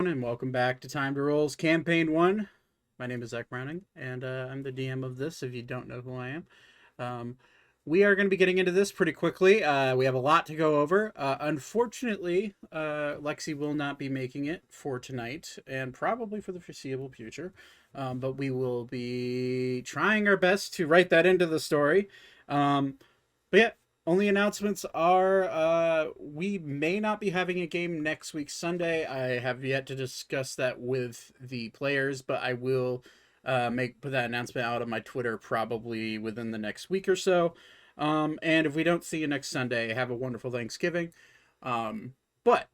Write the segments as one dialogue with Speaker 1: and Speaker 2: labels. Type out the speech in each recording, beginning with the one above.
Speaker 1: and welcome back to TimeToRole's Campaign 1. My name is Zach Browning, and I'm the DM of this, if you don't know who I am. We are going to be getting into this pretty quickly. We have a lot to go over. Unfortunately, Lexi will not be making it for tonight, and probably for the foreseeable future. But we will be trying our best to write that into the story. But yeah, only announcements are we may not be having a game next week Sunday. I have yet to discuss that with the players, but I will put that announcement out on my Twitter probably within the next week or so. And if we don't see you next Sunday, have a wonderful Thanksgiving. But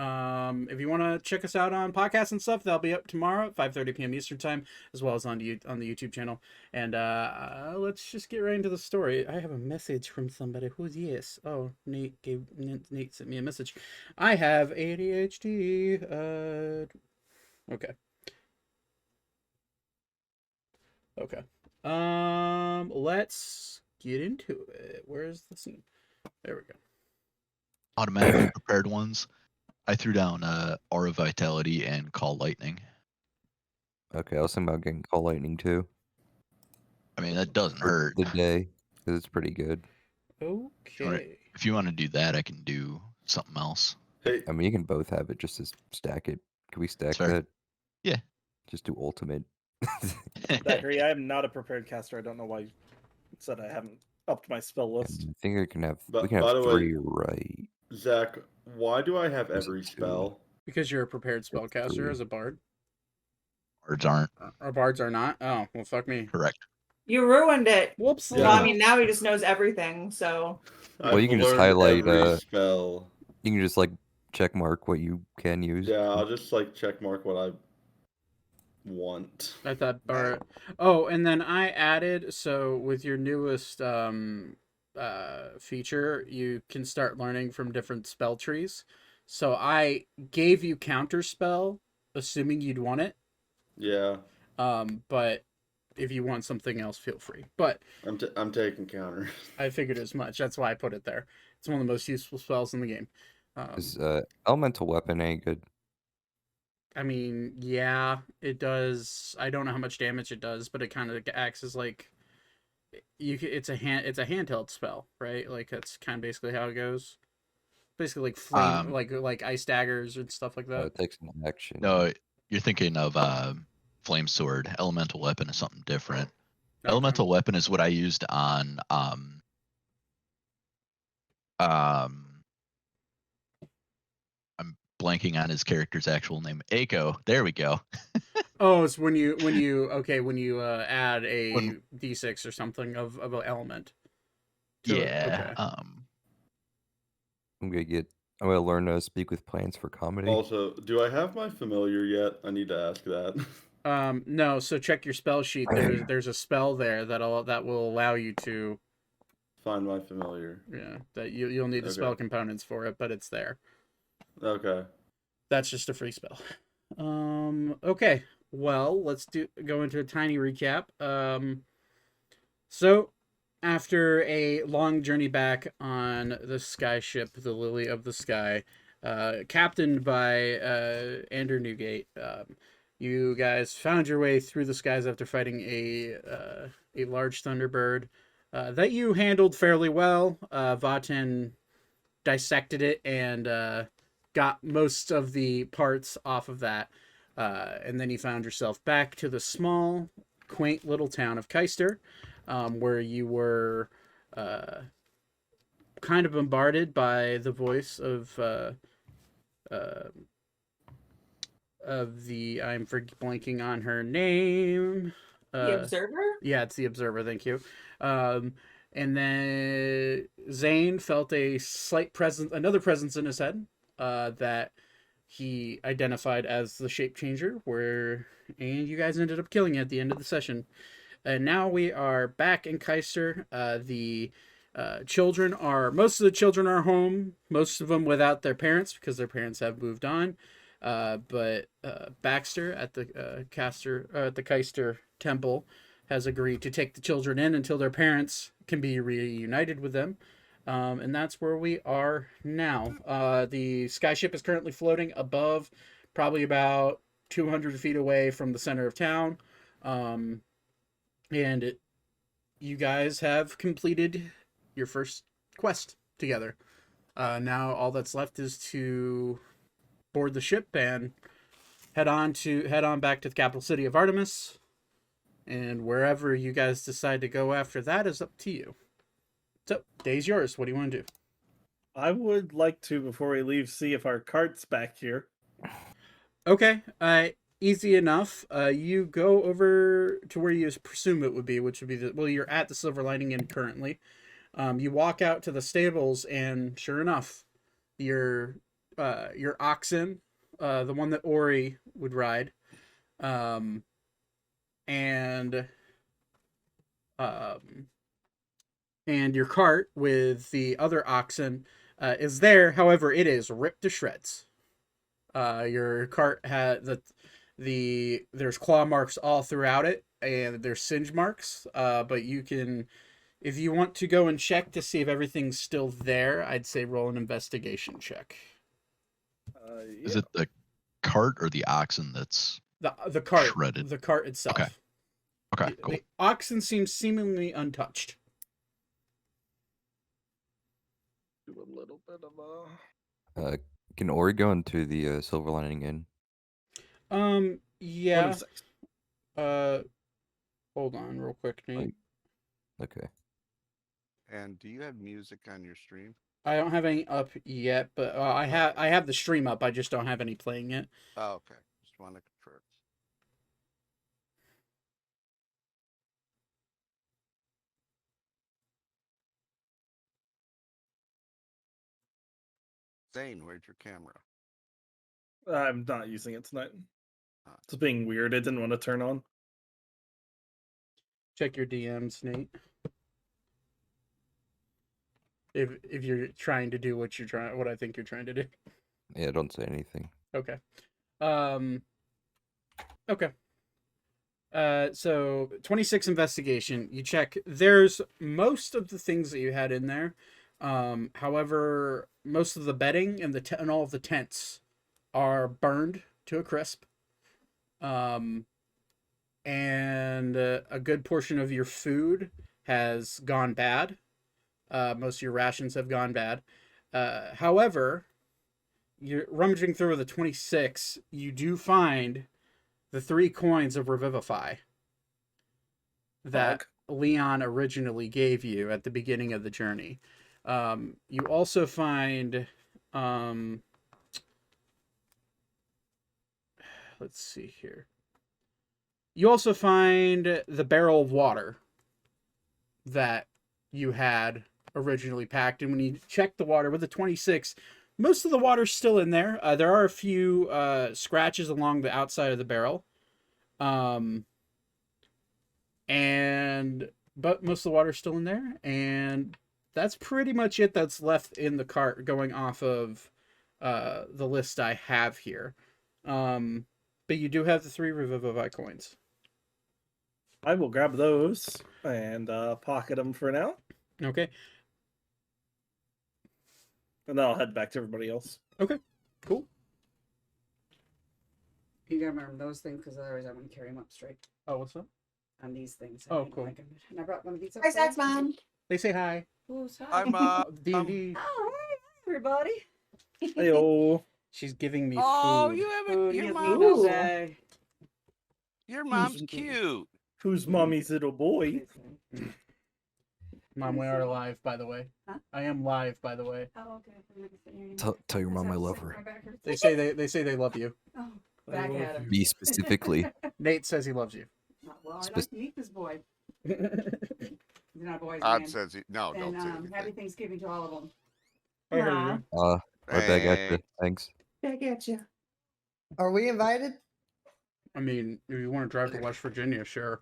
Speaker 1: if you want to check us out on podcasts and stuff, that'll be up tomorrow at 5:30 p.m. Eastern time, as well as on the YouTube channel. And let's just get right into the story. I have a message from somebody. Who's this? Oh, Nate sent me a message. I have ADHD. Okay. Let's get into it. Where's the scene? There we go.
Speaker 2: Automatically prepared ones. I threw down Aura Vitality and Call Lightning.
Speaker 3: Okay, I was thinking about getting Call Lightning too.
Speaker 2: I mean, that doesn't hurt.
Speaker 3: The day, because it's pretty good.
Speaker 1: Okay.
Speaker 2: If you want to do that, I can do something else.
Speaker 4: Hey,
Speaker 3: I mean, you can both have it just to stack it. Can we stack that?
Speaker 2: Yeah.
Speaker 3: Just do ultimate.
Speaker 5: Zachary, I am not a prepared caster. I don't know why you said I haven't upped my spell list.
Speaker 3: I think we can have
Speaker 4: By the way,
Speaker 3: 3, right?
Speaker 4: Zach, why do I have
Speaker 3: Is it
Speaker 4: every
Speaker 3: 2?
Speaker 4: spell?
Speaker 1: Because you're a prepared spellcaster
Speaker 3: 3.
Speaker 1: as a bard.
Speaker 2: Bards aren't.
Speaker 1: Our bards are not? Oh, well, fuck me.
Speaker 2: Correct.
Speaker 6: You ruined it.
Speaker 1: Whoops.
Speaker 4: Yeah.
Speaker 6: Well, I mean, now he just knows everything, so...
Speaker 3: Well,
Speaker 4: I've
Speaker 3: you can just
Speaker 4: learned
Speaker 3: highlight,
Speaker 4: every spell.
Speaker 3: You can just, like, check mark what you can use.
Speaker 4: Yeah, I'll just, like, check mark what I want.
Speaker 1: I thought bard... Oh, and then I added, so with your newest feature, you can start learning from different spell trees. So I gave you counterspell, assuming you'd want it.
Speaker 4: Yeah.
Speaker 1: But if you want something else, feel free. But
Speaker 4: I'm taking counter.
Speaker 1: I figured as much. That's why I put it there. It's one of the most useful spells in the game.
Speaker 3: Is Elemental Weapon any good?
Speaker 1: I mean, yeah, it does. I don't know how much damage it does, but it kind of acts as like it's a handheld spell, right? Like that's kind of basically how it goes. Basically, like flame, like ice daggers and stuff like that.
Speaker 3: It takes an action.
Speaker 2: No, you're thinking of Flame Sword. Elemental Weapon is something different. Okay. Elemental Weapon is what I used on I'm blanking on his character's actual name. Aiko. There we go.
Speaker 1: Oh, it's when you add a D6 or something of an element.
Speaker 2: Yeah.
Speaker 1: Okay.
Speaker 3: I'm gonna learn to speak with plants for comedy.
Speaker 4: Also, do I have my familiar yet? I need to ask that.
Speaker 1: No. So check your spell sheet. There's a spell there that will allow you to
Speaker 4: find my familiar.
Speaker 1: Yeah, that you'll need the spell components for it, but it's there.
Speaker 4: Okay.
Speaker 1: That's just a free spell. Okay. Well, let's go into a tiny recap. So after a long journey back on the sky ship, the Lily of the Sky, captained by Andrew Newgate, you guys found your way through the skies after fighting a large thunderbird that you handled fairly well. Vaten dissected it and got most of the parts off of that. And then you found yourself back to the small, quaint little town of Keister, where you were kind of bombarded by the voice of the, I'm blanking on her name.
Speaker 6: The Observer?
Speaker 1: Yeah, it's the Observer, thank you. And then Zane felt another presence in his head that he identified as the Shape Changer, and you guys ended up killing it at the end of the session. And now we are back in Keister. Most of the children are home, most of them without their parents because their parents have moved on. But Baxter at the Keister Temple has agreed to take the children in until their parents can be reunited with them. And that's where we are now. The skyship is currently floating above, probably about 200 feet away from the center of town. You guys have completed your first quest together. Now all that's left is to board the ship and head on back to the capital city of Artemis. And wherever you guys decide to go after that is up to you. So, day's yours. What do you want to do?
Speaker 5: I would like to, before we leave, see if our cart's back here.
Speaker 1: Okay. Easy enough. You go over to where you presume it would be, which would be you're at the Silver Lining Inn currently. You walk out to the stables, and sure enough, your oxen, the one that Ori would ride, and your cart with the other oxen is there. However, it is ripped to shreds. Your cart had there's claw marks all throughout it, and there's singe marks. But you can, if you want to go and check to see if everything's still there, I'd say roll an investigation check.
Speaker 2: Is it the cart or the oxen that's
Speaker 1: the cart
Speaker 2: shredded?
Speaker 1: The cart itself.
Speaker 2: Okay, cool.
Speaker 1: The oxen seems seemingly untouched.
Speaker 5: Do a little bit of a...
Speaker 3: Can Ori go into the Silver Lining Inn?
Speaker 1: Yeah.
Speaker 5: 26.
Speaker 1: Hold on real quick, Nate.
Speaker 3: Okay.
Speaker 7: And do you have music on your stream?
Speaker 1: I don't have any up yet, but I have the stream up. I just don't have any playing yet.
Speaker 7: Oh, okay. Just want to confirm. Zane, where's your camera?
Speaker 5: I'm not using it tonight. It's being weird. I didn't want to turn on.
Speaker 1: Check your DMs, Nate. If you're trying to do what I think you're trying to do.
Speaker 3: Yeah, don't say anything.
Speaker 1: Okay. Okay. So 26 investigation. You check. There's most of the things that you had in there. However, most of the bedding and and all of the tents are burned to a crisp. And a good portion of your food has gone bad. Most of your rations have gone bad. However, you're rummaging through the 26, you do find the 3 coins of Revivify that Leon originally gave you at the beginning of the journey. You also find, let's see here. You also find the barrel of water that you had originally packed. And when you check the water with the 26, most of the water's still in there. There are a few scratches along the outside of the barrel. But most of the water's still in there. And that's pretty much it that's left in the cart going off of the list I have here. But you do have the 3 Revivify coins.
Speaker 5: I will grab those and pocket them for now.
Speaker 1: Okay.
Speaker 5: And then I'll head back to everybody else.
Speaker 1: Okay. Cool.
Speaker 8: You gotta remember those things because otherwise I wouldn't carry them up straight
Speaker 1: Oh, what's up?
Speaker 8: on these things.
Speaker 1: Oh,
Speaker 8: I don't
Speaker 1: cool.
Speaker 8: like 'em. And I brought one of these up.
Speaker 6: Hi,
Speaker 8: for you.
Speaker 6: Zach's mom.
Speaker 1: They say hi.
Speaker 8: Who's hi?
Speaker 7: I'm
Speaker 1: D&D.
Speaker 8: Oh, hey, everybody.
Speaker 5: Heyo.
Speaker 1: She's giving me
Speaker 7: Oh,
Speaker 1: food.
Speaker 7: you haven't.
Speaker 8: Food,
Speaker 7: Your
Speaker 8: yes,
Speaker 7: mom.
Speaker 8: we
Speaker 6: Ooh.
Speaker 8: say.
Speaker 7: Your mom's
Speaker 8: Easy.
Speaker 7: cute.
Speaker 5: Who's mommy's little boy?
Speaker 1: Mom, we are live, by the way.
Speaker 8: Huh?
Speaker 1: I am live, by the way.
Speaker 8: Oh, okay. I'm not sitting here anymore.
Speaker 3: Tell your mom I
Speaker 8: Besides,
Speaker 3: love her.
Speaker 8: my back hurts.
Speaker 1: They say they love you.
Speaker 8: Oh, back at him.
Speaker 3: Me specifically.
Speaker 1: Nate says he loves you.
Speaker 8: Well, I'd
Speaker 3: Spec-
Speaker 8: like to meet this boy. He's not a boy's
Speaker 7: Odd
Speaker 8: man.
Speaker 7: says no.
Speaker 8: And
Speaker 7: Don't say
Speaker 8: happy
Speaker 7: anything.
Speaker 8: Thanksgiving to all of them.
Speaker 1: I heard
Speaker 6: Aw.
Speaker 1: you.
Speaker 3: Right back at you. Thanks.
Speaker 6: Back at you.
Speaker 9: Are we invited?
Speaker 1: I mean, if you want to drive to West Virginia, sure.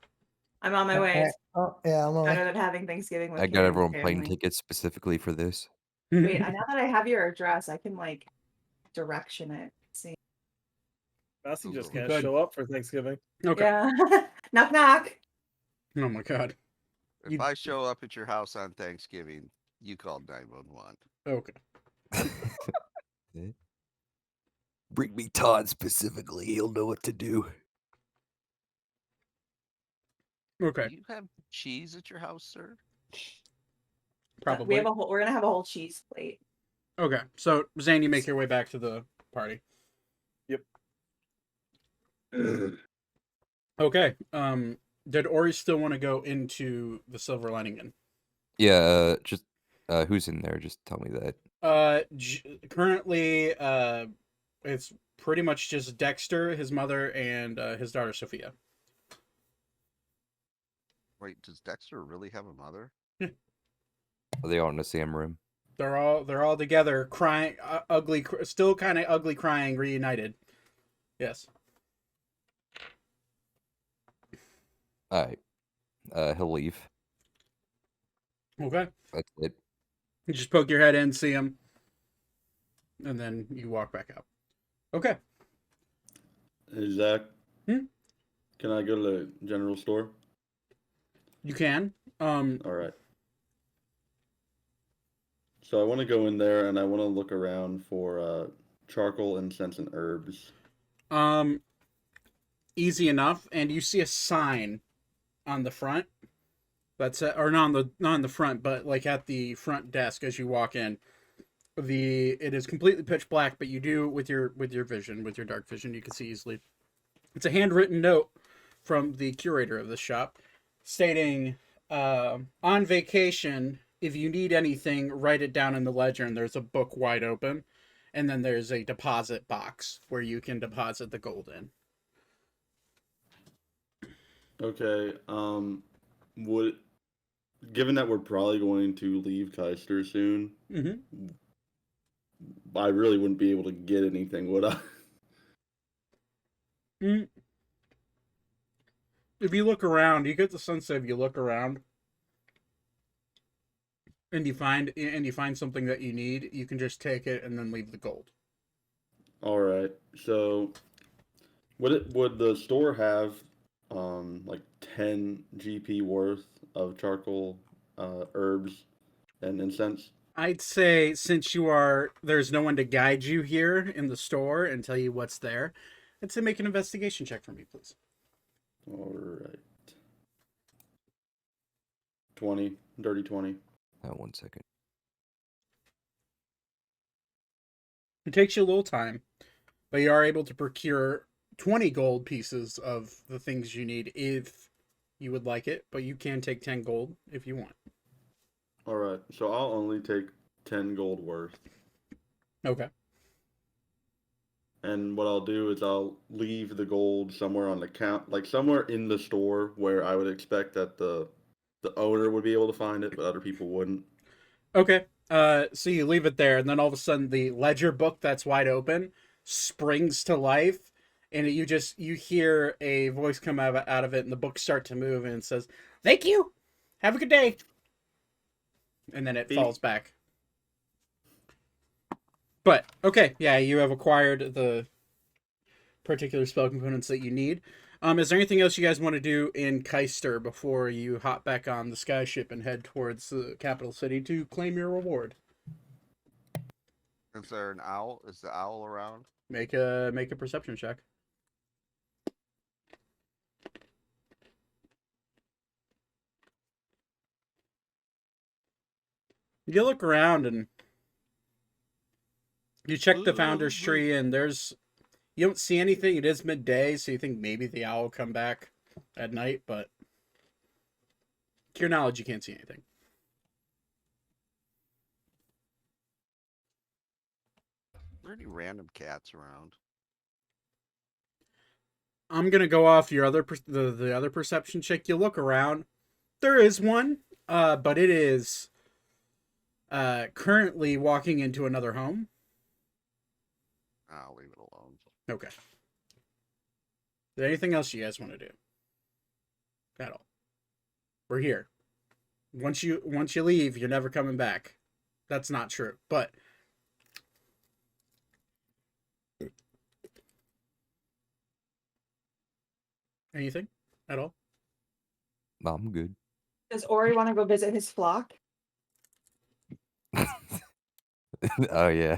Speaker 6: I'm on my way.
Speaker 9: Oh, yeah, I'm on.
Speaker 6: Better than having Thanksgiving with
Speaker 3: I
Speaker 6: you
Speaker 3: got
Speaker 6: and
Speaker 3: everyone
Speaker 6: your
Speaker 3: plane
Speaker 6: family.
Speaker 3: tickets specifically for this.
Speaker 6: Wait, now that I have your address, I can like direction it. See.
Speaker 5: Massey just
Speaker 7: Good.
Speaker 5: can't show up for Thanksgiving.
Speaker 1: Okay.
Speaker 6: Yeah. Knock knock.
Speaker 1: Oh my god.
Speaker 7: If I show up at your house on Thanksgiving, You called 911.
Speaker 1: Okay.
Speaker 3: Bring me Todd specifically. He'll know what to do.
Speaker 1: Okay.
Speaker 7: Do you have cheese at your house, sir?
Speaker 6: But
Speaker 1: Probably.
Speaker 6: we're gonna have a whole cheese plate.
Speaker 1: Okay. So Zane, you make your way back to the party.
Speaker 5: Yep.
Speaker 1: Okay. Did Ori still want to go into the Silver Lining Inn?
Speaker 3: Yeah, just who's in there? Just tell me that.
Speaker 1: Currently, it's pretty much just Dexter, his mother, and his daughter Sophia.
Speaker 7: Wait, does Dexter really have a mother?
Speaker 3: Are they all in the same room?
Speaker 1: They're all together, crying, ugly, still kind of ugly, crying, reunited. Yes.
Speaker 3: All right. He'll leave.
Speaker 1: Okay.
Speaker 3: That's it.
Speaker 1: You just poke your head in, see him, and then you walk back out. Okay.
Speaker 4: Hey, Zach.
Speaker 1: Hmm?
Speaker 4: Can I go to the general store?
Speaker 1: You can.
Speaker 4: All right. So I want to go in there and I want to look around for charcoal, incense, and herbs.
Speaker 1: Easy enough, and you see a sign on the front. That's or not on the front, but like at the front desk as you walk in. It is completely pitch black, but you do with your vision, with your dark vision, you can see easily. It's a handwritten note from the curator of the shop, stating, "On vacation, if you need anything, write it down in the ledger." And there's a book wide open, and then there's a deposit box where you can deposit the gold in.
Speaker 4: Okay. Given that we're probably going to leave Keister soon,
Speaker 1: Mm-hmm.
Speaker 4: I really wouldn't be able to get anything, would I?
Speaker 1: If you look around, you get the sense that if you look around and you find something that you need, you can just take it and then leave the gold.
Speaker 4: All right. So, would the store have like 10 GP worth of charcoal, herbs, and incense?
Speaker 1: I'd say since there's no one to guide you here in the store and tell you what's there, I'd say make an investigation check for me, please.
Speaker 4: All right. 20, dirty 20.
Speaker 3: 1 second.
Speaker 1: It takes you a little time, but you are able to procure 20 gold pieces of the things you need if you would like it, but you can take 10 gold if you want.
Speaker 4: All right. So I'll only take 10 gold worth.
Speaker 1: Okay.
Speaker 4: And what I'll do is I'll leave the gold somewhere on the count, like somewhere in the store where I would expect that the owner would be able to find it, but other people wouldn't.
Speaker 1: Okay. So you leave it there, and then all of a sudden the ledger book that's wide open springs to life, and you hear a voice come out of it, and the book start to move, and it says, "Thank you. Have a good day." And then it falls back. But okay, yeah, you have acquired the particular spell components that you need. Is there anything else you guys want to do in Keister before you hop back on the skyship and head towards the capital city to claim your reward?
Speaker 7: Is there an owl? Is the owl around?
Speaker 1: Make a perception check. You look around and you check the founder's tree, and you don't see anything. It is midday, so you think maybe the owl will come back at night, but to your knowledge, you can't see anything.
Speaker 7: Are there any random cats around?
Speaker 1: I'm gonna go off your the other perception check. You look around. There is one, but it is currently walking into another home.
Speaker 7: I'll leave it alone.
Speaker 1: Okay. Is there anything else you guys want to do? At all? We're here. Once you leave, you're never coming back. That's not true, but anything at all?
Speaker 3: I'm good.
Speaker 6: Does Ori want to go visit his flock?
Speaker 3: Oh yeah,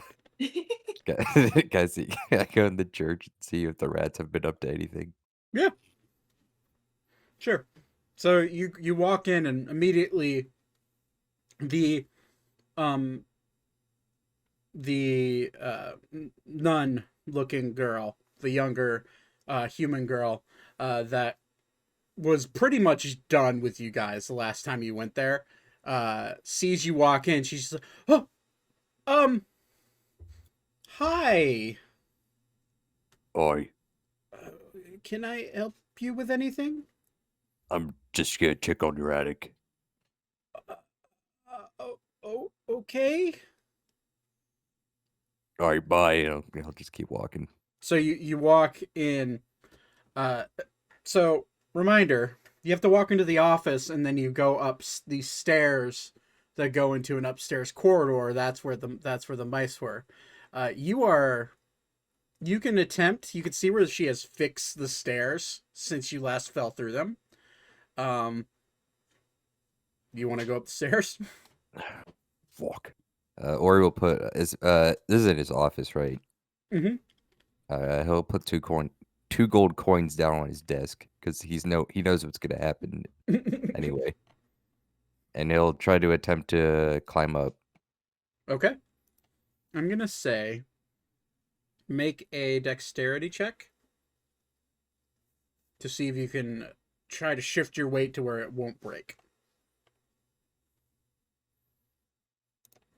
Speaker 3: guys, I go in the church and see if the rats have been up to anything.
Speaker 1: Yeah, sure. So you walk in and immediately the um nun looking girl, the younger human girl that was pretty much done with you guys the last time you went there, sees you walk in. She's like, oh, hi.
Speaker 3: Oi,
Speaker 1: Uh, can I help you with anything?
Speaker 3: I'm just gonna check on your attic.
Speaker 1: Okay.
Speaker 3: All right, bye. I'll just keep walking.
Speaker 1: So you walk in. So reminder, you have to walk into the office and then you go up these stairs that go into an upstairs corridor. That's where the mice were. You can attempt. You can see where she has fixed the stairs since you last fell through them. You want to go up the stairs?
Speaker 3: Fuck. Ori will put this is in his office, right?
Speaker 1: Mm-hmm.
Speaker 3: He'll put two gold coins down on his desk because he knows what's gonna happen anyway, and he'll try to attempt to climb up.
Speaker 1: Okay. I'm gonna say, make a dexterity check to see if you can try to shift your weight to where it won't break.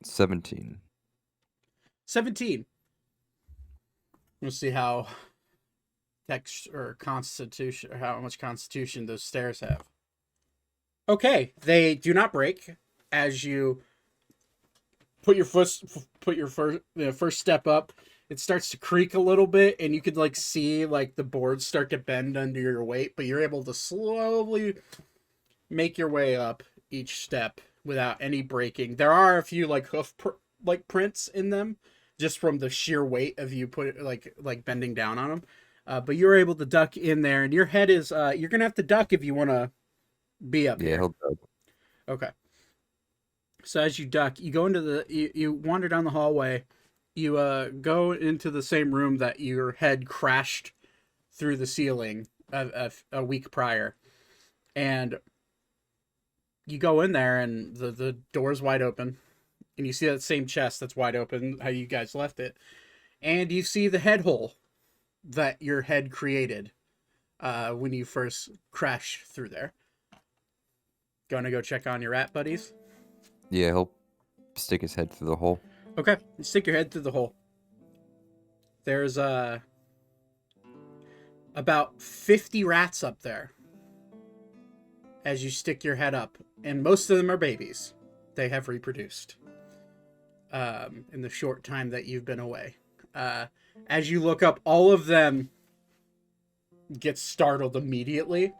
Speaker 3: 17.
Speaker 1: 17. We'll see how how much constitution those stairs have. Okay, they do not break as you put your first step up. It starts to creak a little bit, and you could like see like the boards start to bend under your weight, but you're able to slowly make your way up each step without any breaking. There are a few like hoof prints in them, just from the sheer weight of you like bending down on them. But you're able to duck in there, and your head is you're gonna have to duck if you want to be up
Speaker 3: Yeah,
Speaker 1: here.
Speaker 3: he'll duck.
Speaker 1: Okay. So as you duck, you go into you wander down the hallway. You go into the same room that your head crashed through the ceiling a week prior, and you go in there, and the door's wide open, and you see that same chest that's wide open, how you guys left it, and you see the head hole that your head created when you first crashed through there. Gonna go check on your rat buddies?
Speaker 3: Yeah, he'll stick his head through the hole.
Speaker 1: Okay, you stick your head through the hole. There's about 50 rats up there as you stick your head up, and most of them are babies. They have reproduced in the short time that you've been away. As you look up, all of them get startled immediately.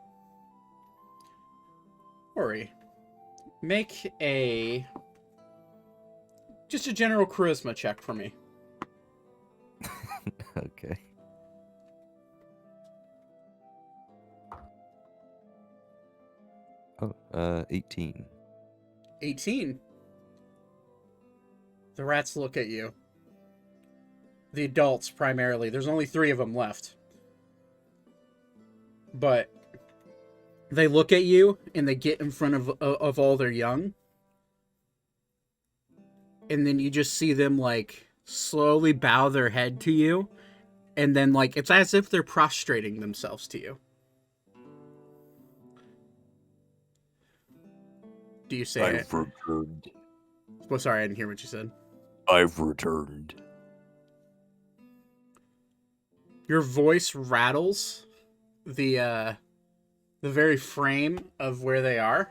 Speaker 1: Ori, make just a general charisma check for me.
Speaker 3: Okay. Oh, 18.
Speaker 1: 18. The rats look at you. The adults, primarily. There's only 3 of them left. But they look at you, and they get in front of all their young. And then you just see them, like, slowly bow their head to you. And then, like, it's as if they're prostrating themselves to you. Do you say it?
Speaker 3: I've returned.
Speaker 1: Well, sorry, I didn't hear what you said.
Speaker 3: I've returned.
Speaker 1: Your voice rattles the very frame of where they are.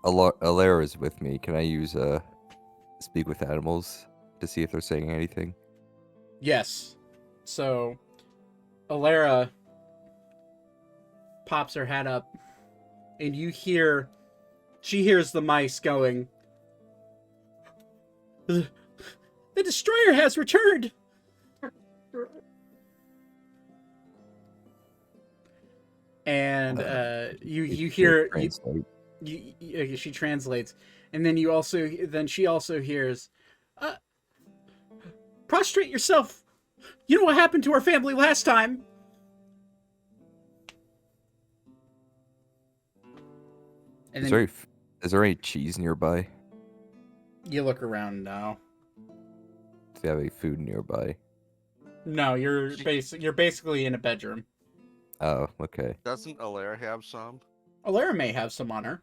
Speaker 3: Alara is with me. Can I use speak with animals to see if they're saying anything?
Speaker 1: Yes. So Alara pops her head up, and she hears the mice going, "The destroyer has returned." And you hear
Speaker 3: Translate.
Speaker 1: she translates, and then she also hears, Prostrate yourself. You know what happened to our family last time? And
Speaker 3: Is
Speaker 1: then
Speaker 3: there any cheese nearby?
Speaker 1: you look around now.
Speaker 3: Do you have any food nearby?
Speaker 1: No, you're basically in a bedroom.
Speaker 3: Oh, okay.
Speaker 7: Doesn't Alaire have some?
Speaker 1: Alara may have some on her.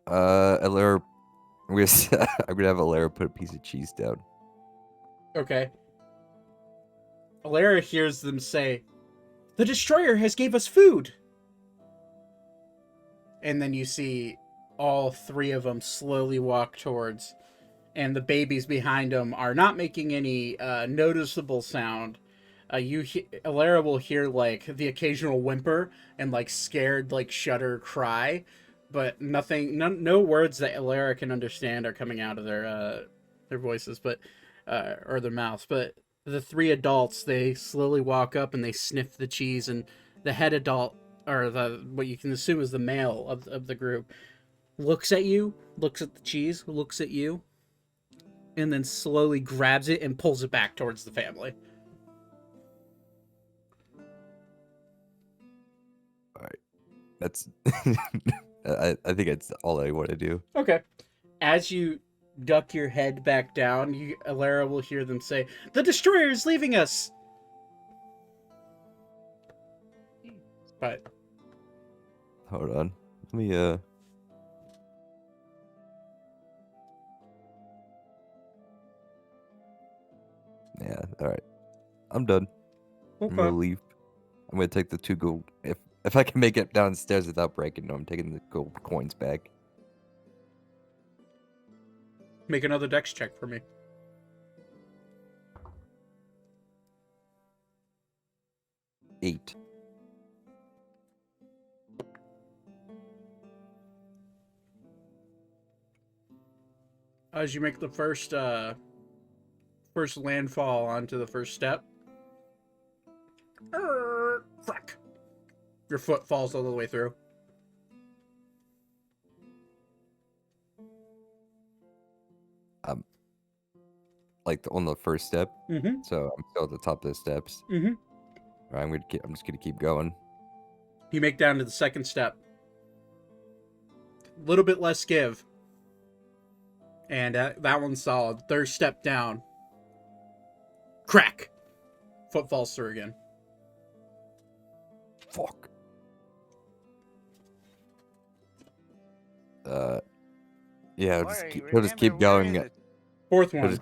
Speaker 3: Alaire, I'm gonna have Alaire put a piece of cheese down.
Speaker 1: Okay. Alara hears them say, "The destroyer has gave us food." And then you see all three of them slowly walk towards, and the babies behind them are not making any noticeable sound. Alara will hear like the occasional whimper and like scared like shudder cry, but nothing, no words that Alara can understand are coming out of their voices, but or their mouths. But the three adults, they slowly walk up and they sniff the cheese, and the head adult, or what you can assume is the male of the group, looks at you, looks at the cheese, looks at you, and then slowly grabs it and pulls it back towards the family.
Speaker 3: All right, that's. I think that's all I want to do.
Speaker 1: Okay. As you duck your head back down, Alara will hear them say, "The destroyer is leaving us." But
Speaker 3: Hold on. Let me Yeah, alright. I'm done. I'm gonna leave. I'm gonna take the 2 gold. If I can make it downstairs without breaking them, I'm taking the gold coins back.
Speaker 1: Make another dex check for me.
Speaker 3: Eight.
Speaker 1: As you make the first landfall onto the first step, crack. Your foot falls all the way through.
Speaker 3: Like on the first step.
Speaker 1: Mm-hmm.
Speaker 3: So I'm still at the top of the steps.
Speaker 1: Mm-hmm.
Speaker 3: Alright, I'm just gonna keep going.
Speaker 1: You make down to the second step. A little bit less give. And that one's solid. Third step down. Crack. Foot falls through again.
Speaker 3: Fuck. Yeah, he'll just keep going.
Speaker 1: Fourth
Speaker 3: He'll
Speaker 1: one.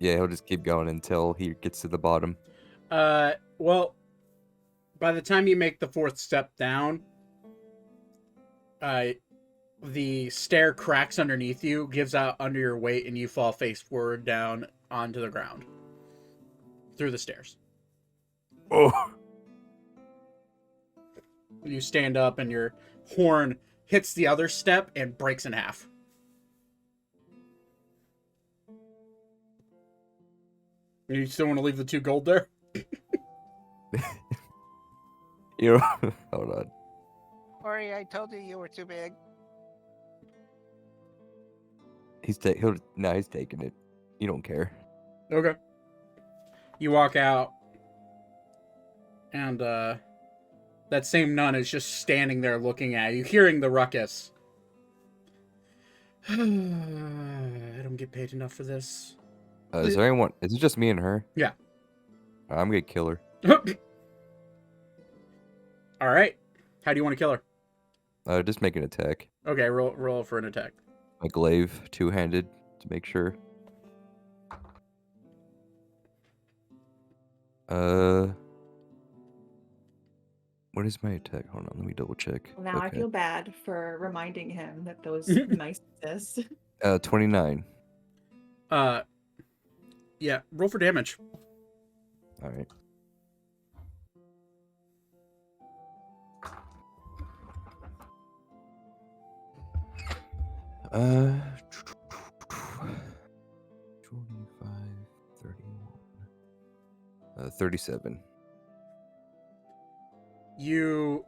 Speaker 3: he'll just keep going until he gets to the bottom.
Speaker 1: Well, by the time you make the fourth step down, the stair cracks underneath you, gives out under your weight, and you fall face forward down onto the ground. Through the stairs.
Speaker 3: Oh.
Speaker 1: You stand up and your horn hits the other step and breaks in half. You still want to leave the 2 gold there?
Speaker 3: Hold on.
Speaker 7: Ori, I told you were too big.
Speaker 3: He's taking it. You don't care.
Speaker 1: Okay. You walk out, and that same nun is just standing there looking at you, hearing the ruckus. I don't get paid enough for this.
Speaker 3: Is there anyone? Is it just me and her?
Speaker 1: Yeah.
Speaker 3: I'm gonna kill her.
Speaker 1: All right. How do you want to kill her?
Speaker 3: Just make an attack.
Speaker 1: Okay, roll for an attack.
Speaker 3: My glaive, 2-handed, to make sure. What is my attack? Hold on, let me double check.
Speaker 6: Well, now I
Speaker 3: Okay.
Speaker 6: feel bad for reminding him that those mice exist.
Speaker 3: 29.
Speaker 1: Yeah, roll for damage.
Speaker 3: All right. Uh, 25, 31, 37.
Speaker 1: You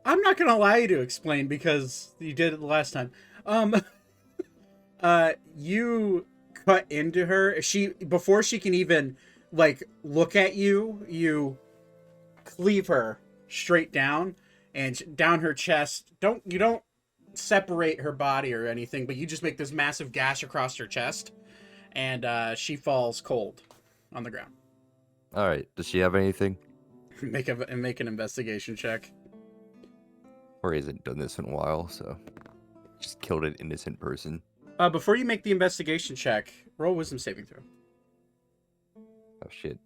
Speaker 1: I'm not gonna allow you to explain because you did it the last time. You cut into her. Before she can even like look at you, you cleave her straight down and down her chest. You don't separate her body or anything, but you just make this massive gash across her chest, and she falls cold on the ground.
Speaker 3: All right. Does she have anything?
Speaker 1: Make an investigation check.
Speaker 3: Or he hasn't done this in a while, so just killed an innocent person.
Speaker 1: Before you make the investigation check, roll wisdom saving throw.
Speaker 3: Oh shit.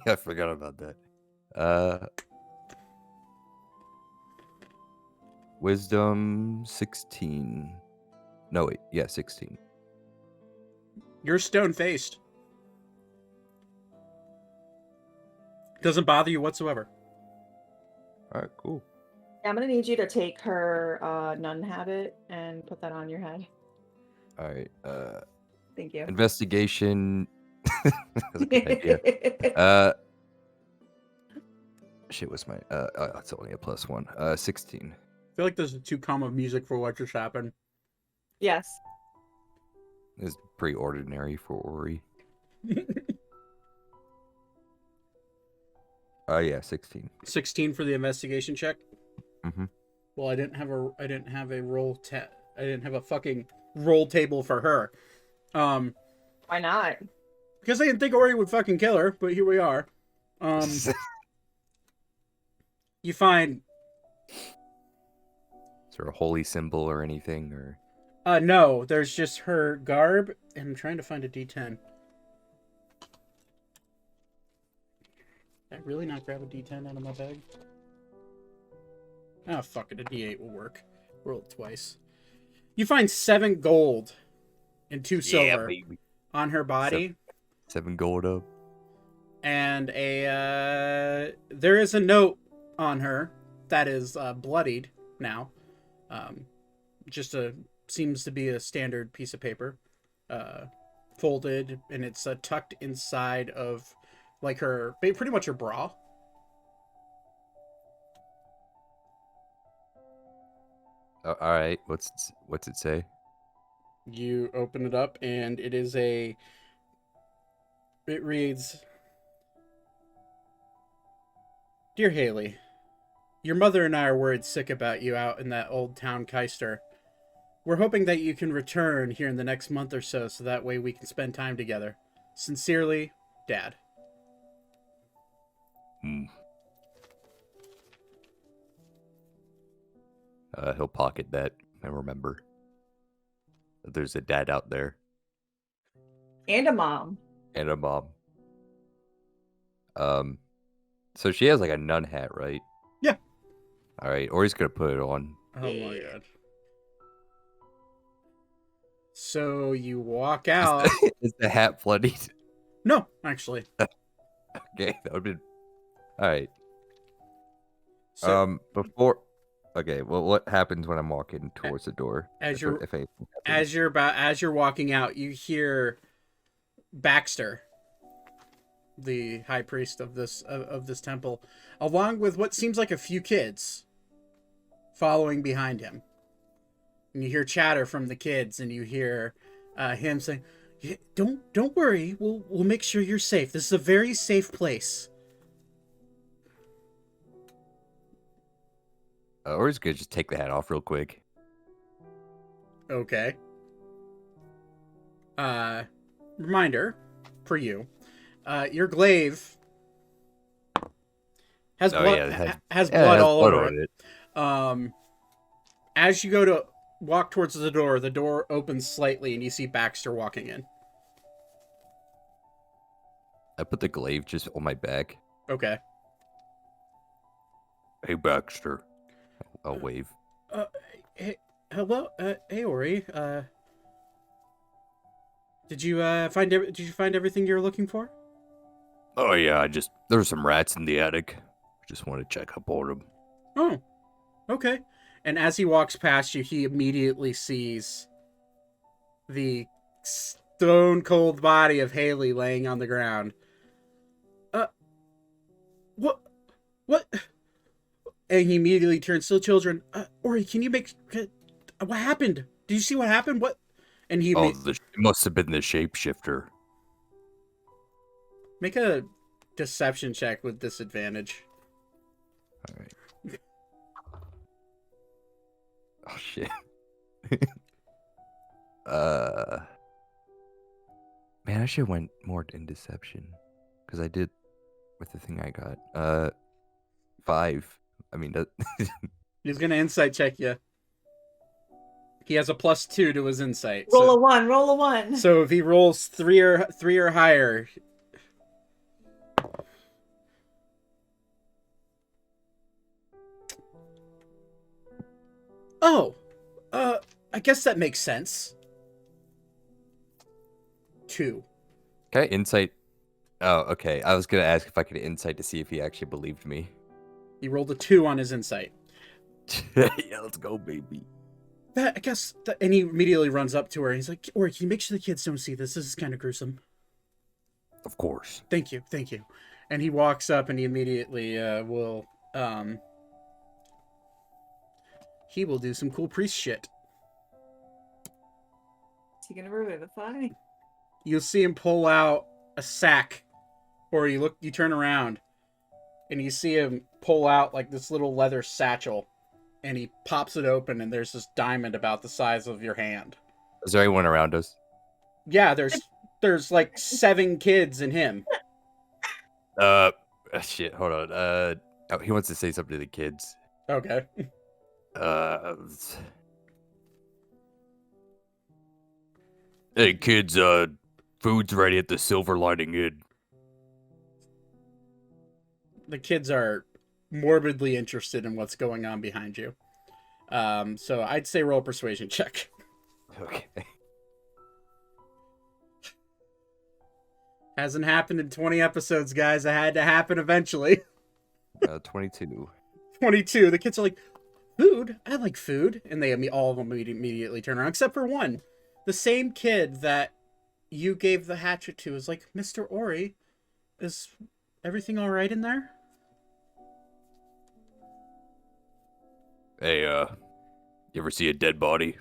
Speaker 3: I forgot about that. Wisdom 16. No wait, yeah, 16.
Speaker 1: You're stone faced. Doesn't bother you whatsoever.
Speaker 3: All right, cool.
Speaker 6: I'm gonna need you to take her nun habit and put that on your head.
Speaker 3: All right.
Speaker 6: Thank you.
Speaker 3: Investigation. That's a good idea. Shit, what's my it's only a +1. 16.
Speaker 1: I feel like there's too calm of music for what just happened.
Speaker 6: Yes.
Speaker 3: It's pretty ordinary for Ori. Yeah, 16.
Speaker 1: 16 for the investigation check.
Speaker 3: Mm-hmm.
Speaker 1: Well, I didn't have a I didn't have a fucking roll table for her.
Speaker 6: Why not?
Speaker 1: Because I didn't think Ori would fucking kill her, but here we are. You find
Speaker 3: Is there a holy symbol or anything, or?
Speaker 1: no, there's just her garb, and I'm trying to find a D10. Did I really not grab a D10 out of my bag? Oh, fuck it, a D8 will work. Roll it twice. You find 7 gold and 2 silver
Speaker 3: baby.
Speaker 1: on her body.
Speaker 3: 7 gold up.
Speaker 1: And there is a note on her that is bloodied now. Seems to be a standard piece of paper, folded, and it's tucked inside of like pretty much her bra.
Speaker 3: All right, what's it say?
Speaker 1: You open it up, and it reads, "Dear Haley, your mother and I are worried sick about you out in that old town Keister. We're hoping that you can return here in the next month or so that way we can spend time together. Sincerely, Dad."
Speaker 3: He'll pocket that and remember that there's a dad out there
Speaker 6: And a mom.
Speaker 3: and a mom. So she has like a nun hat, right?
Speaker 1: Yeah.
Speaker 3: All right, or he's gonna put it on.
Speaker 1: Oh my god. So you walk out.
Speaker 3: Is the hat bloodied?
Speaker 1: No, actually.
Speaker 3: Okay, that would be. All right.
Speaker 1: So
Speaker 3: Before. Okay, well, what happens when I'm walking towards the door?
Speaker 1: as
Speaker 3: if anything
Speaker 1: as you're walking out, you hear Baxter, the high priest of this temple, along with what seems like a few kids following behind him. And you hear chatter from the kids, and you hear him saying, "Yeah, don't worry, we'll make sure you're safe. This is a very safe place."
Speaker 3: Or he's gonna just take the hat off real quick.
Speaker 1: Okay. Reminder for you. Your glaive has
Speaker 3: Oh,
Speaker 1: blood,
Speaker 3: yeah, it has-
Speaker 1: has
Speaker 3: Yeah, it
Speaker 1: blood
Speaker 3: has
Speaker 1: all
Speaker 3: blood
Speaker 1: over
Speaker 3: on
Speaker 1: it.
Speaker 3: it.
Speaker 1: As you go to walk towards the door opens slightly, and you see Baxter walking in.
Speaker 3: I put the glaive just on my back.
Speaker 1: Okay.
Speaker 3: Hey, Baxter. I'll wave.
Speaker 1: Hey, hello. Hey, Ori. Did you find everything you were looking for?
Speaker 3: Oh yeah, there's some rats in the attic. Just want to check up on them.
Speaker 1: Oh, okay. And as he walks past you, he immediately sees the stone cold body of Haley laying on the ground. What? And he immediately turns to the children. Ori, can you what happened? Did you see what happened? What? And he
Speaker 3: Oh, it must have been the shapeshifter.
Speaker 1: make a deception check with disadvantage.
Speaker 3: All right. Oh shit. Man, I should have went more in deception because I did with the thing I got. 5. I mean, that...
Speaker 1: He's gonna insight check you. He has a +2 to his insight.
Speaker 6: Roll a 1. Roll a 1.
Speaker 1: So if he rolls 3 or higher. Oh, I guess that makes sense. 2.
Speaker 3: Can I insight? Oh, okay. I was gonna ask if I could insight to see if he actually believed me.
Speaker 1: He rolled a 2 on his insight.
Speaker 3: Yeah, let's go, baby.
Speaker 1: I guess, and he immediately runs up to her. And he's like, "Or can you make sure the kids don't see this? This is kind of gruesome."
Speaker 3: Of course.
Speaker 1: Thank you. And he walks up and he immediately will he will do some cool priest shit.
Speaker 6: Is he gonna revivify?
Speaker 1: You'll see him pull out a sack, or you turn around, and you see him pull out like this little leather satchel, and he pops it open, and there's this diamond about the size of your hand.
Speaker 3: Is there anyone around us?
Speaker 1: Yeah, there's like 7 kids and him.
Speaker 3: Shit. Hold on. Oh, he wants to say something to the kids.
Speaker 1: Okay.
Speaker 3: Hey kids, food's ready at the Silver Lining Inn.
Speaker 1: The kids are morbidly interested in what's going on behind you. So I'd say roll a persuasion check.
Speaker 3: Okay.
Speaker 1: Hasn't happened in 20 episodes, guys. It had to happen eventually.
Speaker 3: 22.
Speaker 1: 22. The kids are like, food? I like food. And all of them immediately turn around, except for one. The same kid that you gave the hatchet to is like, Mr. Ori, is everything all right in there?
Speaker 3: Hey, you ever see a dead body?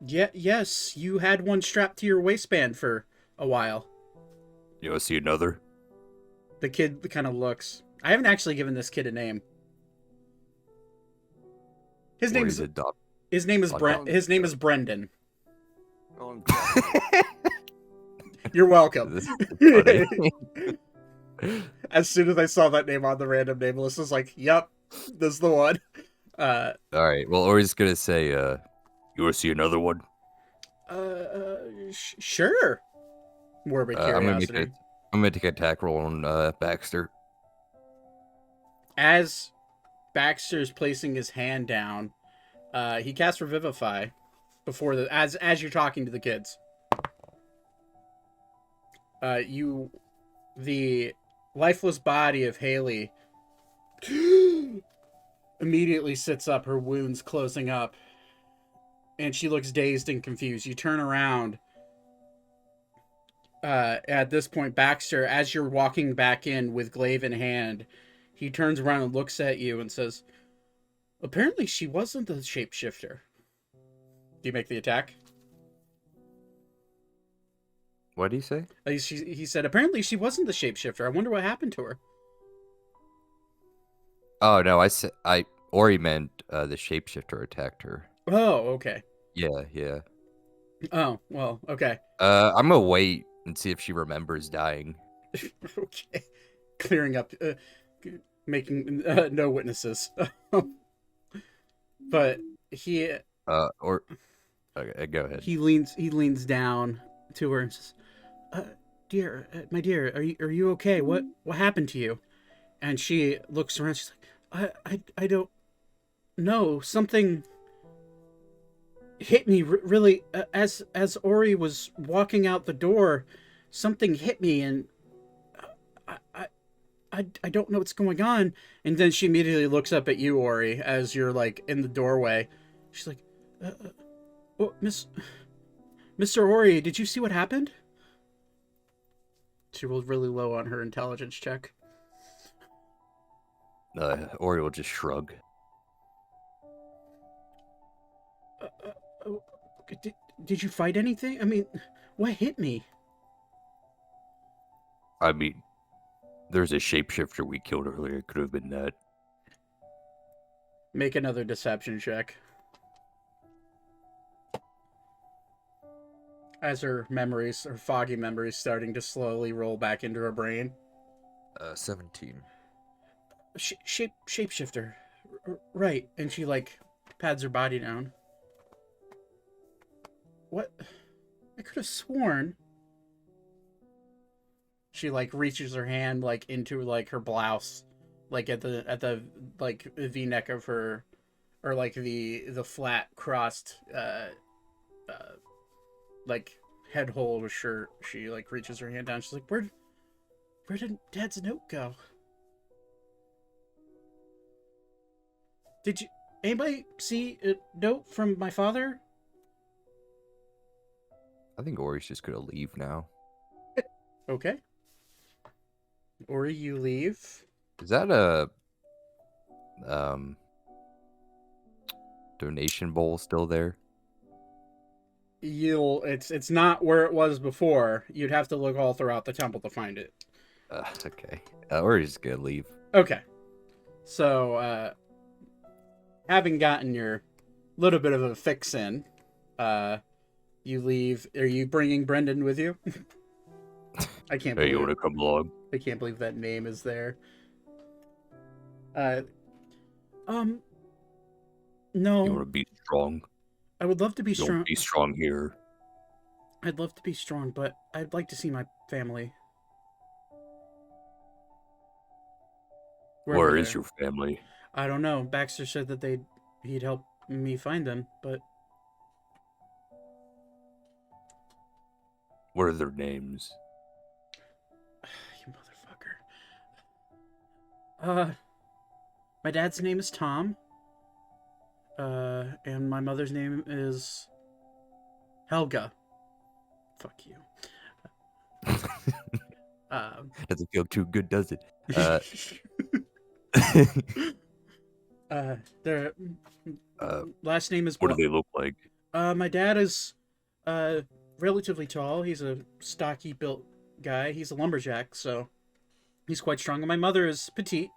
Speaker 1: Yeah, yes. You had one strapped to your waistband for a while.
Speaker 3: You want to see another?
Speaker 1: The kid kind of looks. I haven't actually given this kid a name. His name is Brendan. You're welcome. As soon as I saw that name on the random name list, I was like, "Yep, this is the one."
Speaker 3: All right. Well, Ori's gonna say, "You want to see another one?"
Speaker 1: Sure. Morbid curiosity.
Speaker 3: I'm gonna take an attack roll on Baxter.
Speaker 1: As Baxter's placing his hand down, he casts Revivify before as you're talking to the kids. The lifeless body of Haley immediately sits up, her wounds closing up, and she looks dazed and confused. You turn around. At this point, Baxter, as you're walking back in with glaive in hand, he turns around and looks at you and says, "Apparently she wasn't the shapeshifter." Do you make the attack?
Speaker 3: What did he say?
Speaker 1: He said, "Apparently she wasn't the shapeshifter. I wonder what happened to her."
Speaker 3: Oh no, Ori meant the shapeshifter attacked her.
Speaker 1: Oh, okay.
Speaker 3: Yeah.
Speaker 1: Oh, well, okay.
Speaker 3: I'm gonna wait and see if she remembers dying.
Speaker 1: Okay. Clearing up, making no witnesses. But he
Speaker 3: okay, go ahead.
Speaker 1: He leans down to her and says, "Dear, my dear, are you okay? What happened to you?" And she looks around. She's like, "I don't know. Something hit me really as Ori was walking out the door. Something hit me, and I don't know what's going on." And then she immediately looks up at you, Ori, as you're like in the doorway. She's like, Mr. Ori, did you see what happened?" She rolled really low on her intelligence check.
Speaker 3: Ori will just shrug.
Speaker 1: Did you fight anything? I mean, what hit me?
Speaker 3: I mean, there's a shapeshifter we killed earlier. It could have been that.
Speaker 1: Make another deception check. As her foggy memories, starting to slowly roll back into her brain.
Speaker 3: 17.
Speaker 1: Shapeshifter. Right. And she, like, pads her body down. What? I could have sworn. She, like, reaches her hand, like, into, like, her blouse. Like, at the like, V-neck of her... Or, like, the flat, crossed, like, head hole of a shirt. She, like, reaches her hand down. She's like, where did Dad's note go? Did anybody see a note from my father?
Speaker 3: I think Ori's just gonna leave now.
Speaker 1: Okay. Ori, you leave.
Speaker 3: Is that a donation bowl still there?
Speaker 1: It's not where it was before. You'd have to look all throughout the temple to find it.
Speaker 3: Okay. Ori's just gonna leave.
Speaker 1: Okay. So, having gotten your little bit of a fix in, you leave. Are you bringing Brendan with you? I can't
Speaker 3: Hey,
Speaker 1: believe
Speaker 3: you wanna come along?
Speaker 1: I can't believe that name is there. No.
Speaker 3: You wanna be strong?
Speaker 1: I would love to be strong.
Speaker 3: Don't be strong here.
Speaker 1: I'd love to be strong, but I'd like to see my family.
Speaker 3: Where is your family?
Speaker 1: I don't know. Baxter said that he'd help me find them, but
Speaker 3: What are their names?
Speaker 1: you motherfucker. My dad's name is Tom. And my mother's name is Helga. Fuck you.
Speaker 3: Doesn't feel too good, does it?
Speaker 1: Their last name is
Speaker 3: What do they look like?
Speaker 1: my dad is relatively tall. He's a stocky built guy. He's a lumberjack, so he's quite strong. And my mother is petite.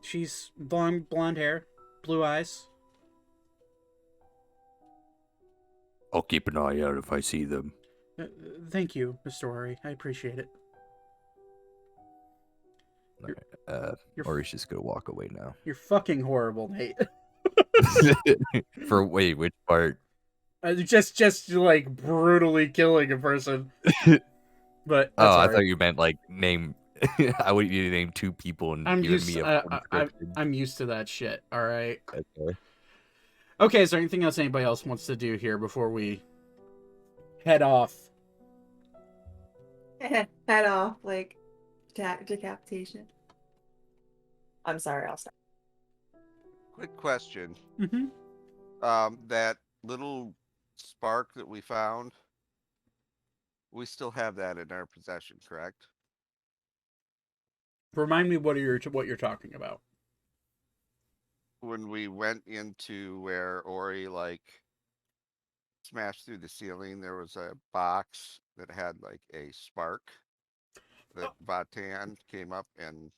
Speaker 1: She's blonde hair, blue eyes.
Speaker 3: I'll keep an eye out if I see them.
Speaker 1: Thank you, Mr. Ori. I appreciate it.
Speaker 3: Ori's just gonna walk away now.
Speaker 1: You're fucking horrible, Nate.
Speaker 3: Wait, which part?
Speaker 1: Just like brutally killing a person. But
Speaker 3: Oh, I
Speaker 1: alright.
Speaker 3: thought you meant like name. I want you to name two people and give me a full description.
Speaker 1: I'm used to that shit. All right.
Speaker 3: Okay.
Speaker 1: Okay. Is there anything else anybody else wants to do here before we head off?
Speaker 6: Head off, like decapitation. I'm sorry, I'll stop.
Speaker 7: Quick question.
Speaker 1: Mm-hmm.
Speaker 7: That little spark that we found, we still have that in our possession, correct?
Speaker 1: Remind me what you're talking about.
Speaker 7: When we went into where Ori like smashed through the ceiling, there was a box that had like a spark that Vatan came up, and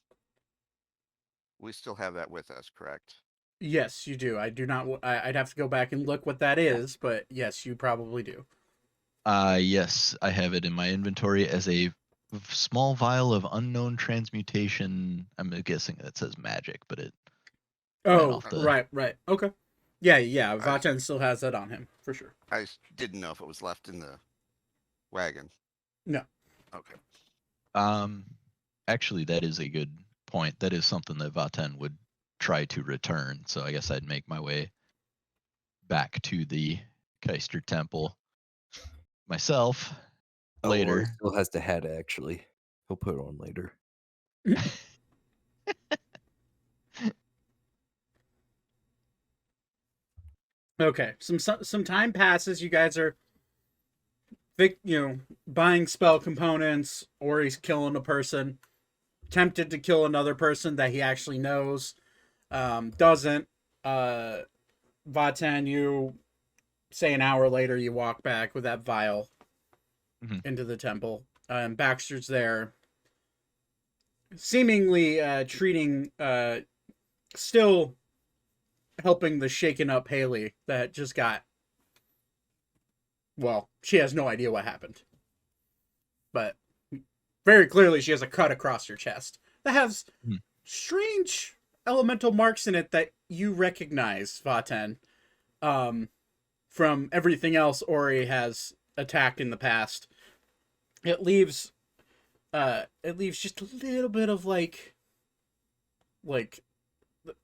Speaker 7: we still have that with us, correct?
Speaker 1: Yes, you do. I do not. I'd have to go back and look what that is, but yes, you probably do.
Speaker 2: Yes, I have it in my inventory as a small vial of unknown transmutation. I'm guessing that says magic, but it.
Speaker 1: Oh, right. Okay. Yeah. Vatan still has that on him for sure.
Speaker 7: I didn't know if it was left in the wagon.
Speaker 1: No.
Speaker 7: Okay.
Speaker 2: Actually, that is a good point. That is something that Vatan would try to return. So I guess I'd make my way back to the Keister Temple myself later.
Speaker 3: Ori still has the hat, actually. He'll put it on later.
Speaker 1: Okay. Some time passes. You guys are, buying spell components, or he's killing a person. Tempted to kill another person that he actually knows. Doesn't. Vatan, you say an hour later, you walk back with that vial
Speaker 2: Mhm.
Speaker 1: into the temple. Baxter's there, seemingly treating, still helping the shaken up Haley that just got. Well, she has no idea what happened, but very clearly she has a cut across her chest that has
Speaker 2: Mhm.
Speaker 1: strange elemental marks in it that you recognize, Vaten, from everything else Ori has attacked in the past. It leaves just a little bit of like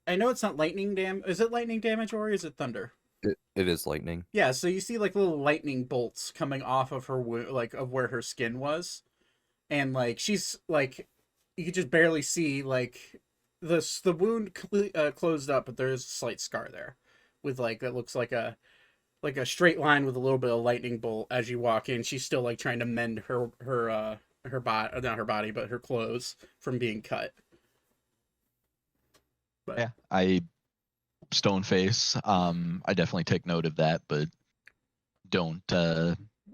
Speaker 1: I know it's not lightning damage. Is it lightning damage or is it thunder?
Speaker 3: It is lightning.
Speaker 1: Yeah, so you see like little lightning bolts coming off of her like of where her skin was, and like she's like you could just barely see like the wound closed up, but there is a slight scar there, with like that looks like a straight line with a little bit of lightning bolt as you walk in. She's still like trying to mend her body, not her body, but her clothes from being cut. But
Speaker 2: Yeah, I stone face. I definitely take note of that, but don't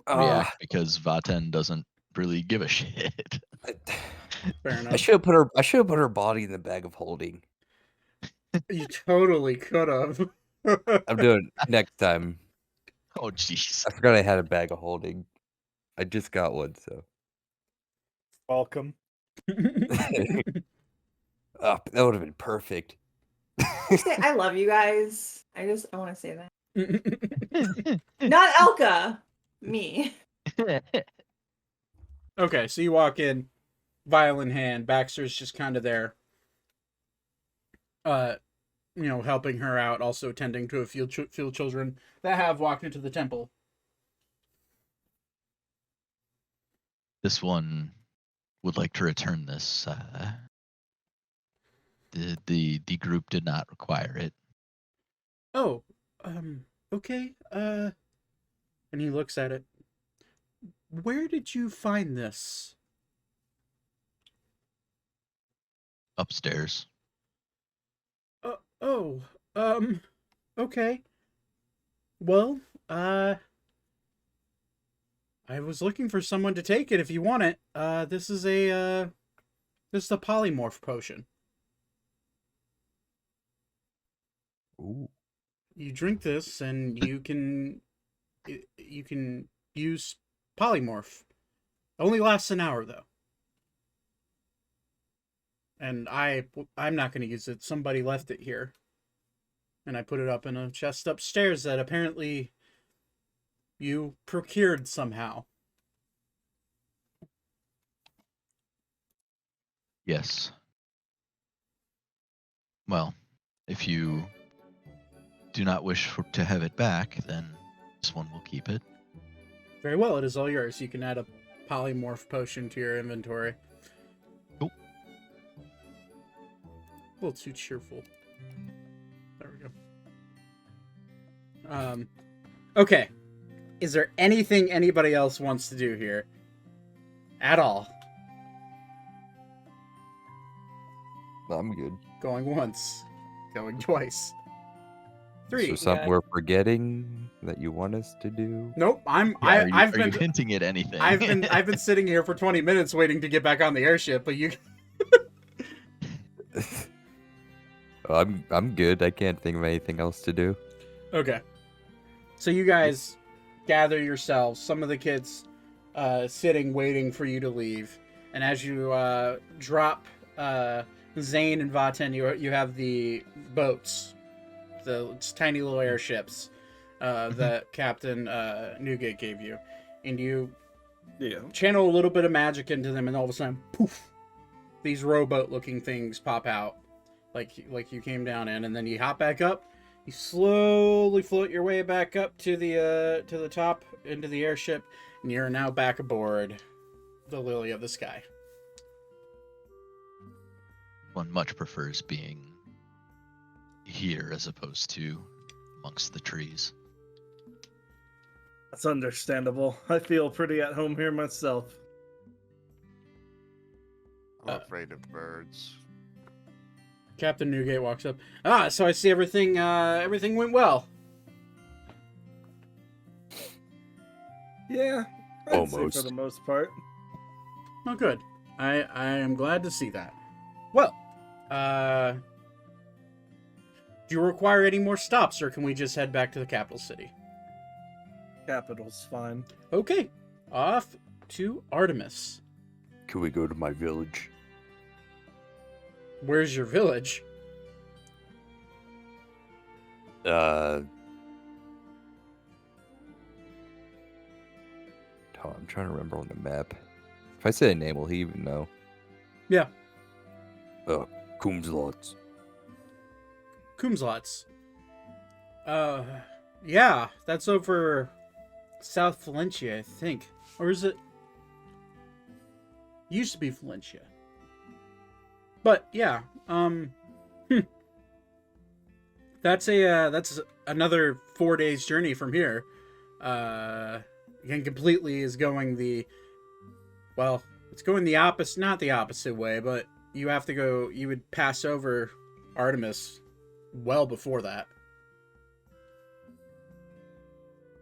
Speaker 2: react because Vaten doesn't really give a shit.
Speaker 1: fair
Speaker 3: I
Speaker 1: enough.
Speaker 3: should have put her. I should have put her body in the bag of holding.
Speaker 1: You totally could have.
Speaker 3: I'm doing it next time.
Speaker 2: Oh jeez.
Speaker 3: I forgot I had a bag of holding. I just got one, so.
Speaker 5: Welcome.
Speaker 3: Oh, that would have been perfect.
Speaker 6: Say, I love you guys. I want to say that. Not Elka. Me.
Speaker 1: Okay, so you walk in, vial in hand. Baxter's just kind of there, helping her out, also tending to a few children that have walked into the temple.
Speaker 2: This one would like to return this. The group did not require it.
Speaker 1: Oh, okay. And he looks at it. Where did you find this?
Speaker 2: Upstairs.
Speaker 1: Okay. Well, I was looking for someone to take it if you want it. This is a polymorph potion.
Speaker 3: Ooh.
Speaker 1: You drink this and you can use polymorph. Only lasts an hour though. And I'm not going to use it. Somebody left it here. And I put it up in a chest upstairs that apparently you procured somehow.
Speaker 2: Yes. Well, if you do not wish to have it back, then this one will keep it.
Speaker 1: Very well, it is all yours. You can add a polymorph potion to your inventory.
Speaker 2: Cool.
Speaker 1: A little too cheerful. There we go. Okay. Is there anything anybody else wants to do here? At all?
Speaker 3: I'm good.
Speaker 1: Going once. Going twice.
Speaker 3: Is
Speaker 1: 3.
Speaker 3: there something we're forgetting that you want us to do?
Speaker 1: Nope.
Speaker 2: Yeah,
Speaker 1: I've
Speaker 2: are
Speaker 1: been
Speaker 2: you hinting at anything?
Speaker 1: I've been sitting here for 20 minutes waiting to get back on the airship, but you
Speaker 3: Oh, I'm good. I can't think of anything else to do.
Speaker 1: Okay. So you guys gather yourselves, some of the kids sitting waiting for you to leave. And as you drop Zane and Vaten, you have the boats, the tiny little airships that Captain Newgate gave you. And you channel a little bit of magic into them, and all of a sudden, poof, these rowboat-looking things pop out, like you came down in, and then you hop back up. You slowly float your way back up to the top into the airship, and you're now back aboard the Lily of the Sky.
Speaker 2: One much prefers being here as opposed to amongst the trees.
Speaker 5: That's understandable. I feel pretty at home here myself.
Speaker 7: I'm afraid of birds.
Speaker 1: Captain Newgate walks up. So I see everything went well.
Speaker 5: Yeah, I'd say for
Speaker 3: Almost.
Speaker 5: the most part.
Speaker 1: Oh, good. I am glad to see that. Well, do you require any more stops, or can we just head back to the capital city?
Speaker 5: Capital's fine.
Speaker 1: Okay, off to Artemis.
Speaker 3: Can we go to my village?
Speaker 1: Where's your village?
Speaker 3: Oh, I'm trying to remember on the map. If I say a name, will he even know?
Speaker 1: Yeah,
Speaker 3: Kumslots.
Speaker 1: Kumslots. Yeah, that's over South Valencia, I think. Or is it? Used to be Valencia. But yeah, that's another 4 days journey from here. And completely is going it's going the opposite, not the opposite way, but you have to go, you would pass over Artemis well before that.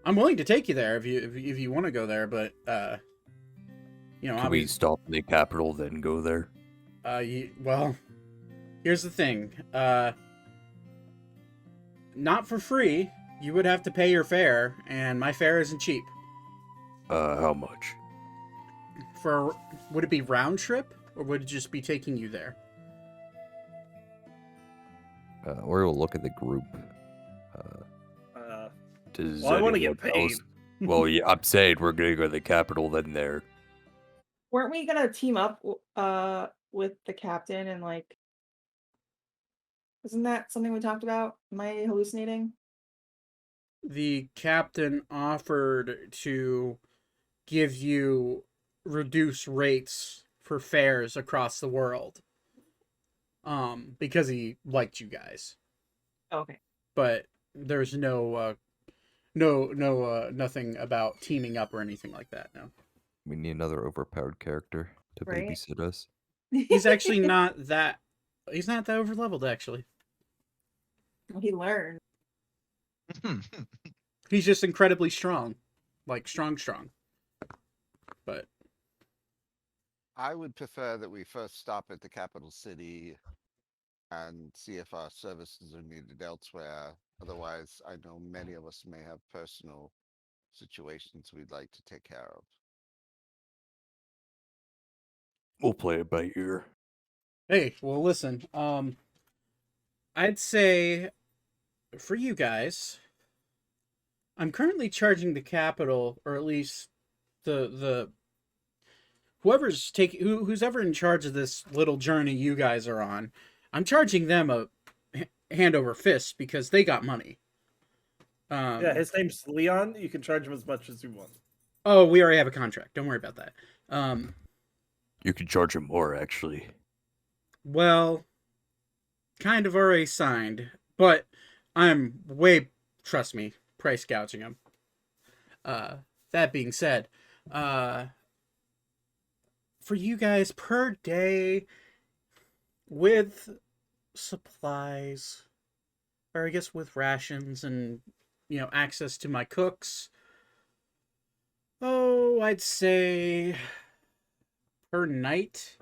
Speaker 1: I'm willing to take you there if you want to go there, but you know,
Speaker 3: Can we stop in the capital, then go there?
Speaker 1: well, here's the thing. Not for free. You would have to pay your fare, and my fare isn't cheap.
Speaker 3: How much?
Speaker 1: Would it be round trip, or would it just be taking you there?
Speaker 3: Or we'll look at the group. Does
Speaker 5: Well, I want to
Speaker 3: anyone
Speaker 5: get paid.
Speaker 3: else- Well, yeah, I'm saying we're gonna go to the capital, then there.
Speaker 6: Weren't we gonna team up with the captain and like? Isn't that something we talked about? Am I hallucinating?
Speaker 1: The captain offered to give you reduced rates for fares across the world. Because he liked you guys.
Speaker 6: Okay.
Speaker 1: But there's nothing about teaming up or anything like that, no.
Speaker 3: We need another overpowered character to
Speaker 6: Right.
Speaker 3: babysit us.
Speaker 1: He's actually he's not that over leveled, actually.
Speaker 6: Well, he learned.
Speaker 1: He's just incredibly strong. Like, strong. But
Speaker 7: I would prefer that we first stop at the capital city and see if our services are needed elsewhere. Otherwise, I know many of us may have personal situations we'd like to take care of.
Speaker 3: We'll play it by ear.
Speaker 1: hey, well, listen. I'd say for you guys, I'm currently charging the capital, or at least the who's ever in charge of this little journey you guys are on. I'm charging them a hand over fist because they got money.
Speaker 5: Yeah, his name's Leon. You can charge him as much as you want.
Speaker 1: Oh, we already have a contract. Don't worry about that.
Speaker 3: You could charge him more, actually.
Speaker 1: Well, kind of already signed, but I'm trust me, price gouging him. That being said, for you guys per day with supplies, or I guess with rations and, you know, access to my cooks, I'd say per night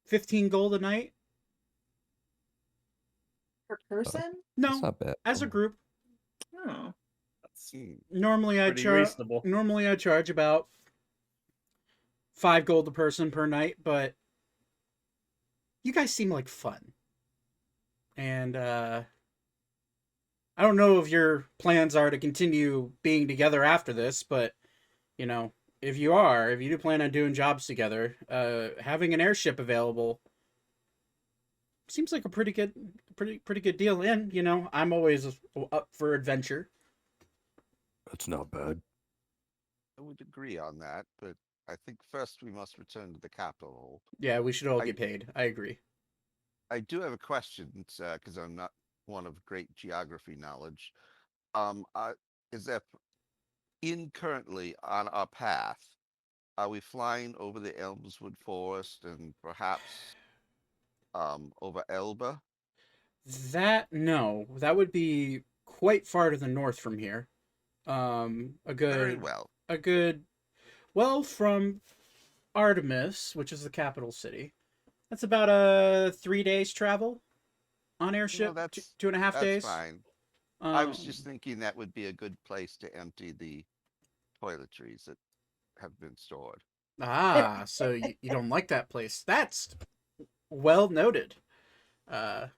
Speaker 1: 15 gold a night.
Speaker 6: Per person?
Speaker 1: No,
Speaker 3: That's not bad.
Speaker 1: as a group.
Speaker 6: Oh.
Speaker 5: That's
Speaker 1: Normally I
Speaker 5: pretty reasonable.
Speaker 1: charge about 5 gold a person per night, but you guys seem like fun. And I don't know if your plans are to continue being together after this, but you know, if you do plan on doing jobs together, having an airship available seems like a pretty good deal. And, you know, I'm always up for adventure.
Speaker 3: That's not bad.
Speaker 7: I would agree on that, but I think first we must return to the capital.
Speaker 1: Yeah, we should all get paid. I agree.
Speaker 7: I do have a question, because I'm not one of great geography knowledge. Is there currently on our path, are we flying over the Elmswood Forest and perhaps over Elba?
Speaker 1: No, that would be quite far to the north from here. A
Speaker 7: Very
Speaker 1: good,
Speaker 7: well.
Speaker 1: a good, well, from Artemis, which is the capital city. That's about a 3 days travel on airship.
Speaker 7: that's
Speaker 1: 2.5
Speaker 7: that's
Speaker 1: days.
Speaker 7: fine. I was
Speaker 1: Um,
Speaker 7: just thinking that would be a good place to empty the toiletries that have been stored.
Speaker 1: so you don't like that place. That's well noted. Uh,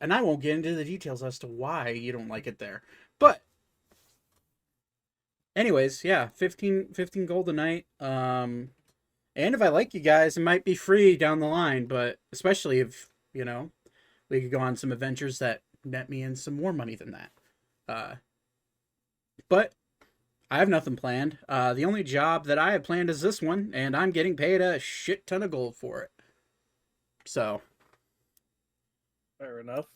Speaker 1: and I won't get into the details as to why you don't like it there. But anyways, yeah, 15 gold a night. And if I like you guys, it might be free down the line, but especially if, we could go on some adventures that net me in some more money than that. But I have nothing planned. The only job that I have planned is this one, and I'm getting paid a shit ton of gold for it. So,
Speaker 5: Fair enough.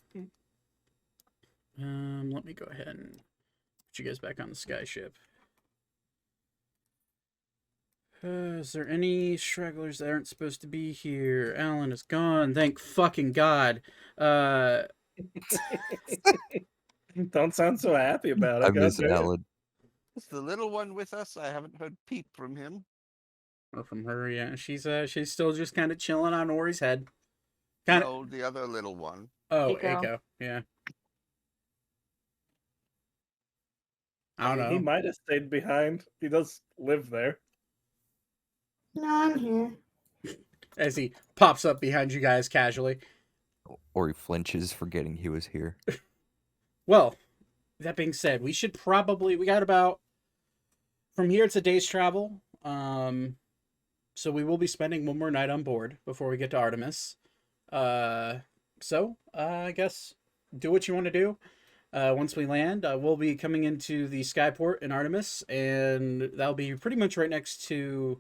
Speaker 1: let me go ahead and put you guys back on the sky ship. Is there any stragglers that aren't supposed to be here? Alan is gone. Thank fucking God.
Speaker 5: Don't sound so happy about it.
Speaker 3: I miss
Speaker 5: goddamn.
Speaker 3: Alan.
Speaker 7: Is the little one with us? I haven't heard peep from him.
Speaker 1: Or from her, yeah. She's still just kind of chilling on Ori's head. Kind of.
Speaker 7: No, the other little one.
Speaker 1: Oh,
Speaker 6: Aiko.
Speaker 1: Aiko. Yeah. I don't know.
Speaker 5: He might have stayed behind. He does live there.
Speaker 6: No, I'm here.
Speaker 1: As he pops up behind you guys casually.
Speaker 3: Or he flinches, forgetting he was here.
Speaker 1: Well, that being said, we got about, from here it's a day's travel. So we will be spending one more night on board before we get to Artemis. I guess do what you want to do. Once we land, we'll be coming into the skyport in Artemis, and that'll be pretty much right next to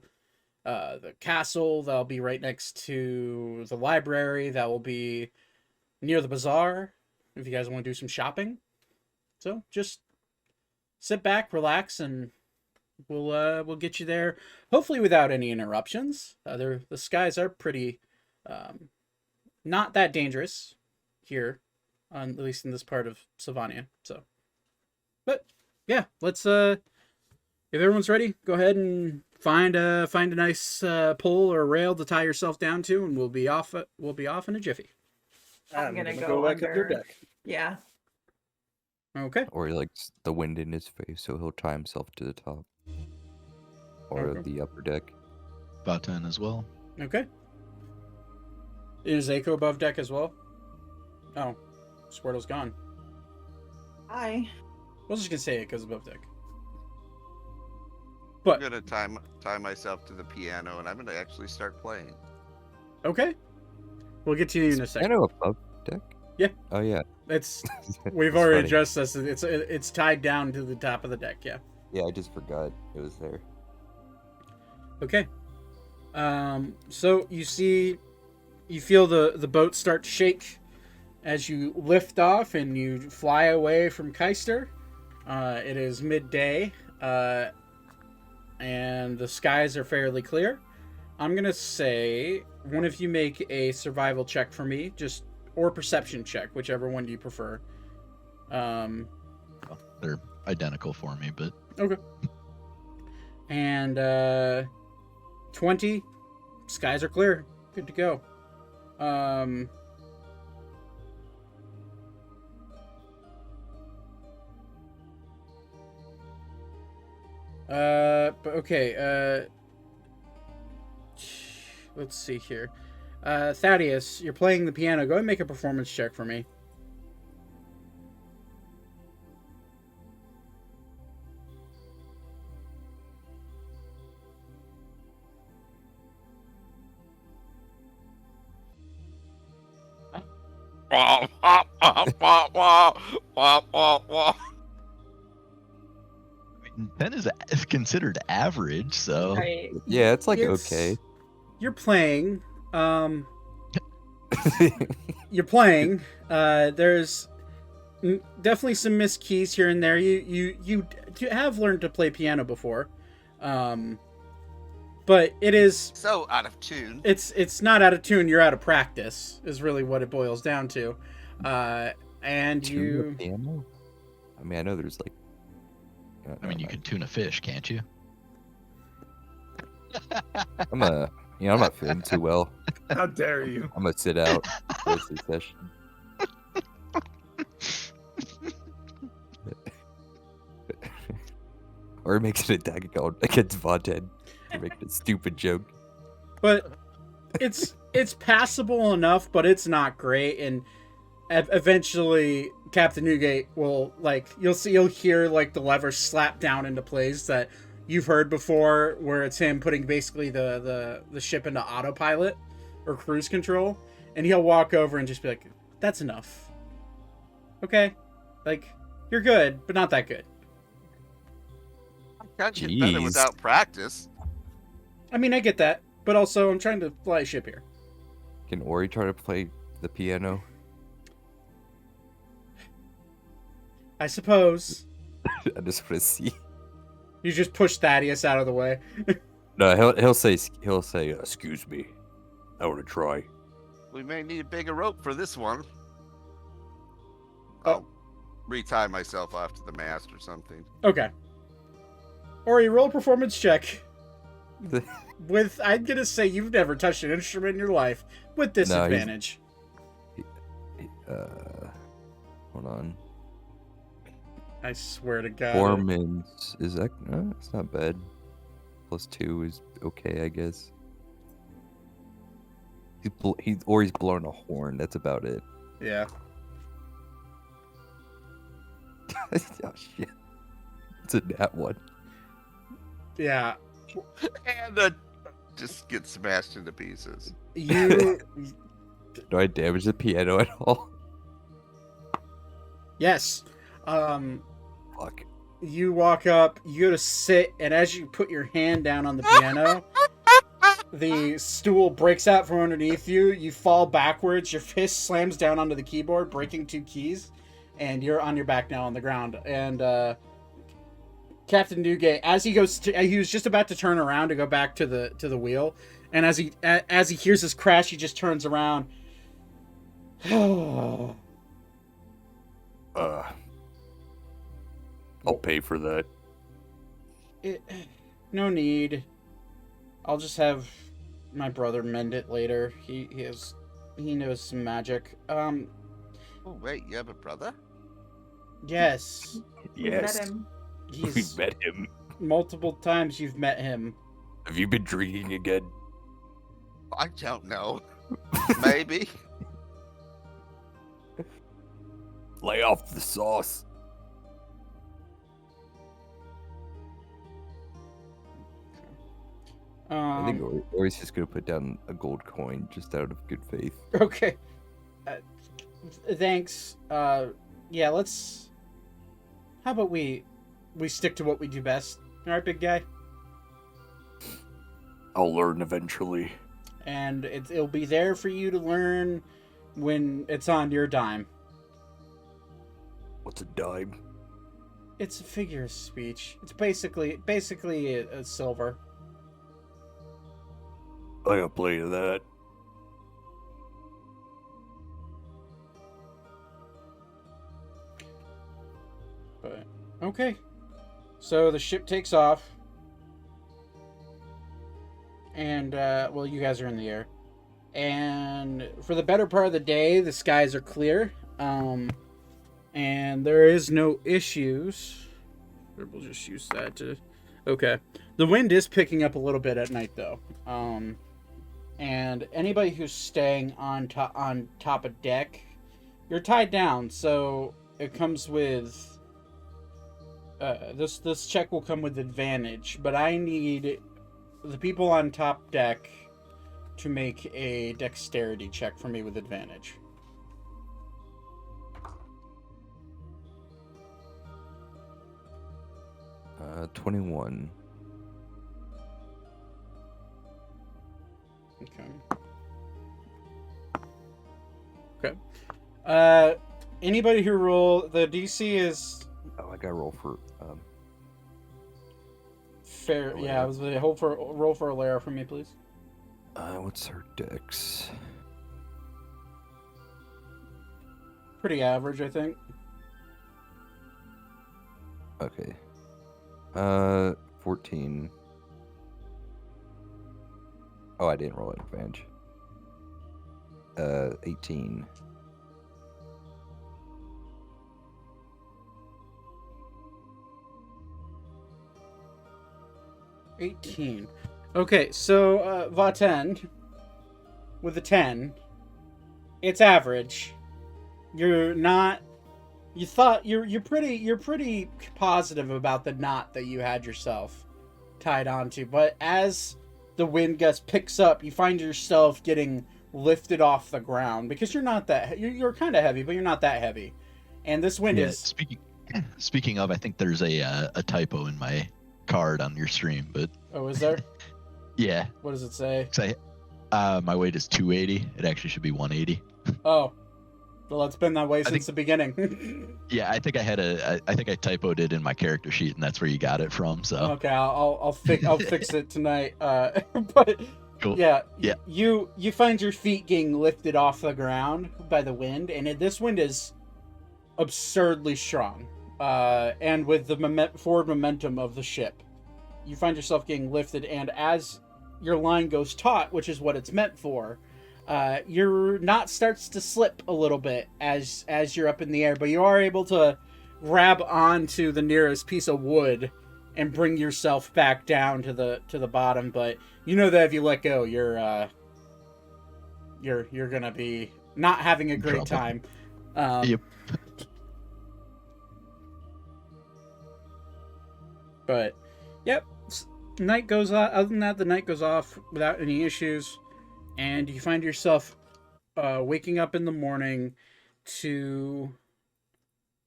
Speaker 1: the castle. That'll be right next to the library. That will be near the bazaar if you guys want to do some shopping. So just sit back, relax, and we'll get you there. Hopefully without any interruptions. The skies are pretty not that dangerous here, at least in this part of Sylvania. So, but yeah, let's if everyone's ready, go ahead and find a nice pole or rail to tie yourself down to, and we'll be off in a jiffy.
Speaker 6: I'm gonna go
Speaker 5: back up your
Speaker 6: under.
Speaker 5: deck.
Speaker 6: Yeah.
Speaker 1: Okay.
Speaker 3: Or he likes the wind in his face, so he'll tie himself to the top. Or
Speaker 1: Okay.
Speaker 3: the upper deck.
Speaker 2: Vaten as well.
Speaker 1: Okay. Is Aiko above deck as well? Oh, Squirtle's gone.
Speaker 6: Hi.
Speaker 1: I was just gonna say Aiko's above deck.
Speaker 7: I'm
Speaker 1: But
Speaker 7: gonna tie myself to the piano, and I'm gonna actually start playing.
Speaker 1: okay, we'll get to you in a
Speaker 3: I
Speaker 1: second.
Speaker 3: know above deck?
Speaker 1: Yeah.
Speaker 3: Oh, yeah.
Speaker 1: It's we've
Speaker 3: It's
Speaker 1: already
Speaker 3: funny.
Speaker 1: addressed this. It's tied down to the top of the deck. Yeah.
Speaker 3: Yeah, I just forgot it was there.
Speaker 1: Okay. So you feel the boat start to shake as you lift off and you fly away from Keister. It is midday, and the skies are fairly clear. I'm gonna say one of you make a survival check for me, or perception check, whichever one do you prefer.
Speaker 2: Well, they're identical for me, but
Speaker 1: Okay. And 20. Skies are clear. Good to go. But okay, let's see here. Thaddeus, you're playing the piano. Go ahead and make a performance check for me.
Speaker 2: I mean, 10 is considered average, so
Speaker 6: Right.
Speaker 3: Yeah, it's like
Speaker 1: It's-
Speaker 3: okay.
Speaker 1: You're playing. You're playing. There's definitely some missed keys here and there. You have learned to play piano before, but it is
Speaker 7: So out of tune.
Speaker 1: it's not out of tune. You're out of practice. Is really what it boils down to. And
Speaker 3: Tune
Speaker 1: you
Speaker 3: the piano? I mean, I know there's like
Speaker 2: I mean, you can tune a fish, can't you?
Speaker 3: I'm not feeling too well.
Speaker 5: How dare you?
Speaker 3: I'm gonna sit out the rest of the session. Or he makes an attack against Vaten for making a stupid joke.
Speaker 1: But it's passable enough, but it's not great. And eventually, Captain Newgate will you'll hear like the lever slap down into place that you've heard before, where it's him putting basically the ship into autopilot or cruise control, and he'll walk over and just be like, "That's enough. Okay, like you're good, but not that good."
Speaker 7: Can't get better
Speaker 3: Jeez.
Speaker 7: without practice.
Speaker 1: I mean, I get that, but also I'm trying to fly a ship here.
Speaker 3: Can Ori try to play the piano?
Speaker 1: I suppose
Speaker 3: I just want to see.
Speaker 1: you just push Thaddeus out of the way.
Speaker 3: No, he'll say excuse me. I want to try.
Speaker 7: We may need a bigger rope for this one.
Speaker 1: Oh.
Speaker 7: I'll retie myself off to the mast or something.
Speaker 1: Okay. Ori, roll a performance check. With, I'm gonna say you've never touched an instrument in your life. With disadvantage.
Speaker 3: Hold on.
Speaker 1: I swear to God.
Speaker 3: Performance is that? It's not bad. +2 is okay, I guess. He's blowing a horn. That's about it.
Speaker 1: Yeah.
Speaker 3: Oh shit! It's a nat one.
Speaker 1: Yeah.
Speaker 7: And just get smashed into pieces.
Speaker 1: You.
Speaker 3: Do I damage the piano at all?
Speaker 1: Yes.
Speaker 3: Fuck.
Speaker 1: You walk up, you go to sit, and as you put your hand down on the piano, the stool breaks out from underneath you. You fall backwards. Your fist slams down onto the keyboard, breaking 2 keys, and you're on your back now on the ground. And Captain Newgate, as he goes, he was just about to turn around to go back to the wheel, and as he hears this crash, he just turns around.
Speaker 3: I'll pay for that.
Speaker 1: No need. I'll just have my brother mend it later. He knows some magic.
Speaker 7: Oh wait, you have a brother?
Speaker 1: Yes.
Speaker 3: Yes.
Speaker 6: Met him.
Speaker 3: We
Speaker 1: He's
Speaker 3: met him.
Speaker 1: multiple times you've met him.
Speaker 3: Have you been drinking again?
Speaker 7: I don't know. Maybe.
Speaker 3: Lay off the sauce. I think Ori's just gonna put down a gold coin just out of good faith.
Speaker 1: Okay. Thanks. Yeah, let's. How about we stick to what we do best? All right, big guy.
Speaker 3: I'll learn eventually.
Speaker 1: And it'll be there for you to learn when it's on your dime.
Speaker 3: What's a dime?
Speaker 1: It's a figure of speech. It's basically a silver.
Speaker 3: I got plenty of that.
Speaker 1: But okay. So the ship takes off. And well, you guys are in the air. And for the better part of the day, the skies are clear. And there is no issues. We'll just use that to. Okay. The wind is picking up a little bit at night, though. And anybody who's staying on top of deck, you're tied down. So it comes with. This check will come with advantage, but I need the people on top deck to make a dexterity check for me with advantage.
Speaker 3: Uh, 21.
Speaker 1: Okay. Anybody who roll the DC is
Speaker 3: Oh, I gotta roll for
Speaker 1: fair.
Speaker 3: Alara.
Speaker 1: Yeah, I was gonna roll for Alara for me, please.
Speaker 3: What's her dex?
Speaker 1: Pretty average, I think.
Speaker 3: Okay. 14. Oh, I didn't roll an advantage. 18.
Speaker 1: Okay, so Vaten with a 10, it's average. You're not. You thought you're pretty positive about the knot that you had yourself tied onto, but as the wind gust picks up, you find yourself getting lifted off the ground because you're not that. You're kind of heavy, but you're not that heavy. And this wind
Speaker 2: Yeah,
Speaker 1: is.
Speaker 2: speaking of, I think there's a typo in my card on your stream, but
Speaker 1: Oh, is there?
Speaker 2: yeah,
Speaker 1: What does it say?
Speaker 2: 'cause my weight is 280. It actually should be 180.
Speaker 1: Oh, well, it's been that way
Speaker 2: think-
Speaker 1: since the beginning.
Speaker 2: Yeah, I think I typoed it in my character sheet, and that's where you got it from. So
Speaker 1: Okay, I'll fix it tonight. But
Speaker 2: cool.
Speaker 1: yeah,
Speaker 2: Yeah.
Speaker 1: You find your feet getting lifted off the ground by the wind, and this wind is absurdly strong. And with the forward momentum of the ship, you find yourself getting lifted, and as your line goes taut, which is what it's meant for, your knot starts to slip a little bit as you're up in the air, but you are able to grab onto the nearest piece of wood and bring yourself back down to the bottom. But you know that if you let go, you're gonna be not having a great
Speaker 2: Trouble.
Speaker 1: time.
Speaker 2: Yep.
Speaker 1: But yep, night goes off. Other than that, the night goes off without any issues, and you find yourself waking up in the morning to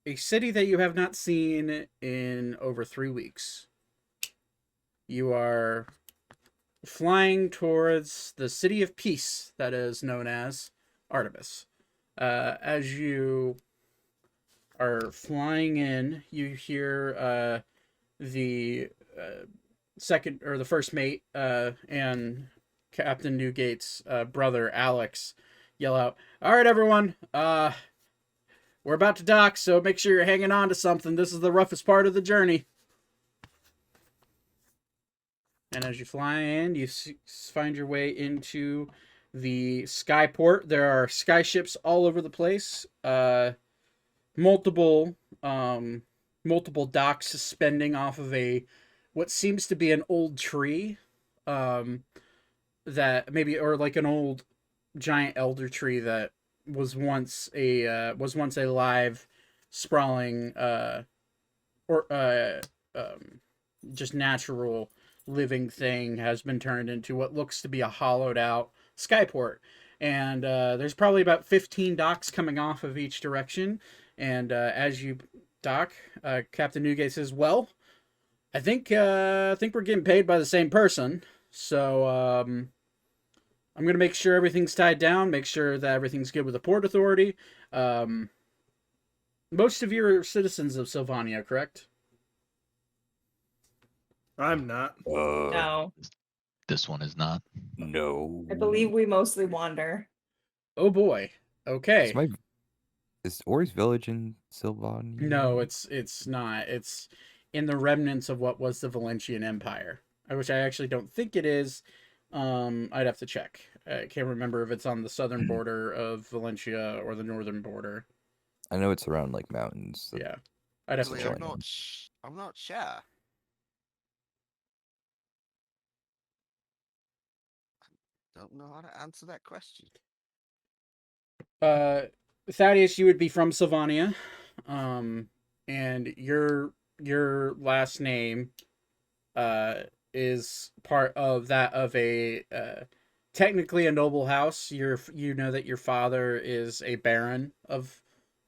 Speaker 1: a city that you have not seen in over 3 weeks. You are flying towards the city of peace that is known as Artemis. As you are flying in, you hear the second or the first mate and Captain Newgate's brother Alex yell out, "All right, everyone, we're about to dock, so make sure you're hanging on to something. This is the roughest part of the journey." And as you fly in, you find your way into the skyport. There are skyships all over the place. Multiple docks suspending off of what seems to be an old tree. That maybe, or like an old giant elder tree that was once a live, sprawling just natural living thing, has been turned into what looks to be a hollowed out skyport. And there's probably about 15 docks coming off of each direction. And as you dock, Captain Newgate says, "Well, I think we're getting paid by the same person. So I'm going to make sure everything's tied down, make sure that everything's good with the Port Authority. Most of you are citizens of Sylvania, correct?"
Speaker 5: I'm not.
Speaker 6: No,
Speaker 2: This one is not.
Speaker 3: No.
Speaker 6: I believe we mostly wander.
Speaker 1: Oh boy. Okay.
Speaker 3: Is Ori's village in Sylvania?
Speaker 1: No, it's not. It's in the remnants of what was the Valentian Empire, which I actually don't think it is. I'd have to check. I can't remember if it's on the southern border of Valencia or the northern border.
Speaker 3: I know it's around like mountains.
Speaker 1: Yeah, I'd have to
Speaker 7: Actually,
Speaker 1: check.
Speaker 7: I'm not sure. Don't know how to answer that question.
Speaker 1: Thaddeus, you would be from Sylvania, and your last name is part of that of a technically a noble house. You know that your father is a baron of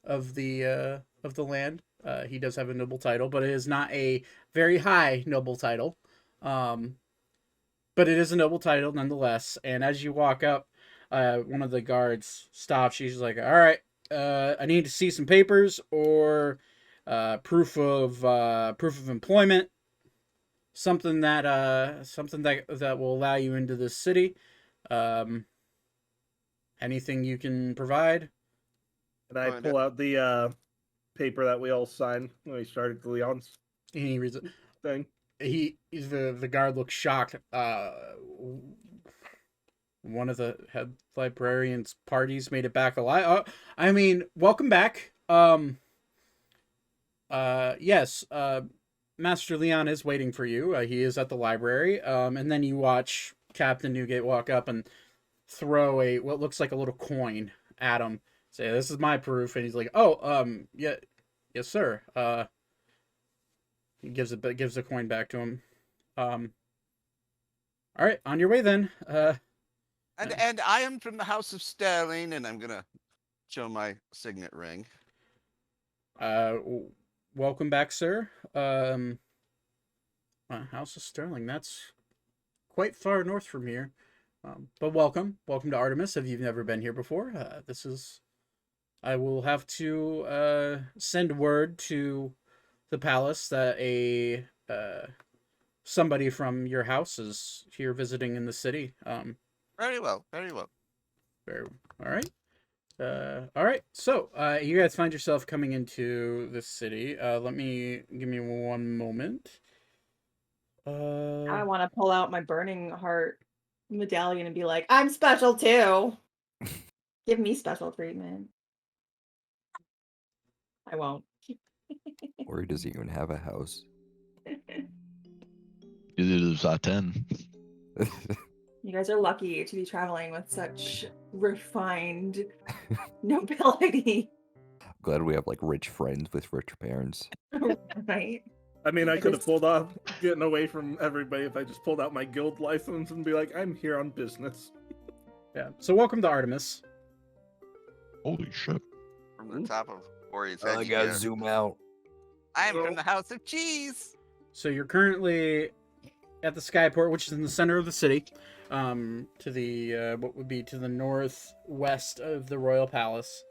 Speaker 1: the land. He does have a noble title, but it is not a very high noble title. But it is a noble title nonetheless. And as you walk up, one of the guards stops. She's like, "All right, I need to see some papers or proof of employment, something that will allow you into this city. Anything you can provide."
Speaker 5: And I pull out the paper that we all signed when we started Gleon's.
Speaker 1: Any reason? The guard looks shocked. One of the head librarian's parties made it back alive. I mean, welcome back. Yes. Master Leon is waiting for you. He is at the library. And then you watch Captain Newgate walk up and throw what looks like a little coin at him. Say, "This is my proof," and he's like, "Oh, yeah, yes, sir." He gives the coin back to him. All right, on your way then.
Speaker 7: And I am from the House of Sterling, and I'm gonna show my signet ring.
Speaker 1: Welcome back, sir. House of Sterling. That's quite far north from here. But welcome to Artemis. If you've never been here before, I will have to send word to the palace that somebody from your house is here visiting in the city.
Speaker 7: Very well, very well.
Speaker 1: All right. All right. So, you guys find yourself coming into the city. Give me one moment.
Speaker 6: I want to pull out my burning heart medallion and be like, I'm special too. Give me special treatment. I won't.
Speaker 3: Or he doesn't even have a house.
Speaker 2: Neither does Vaten.
Speaker 6: You guys are lucky to be traveling with such refined nobility.
Speaker 3: Glad we have like rich friends with rich parents.
Speaker 6: Right?
Speaker 5: I mean, I could have pulled off getting away from everybody if I just pulled out my guild license and be like, I'm here on business.
Speaker 1: Yeah. So, welcome to Artemis.
Speaker 2: Holy shit.
Speaker 7: From the top of Ori's head.
Speaker 3: I gotta zoom out.
Speaker 7: I am from the House of Cheese.
Speaker 1: So, you're currently at the Skyport, which is in the center of the city, to the what would be to the northwest of the Royal Palace.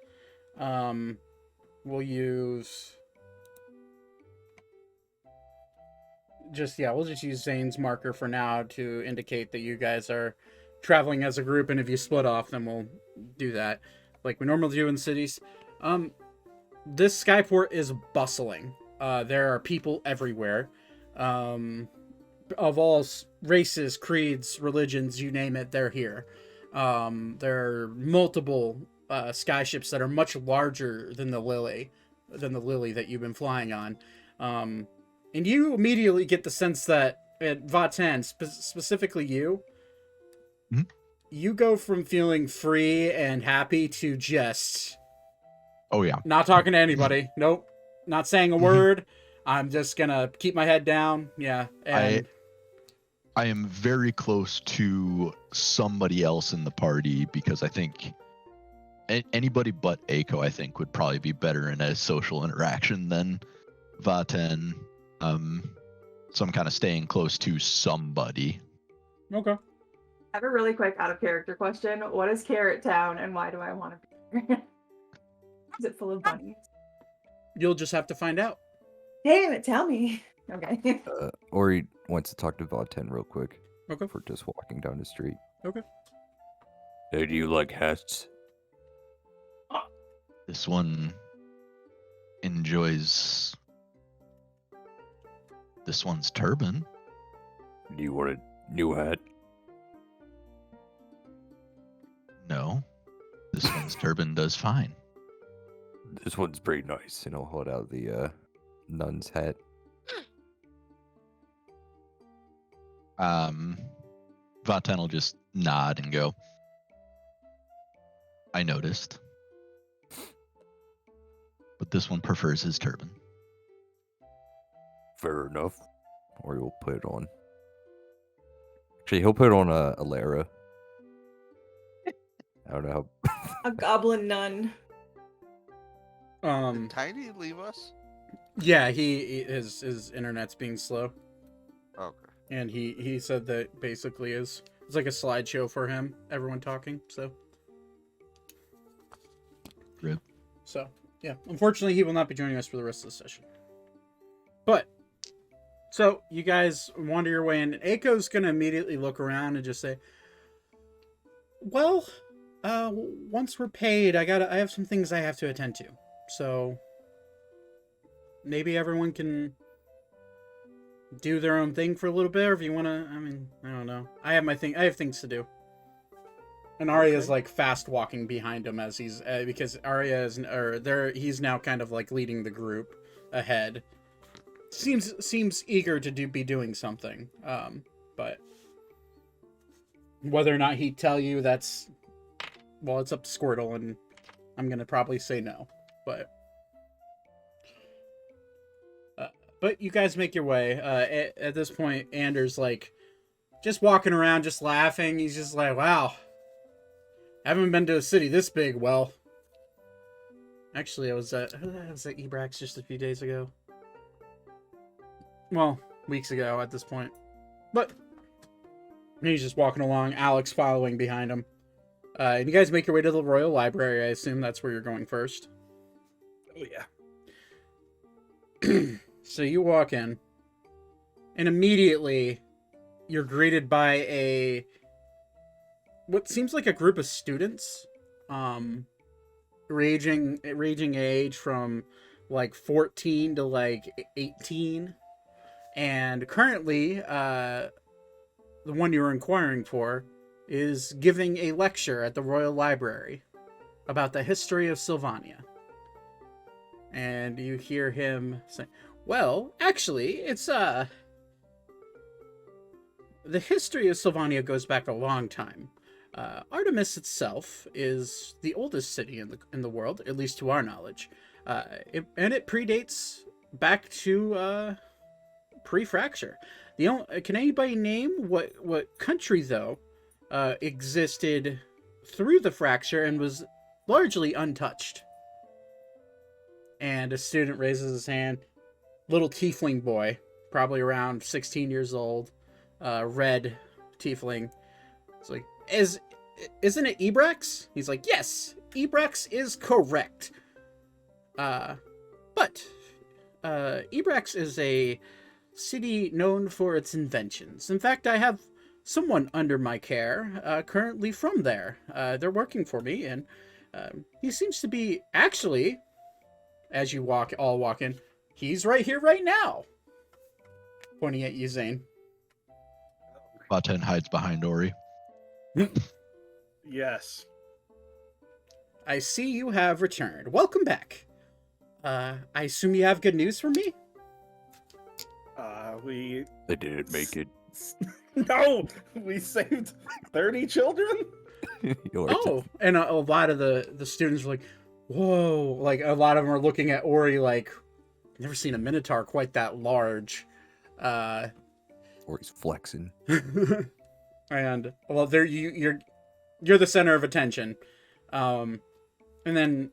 Speaker 1: We'll just use Zane's marker for now to indicate that you guys are traveling as a group, and if you split off, then we'll do that like we normally do in cities. This Skyport is bustling. There are people everywhere. Of all races, creeds, religions, you name it, they're here. There are multiple skyships that are much larger than the Lily that you've been flying on. And you immediately get the sense that at Vaten, specifically you,
Speaker 2: mm-hmm.
Speaker 1: you go from feeling free and happy to just...
Speaker 2: Oh, yeah.
Speaker 1: Not talking to anybody. Nope. Not saying a word. I'm just gonna keep my head down. Yeah. And
Speaker 2: I am very close to somebody else in the party because I think anybody but Aiko, I think, would probably be better in a social interaction than Vaten. So I'm kind of staying close to somebody.
Speaker 1: Okay.
Speaker 6: I have a really quick out of character question. What is Carrot Town and why do I want to be here? Is it full of bunnies?
Speaker 1: You'll just have to find out.
Speaker 6: Damn it, tell me. Okay.
Speaker 3: Ori wants to talk to Vaten real quick.
Speaker 1: Okay.
Speaker 3: For just walking down the street.
Speaker 1: Okay.
Speaker 3: Hey, do you like hats?
Speaker 2: This one enjoys this one's turban.
Speaker 3: Do you want a new hat?
Speaker 2: No. This one's turban does fine.
Speaker 3: This one's pretty nice. And I'll hold out the nun's hat.
Speaker 2: Vaten will just nod and go, I noticed. But this one prefers his turban.
Speaker 3: Fair enough. Or he'll put it on. Actually, he'll put it on a Lara. I don't know.
Speaker 6: A goblin nun.
Speaker 7: Did Tiny leave us?
Speaker 1: Yeah, his internet's being slow.
Speaker 7: Okay.
Speaker 1: And he said that basically it's like a slideshow for him, everyone talking, so.
Speaker 2: Rip.
Speaker 1: So, yeah. Unfortunately, he will not be joining us for the rest of the session. But, so, you guys wander your way in, and Aiko's gonna immediately look around and just say, well, once we're paid, I have some things I have to attend to. So, maybe everyone can do their own thing for a little bit, or if you want to, I mean, I don't know. I have things to do. And Arya's like fast walking behind him as he's because Arya is he's now kind of like leading the group ahead. Seems eager to be doing something. But whether or not he'd tell you, it's up to Squirtle, and I'm gonna probably say no. But you guys make your way. At this point, Anders like just walking around, just laughing. He's just like, wow. Haven't been to a city this big. Well, actually, I was at Ebrax just a few days ago. Well, weeks ago at this point. But he's just walking along, Alex following behind him. And you guys make your way to the Royal Library. I assume that's where you're going first.
Speaker 5: Oh, yeah.
Speaker 1: So you walk in, and immediately you're greeted by what seems like a group of students, ranging age from like 14 to like 18, and currently the one you're inquiring for is giving a lecture at the Royal Library about the history of Sylvania. And you hear him say, well, actually, it's the history of Sylvania goes back a long time. Artemis itself is the oldest city in the world, at least to our knowledge. And it predates back to pre-fracture. Can anybody name what country though existed through the fracture and was largely untouched? And a student raises his hand. Little tiefling boy, probably around 16 years old, red tiefling. It's like, isn't it Ebrax? He's like, yes, Ebrax is correct. But Ebrax is a city known for its inventions. In fact, I have someone under my care currently from there. They're working for me, and he seems to be actually, as you all walk in, he's right here right now. Pointing at you, Zane.
Speaker 2: Vaten hides behind Ori.
Speaker 5: Yes.
Speaker 1: I see you have returned. Welcome back. I assume you have good news for me?
Speaker 3: They didn't make it.
Speaker 5: No! We saved 30 children?
Speaker 1: Oh, and a lot of the students were like, whoa. Like, a lot of them are looking at Ori like, never seen a Minotaur quite that large.
Speaker 3: Ori's flexing.
Speaker 1: And, well, you're the center of attention. And then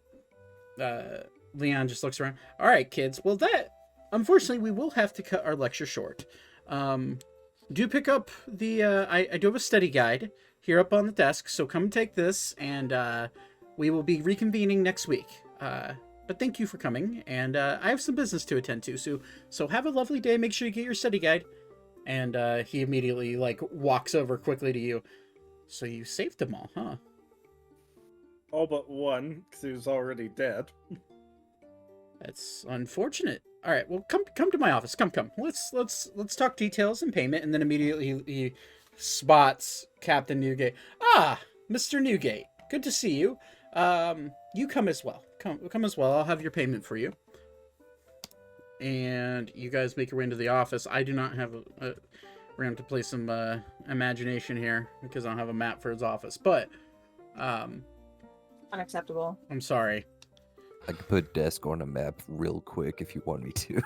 Speaker 1: Leon just looks around. All right, kids. Well, unfortunately, we will have to cut our lecture short. Do pick up the, I do have a study guide here up on the desk, so come take this, and we will be reconvening next week. But thank you for coming, and I have some business to attend to, so have a lovely day. Make sure you get your study guide. And he immediately, like, walks over quickly to you. So you saved them all, huh?
Speaker 5: All but one, because he was already dead.
Speaker 1: That's unfortunate. All right, well, come to my office. Come. Let's talk details and payment. And then immediately he spots Captain Newgate. Ah, Mr. Newgate, good to see you. You come as well. Come as well. I'll have your payment for you. And you guys make your way into the office. I do not have we're going to play some imagination here because I don't have a map for his office. But
Speaker 6: Unacceptable.
Speaker 1: I'm sorry.
Speaker 3: I could put desk on a map real quick if you want me to.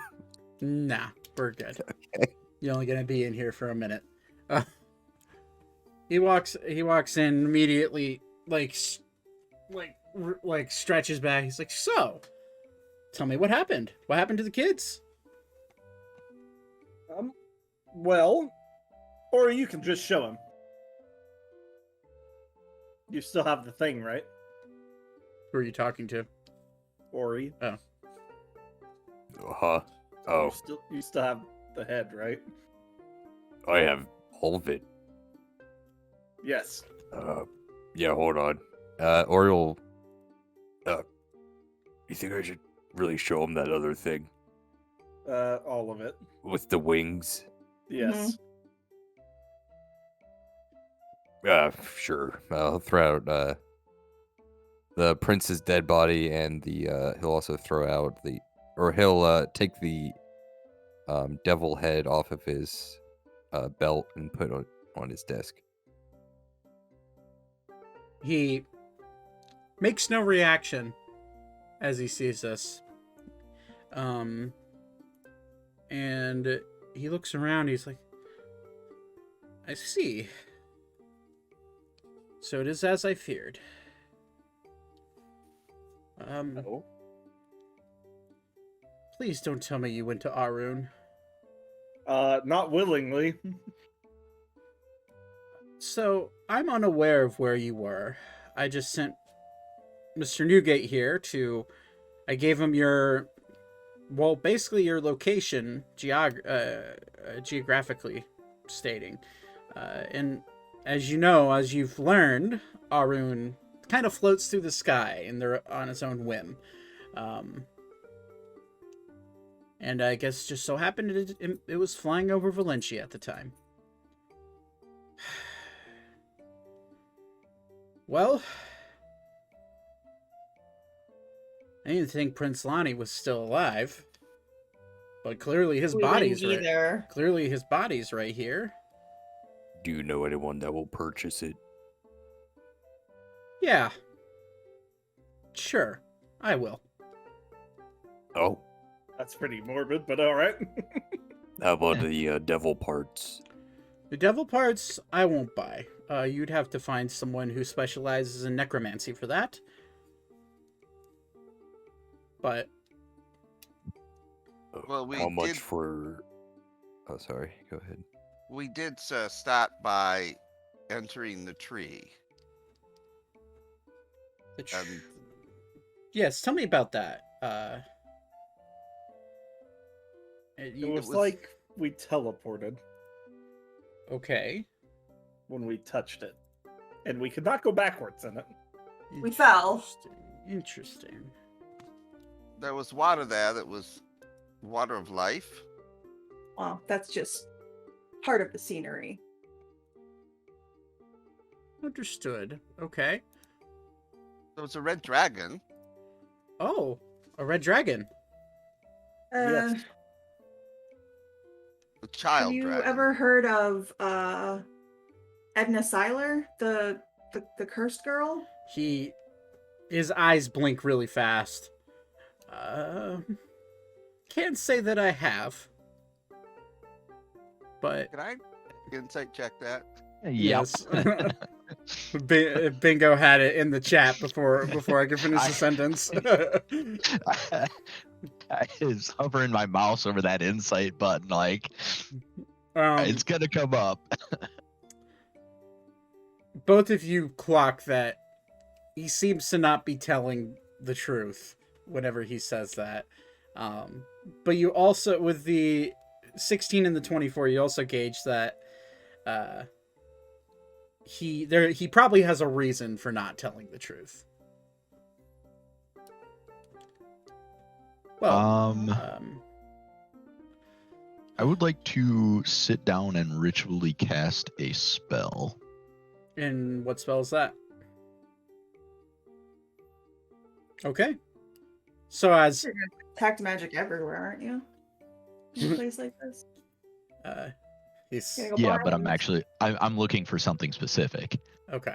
Speaker 1: Nah, we're good.
Speaker 3: Okay.
Speaker 1: You're only gonna be in here for a minute. He walks in immediately, like stretches back. He's like, so, tell me what happened. What happened to the kids?
Speaker 5: Well, or you can just show him. You still have the thing, right?
Speaker 1: Who are you talking to?
Speaker 5: Ori.
Speaker 1: Oh.
Speaker 3: Huh? Oh,
Speaker 5: You still have the head, right?
Speaker 3: I have all of it.
Speaker 5: Yes.
Speaker 3: Yeah, hold on. Oriel, you think I should really show him that other thing?
Speaker 5: All of it.
Speaker 3: With the wings.
Speaker 5: Yes.
Speaker 3: Sure. I'll throw out the prince's dead body, and the he'll also throw out he'll take the devil head off of his belt and put it on his desk.
Speaker 1: He makes no reaction as he sees this. And he looks around. He's like, I see. So it is as I feared.
Speaker 5: No.
Speaker 1: Please don't tell me you went to Arun.
Speaker 5: Not willingly.
Speaker 1: So I'm unaware of where you were. I just sent Mr. Newgate here I gave him basically your location geographically stating. And as you know, as you've learned, Arun kind of floats through the sky and they're on its own whim. And I guess just so happened it was flying over Valencia at the time. Well, I didn't think Prince Lonnie was still alive, but clearly his body's right.
Speaker 6: Either.
Speaker 1: Clearly his body's right here.
Speaker 3: Do you know anyone that will purchase it?
Speaker 1: Yeah. Sure, I will.
Speaker 3: Oh,
Speaker 5: That's pretty morbid, but all right.
Speaker 3: how about the devil parts?
Speaker 1: The devil parts, I won't buy. You'd have to find someone who specializes in necromancy for that. But
Speaker 7: Well, we
Speaker 3: How much
Speaker 7: did-
Speaker 3: for? Oh, sorry. Go ahead.
Speaker 7: We did start by entering the tree. And
Speaker 1: yes, tell me about that.
Speaker 5: It was like we teleported
Speaker 1: Okay.
Speaker 5: when we touched it. And we could not go backwards in it.
Speaker 6: We fell.
Speaker 1: Interesting.
Speaker 7: there was water there that was water of life.
Speaker 6: Well, that's just part of the scenery.
Speaker 1: Understood. Okay.
Speaker 7: There was a red dragon.
Speaker 1: Oh, a red dragon.
Speaker 5: Yes.
Speaker 7: A child
Speaker 6: Have you
Speaker 7: dragon.
Speaker 6: ever heard of Edna Seiler, the cursed girl?
Speaker 1: His eyes blink really fast. Can't say that I have. But
Speaker 7: Can I insight check that?
Speaker 1: yes. Bingo had it in the chat before I could finish the sentence.
Speaker 2: I is hovering my mouse over that insight button, like it's gonna come up.
Speaker 1: Both of you clock that he seems to not be telling the truth whenever he says that. But you also, with the 16 and the 24, you also gauge that he probably has a reason for not telling the truth. Well,
Speaker 2: I would like to sit down and ritually cast a spell.
Speaker 1: and what spell is that? Okay. So as
Speaker 6: You're gonna detect magic everywhere, aren't you? In a place like this.
Speaker 1: he's
Speaker 6: Gonna go
Speaker 2: Yeah, but
Speaker 6: blind?
Speaker 2: I'm looking for something specific.
Speaker 1: okay.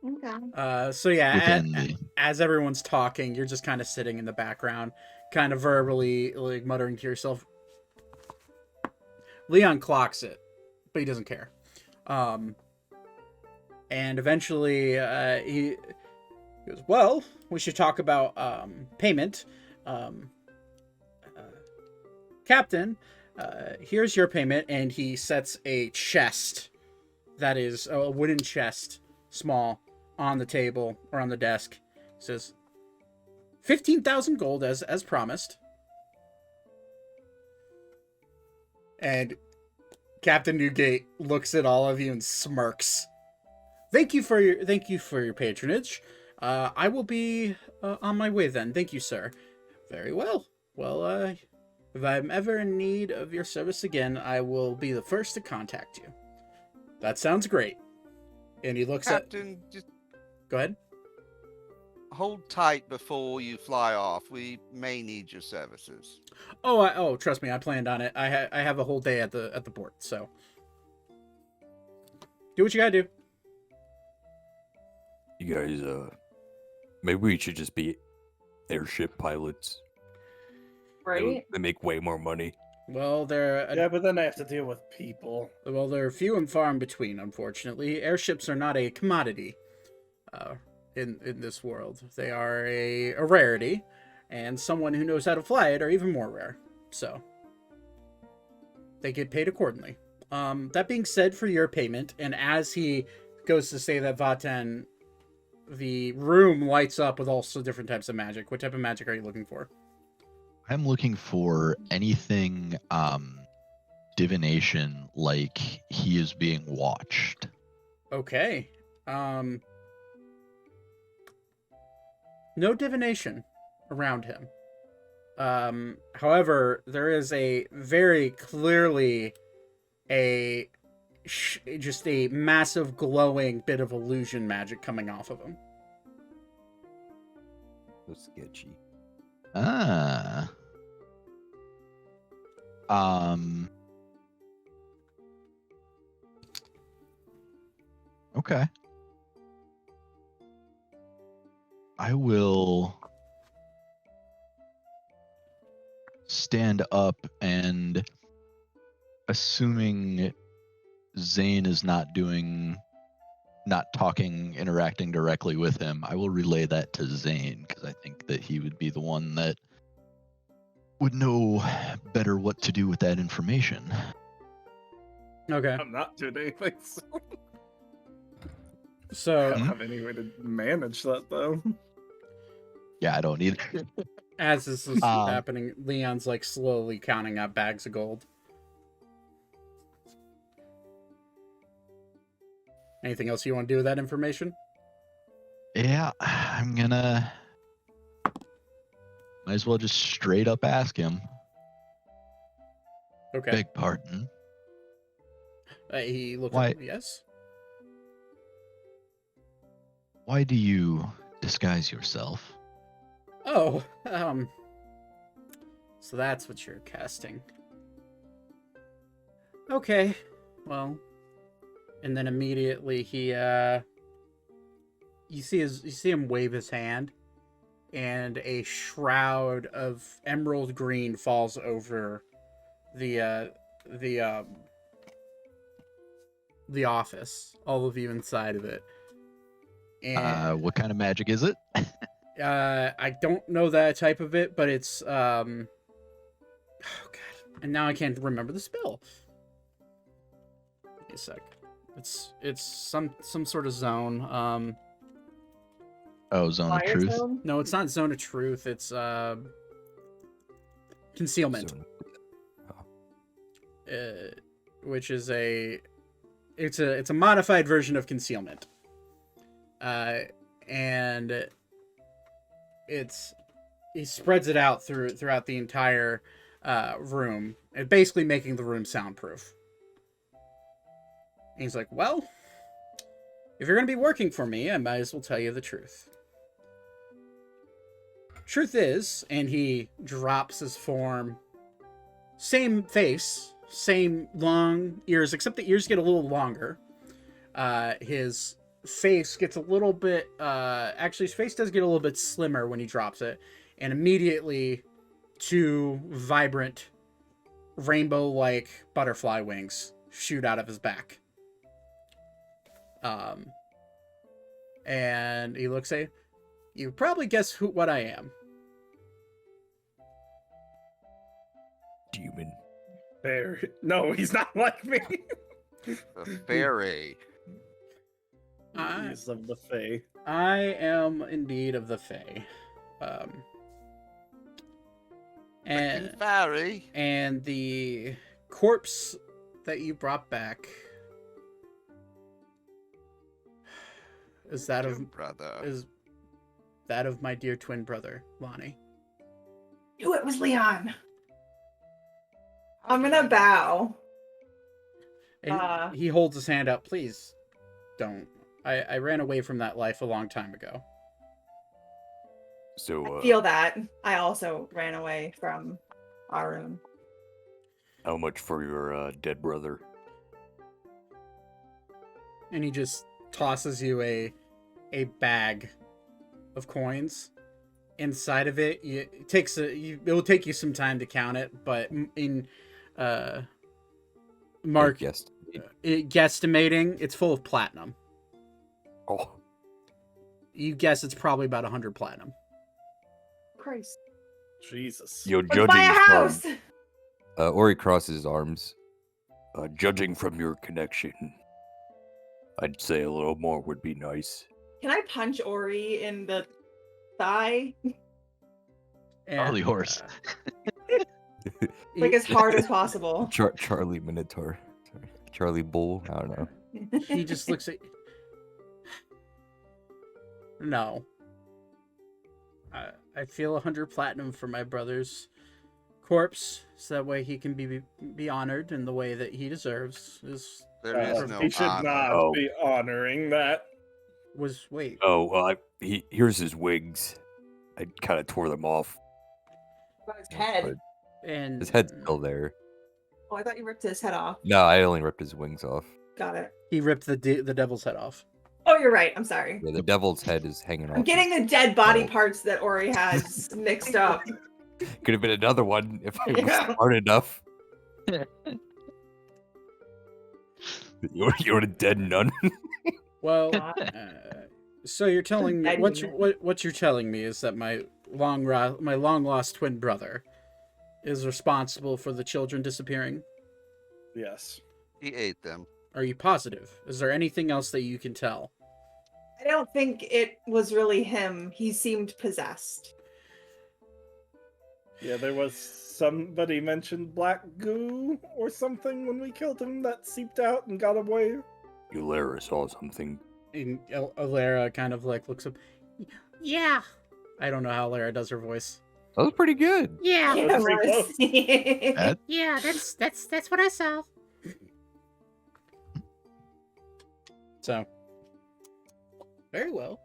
Speaker 6: Okay.
Speaker 1: So yeah,
Speaker 2: Within the-
Speaker 1: as everyone's talking, you're just kind of sitting in the background, kind of verbally like muttering to yourself. Leon clocks it, but he doesn't care. And eventually he goes, well, we should talk about payment. Captain, here's your payment. And he sets a chest that is a wooden chest, small, on the table or on the desk. He says 15,000 gold as promised. And Captain Newgate looks at all of you and smirks. Thank you for your patronage. I will be on my way then. Thank you, sir. Very well. Well, If I'm ever in need of your service again, I will be the first to contact you. That sounds great. And he looks
Speaker 7: Captain, just
Speaker 1: Go ahead.
Speaker 7: hold tight before you fly off. We may need your services.
Speaker 1: Oh, trust me, I planned on it. I have a whole day at the port, so do what you gotta do.
Speaker 3: You guys, maybe we should just be airship pilots.
Speaker 6: Right?
Speaker 3: They make way more money.
Speaker 1: Well,
Speaker 5: Yeah, but then I have to deal with people.
Speaker 1: they're few and far in between. Unfortunately, airships are not a commodity in this world. They are a rarity, and someone who knows how to fly it are even more rare. So they get paid accordingly. That being said, for your payment, and as he goes to say that, Vaten, the room lights up with also different types of magic. What type of magic are you looking for?
Speaker 2: I'm looking for anything divination, like he is being watched.
Speaker 1: Okay. No divination around him. However, there is a very clearly just a massive glowing bit of illusion magic coming off of him.
Speaker 3: That's sketchy.
Speaker 2: Ah. Okay. I will stand up and, assuming Zane is not talking, interacting directly with him, I will relay that to Zane, because I think that he would be the one that would know better what to do with that information.
Speaker 1: Okay.
Speaker 5: I'm not doing anything, so I
Speaker 1: So
Speaker 5: don't have any way to manage that, though.
Speaker 2: Yeah, I don't either.
Speaker 1: as this is happening, Leon's like slowly counting up bags of gold. Anything else you want to do with that information?
Speaker 2: Yeah, I'm gonna... Might as well just straight up ask him.
Speaker 1: Okay.
Speaker 2: Beg pardon.
Speaker 1: He looks
Speaker 2: Why-
Speaker 1: at yes.
Speaker 2: Why do you disguise yourself?
Speaker 1: Oh, so that's what you're casting. Okay, well, and then immediately he, you see him wave his hand, and a shroud of emerald green falls over the office, all of you inside of it. And
Speaker 2: What kind of magic is it?
Speaker 1: I don't know that type of it, but it's oh god, and now I can't remember the spell. Give me a sec. It's some sort of zone.
Speaker 2: Oh, Zone of
Speaker 6: Fire
Speaker 2: Truth.
Speaker 6: zone?
Speaker 1: No, it's not zone of truth. It's concealment, which is it's a modified version of concealment. And he spreads it out throughout the entire room, and basically making the room soundproof. And he's like, well, if you're going to be working for me, I might as well tell you the truth. Truth is, and he drops his form, same face, same long ears, except the ears get a little longer. His face gets a little bit, actually his face does get a little bit slimmer when he drops it, and immediately two vibrant rainbow-like butterfly wings shoot out of his back. And he looks at you, probably guess what I am.
Speaker 3: Demon.
Speaker 5: Fairy. No, he's not like me.
Speaker 7: A fairy.
Speaker 5: He's of the Fae.
Speaker 1: I am indeed of the Fae. And
Speaker 7: Fairy.
Speaker 1: and the corpse that you brought back is that of
Speaker 7: Brother.
Speaker 1: my dear twin brother, Lonnie.
Speaker 6: Knew it was Leon. I'm gonna bow.
Speaker 1: And he holds his hand up. Please don't. I ran away from that life a long time ago.
Speaker 3: So,
Speaker 6: I feel that. I also ran away from Arun.
Speaker 3: how much for your dead brother?
Speaker 1: And he just tosses you a bag of coins. Inside of it, it will take you some time to count it, but in Mark guesstimating, it's full of platinum.
Speaker 3: Oh,
Speaker 1: You guess it's probably about 100 platinum.
Speaker 6: Christ.
Speaker 5: Jesus.
Speaker 3: you're
Speaker 6: Let's buy a house!
Speaker 3: Ori crosses his arms. Judging from your connection, I'd say a little more would be nice.
Speaker 6: Can I punch Ori in the thigh?
Speaker 2: Charlie horse.
Speaker 6: Like as hard as possible.
Speaker 3: Charlie Minotaur. Sorry. Charlie Bull. I don't know.
Speaker 1: He just looks at. No. I feel 100 platinum for my brother's corpse, so that way he can be honored in the way that he deserves.
Speaker 7: There is no
Speaker 5: He should
Speaker 7: honor.
Speaker 5: not be honoring that.
Speaker 1: Wait.
Speaker 3: Oh, well, here's his wigs. I kind of tore them off.
Speaker 6: About his head.
Speaker 1: And
Speaker 3: His head's still there.
Speaker 6: Oh, I thought you ripped his head off.
Speaker 3: No, I only ripped his wings off.
Speaker 6: Got it.
Speaker 1: he ripped the devil's head off.
Speaker 6: Oh, you're right. I'm sorry.
Speaker 3: Yeah, the devil's head is hanging off.
Speaker 6: I'm getting the dead body
Speaker 3: Oh.
Speaker 6: parts that Ori has mixed up.
Speaker 3: Could have been another one if I was
Speaker 6: Yeah.
Speaker 3: smart enough. You're a dead nun.
Speaker 1: Well, so you're telling me
Speaker 6: Dead
Speaker 1: what you're telling me is that my long lost twin brother is responsible for the children disappearing.
Speaker 5: Yes.
Speaker 7: He ate them.
Speaker 1: Are you positive? Is there anything else that you can tell?
Speaker 6: I don't think it was really him. He seemed possessed.
Speaker 5: Yeah, there was somebody mentioned black goo or something when we killed him that seeped out and got away.
Speaker 3: Eulara saw something.
Speaker 1: And Alara kind of like looks up. Yeah. I don't know how Alara does her voice.
Speaker 3: That was pretty good.
Speaker 1: Yeah.
Speaker 6: Yeah,
Speaker 5: That's pretty
Speaker 6: it was.
Speaker 1: Yeah, that's what I saw. So, very well.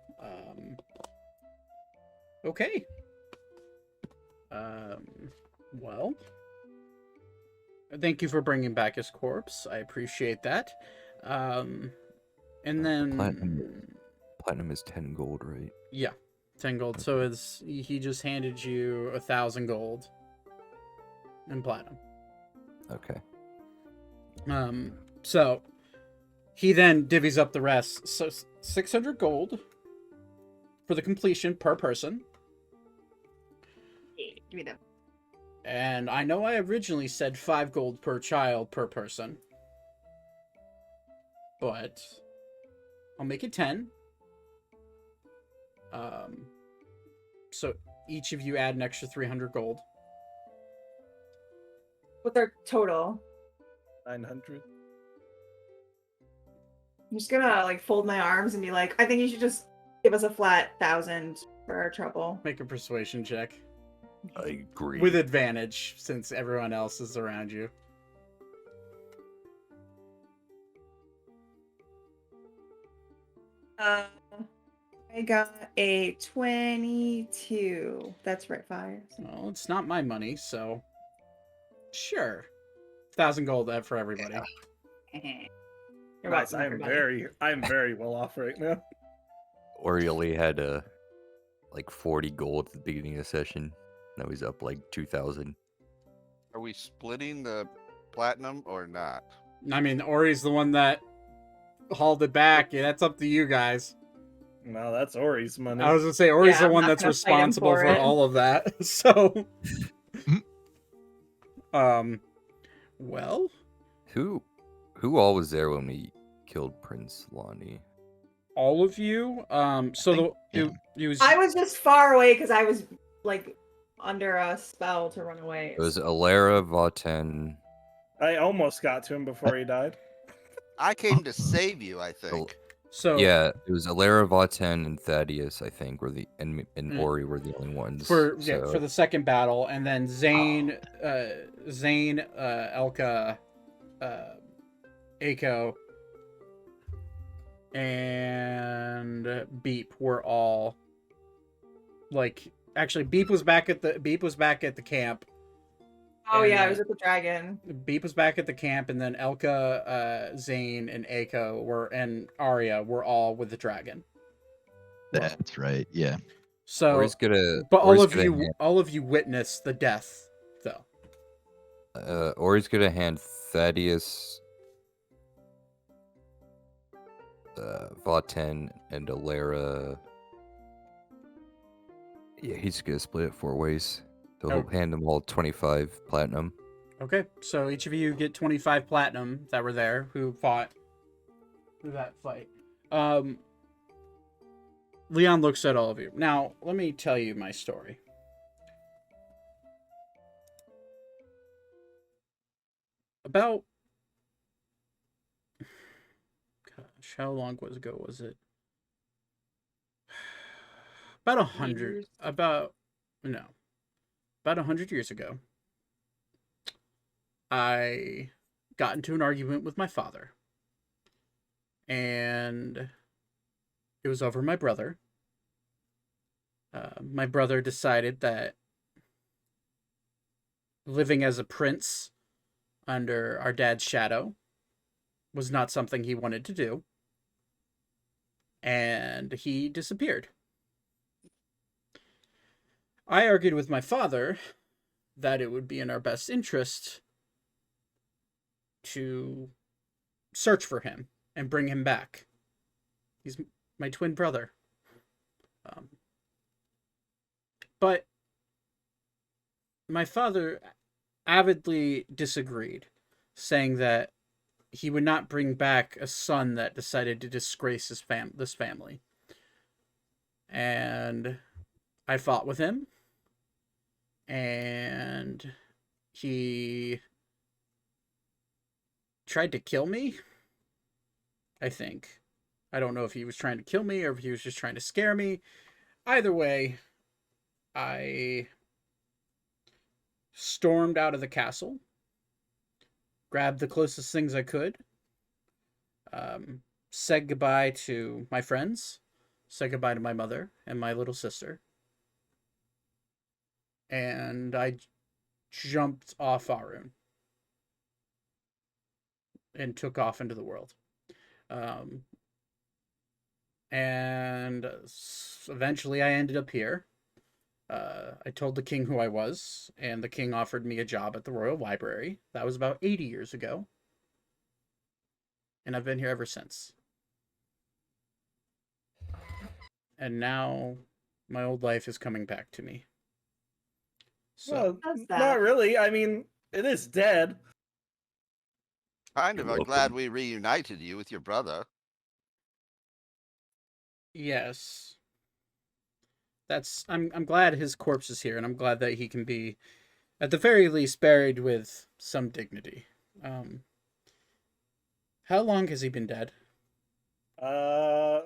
Speaker 1: Okay. Well, thank you for bringing back his corpse. I appreciate that. And then
Speaker 3: Platinum is 10 gold, right?
Speaker 1: yeah, 10 gold. So he just handed you 1,000 gold and platinum.
Speaker 3: Okay.
Speaker 1: So he then divvies up the rest. So 600 gold for the completion per person.
Speaker 6: Give me that.
Speaker 1: And I know I originally said 5 gold per child per person. But I'll make it 10. So each of you add an extra 300 gold.
Speaker 6: What's our total?
Speaker 5: 900.
Speaker 6: I'm just gonna like fold my arms and be like, I think you should just give us a flat 1,000 for our trouble.
Speaker 1: Make a persuasion check.
Speaker 3: I agree.
Speaker 1: With advantage, since everyone else is around you.
Speaker 6: I got a 22. That's right, fire.
Speaker 1: Well, it's not my money, so sure. 1,000 gold for everybody.
Speaker 6: You're
Speaker 5: Nice.
Speaker 6: welcome,
Speaker 5: I'm very well off right now.
Speaker 3: Oriole had like 40 gold at the beginning of the session. Now he's up like 2,000.
Speaker 7: Are we splitting the platinum or not?
Speaker 1: I mean, Ori's the one that hauled it back. Yeah, that's up to you guys.
Speaker 5: No, that's Ori's money.
Speaker 1: I was gonna say Ori's
Speaker 6: Yeah,
Speaker 1: the
Speaker 6: I'm
Speaker 1: one
Speaker 6: not
Speaker 1: that's
Speaker 6: gonna fight him
Speaker 1: responsible
Speaker 6: for
Speaker 1: for
Speaker 6: it.
Speaker 1: all of that. So, well,
Speaker 3: Who all was there when we killed Prince Lonnie?
Speaker 1: all of you. So it was.
Speaker 6: I was just far away because I was like under a spell to run away.
Speaker 3: It was Alara, Vaten.
Speaker 5: I almost got to him before he died.
Speaker 7: I came to save you, I think.
Speaker 1: So
Speaker 3: Yeah, it was Alara, Vaten, and Thaddeus, I think, were and
Speaker 1: Mm.
Speaker 3: Ori were the only ones.
Speaker 1: for
Speaker 3: so
Speaker 1: the second battle, and then Zane, Elka, Aiko, and Beep were all like actually Beep was back at the camp.
Speaker 6: Oh
Speaker 1: And,
Speaker 6: yeah, I was at the dragon.
Speaker 1: Beep was back at the camp, and then Elka, Zane, and Aiko and Arya were all with the dragon.
Speaker 2: That's right. Yeah.
Speaker 1: So,
Speaker 3: Ori's gonna.
Speaker 1: but
Speaker 3: Ori's gonna
Speaker 1: all of you witnessed the death, though.
Speaker 3: Ori's gonna hand Thaddeus, Vaten, and Alara. Yeah, he's gonna split it 4 ways. So
Speaker 1: Oh.
Speaker 3: he'll hand them all 25 platinum.
Speaker 1: Okay, so each of you get 25 platinum that were there who fought that fight. Leon looks at all of you. Now, let me tell you my story. About... Gosh, how long ago was it? About 100...
Speaker 6: Years.
Speaker 1: About 100 years ago. I got into an argument with my father. And it was over my brother. My brother decided that living as a prince under our dad's shadow was not something he wanted to do. And he disappeared. I argued with my father that it would be in our best interest to search for him and bring him back. He's my twin brother. But my father avidly disagreed, saying that he would not bring back a son that decided to disgrace this family. And I fought with him, and he tried to kill me, I think. I don't know if he was trying to kill me or if he was just trying to scare me. Either way, I stormed out of the castle, grabbed the closest things I could, said goodbye to my friends, said goodbye to my mother and my little sister, and I jumped off Arun and took off into the world. And eventually I ended up here. I told the king who I was, and the king offered me a job at the Royal Library. That was about 80 years ago. And I've been here ever since. And now my old life is coming back to me. So,
Speaker 5: Well,
Speaker 6: How's that?
Speaker 5: not really. I mean, it is dead.
Speaker 7: Kind of.
Speaker 3: You're
Speaker 7: I'm glad
Speaker 3: welcome.
Speaker 7: we reunited you with your brother.
Speaker 1: yes. I'm glad his corpse is here, and I'm glad that he can be, at the very least, buried with some dignity. How long has he been dead?
Speaker 5: Well,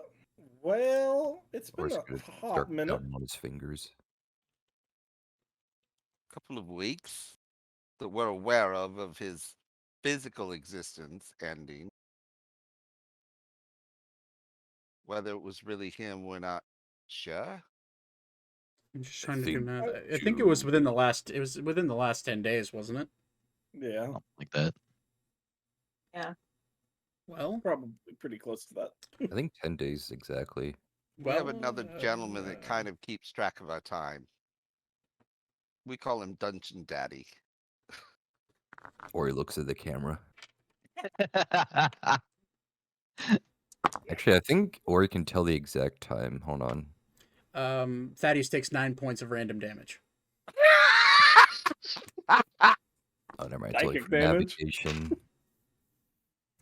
Speaker 5: it's been
Speaker 3: Ori's
Speaker 5: a
Speaker 3: gonna
Speaker 5: hot
Speaker 3: start
Speaker 5: minute.
Speaker 3: counting on his fingers.
Speaker 7: Couple of weeks that we're aware of his physical existence ending. Whether it was really him, we're not sure.
Speaker 1: I'm just trying to do
Speaker 3: think
Speaker 1: math. I think it was
Speaker 3: you-
Speaker 1: within the last 10 days, wasn't it?
Speaker 5: Yeah,
Speaker 2: Something like that.
Speaker 1: Well,
Speaker 5: probably pretty close to that.
Speaker 3: I think 10 days exactly.
Speaker 7: We have
Speaker 1: well,
Speaker 7: another gentleman that kind of keeps track of our time. We call him Dungeon Daddy.
Speaker 3: Ori looks at the camera. Actually, I think Ori can tell the exact time. Hold on.
Speaker 1: Thaddeus takes 9 points of random damage.
Speaker 3: Oh, never mind. It's only
Speaker 5: Psychic
Speaker 3: for
Speaker 5: damage.
Speaker 3: navigation.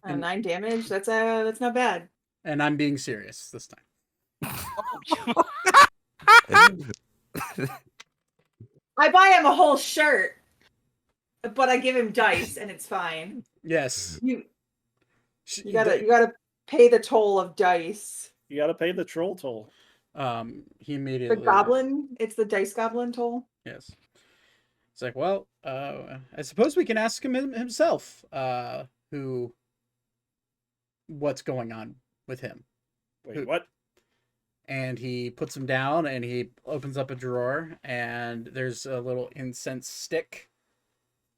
Speaker 6: 9 damage. That's not bad.
Speaker 1: And I'm being serious this time.
Speaker 6: I buy him a whole shirt, but I give him dice, and it's fine.
Speaker 1: Yes.
Speaker 6: You gotta pay the toll of dice.
Speaker 5: You gotta pay the troll toll.
Speaker 1: He
Speaker 6: The
Speaker 1: immediately
Speaker 6: goblin, it's the dice goblin toll.
Speaker 1: Yes. It's like, well, I suppose we can ask him himself, what's going on with him.
Speaker 5: Wait, what?
Speaker 1: And he puts him down and he opens up a drawer and there's a little incense stick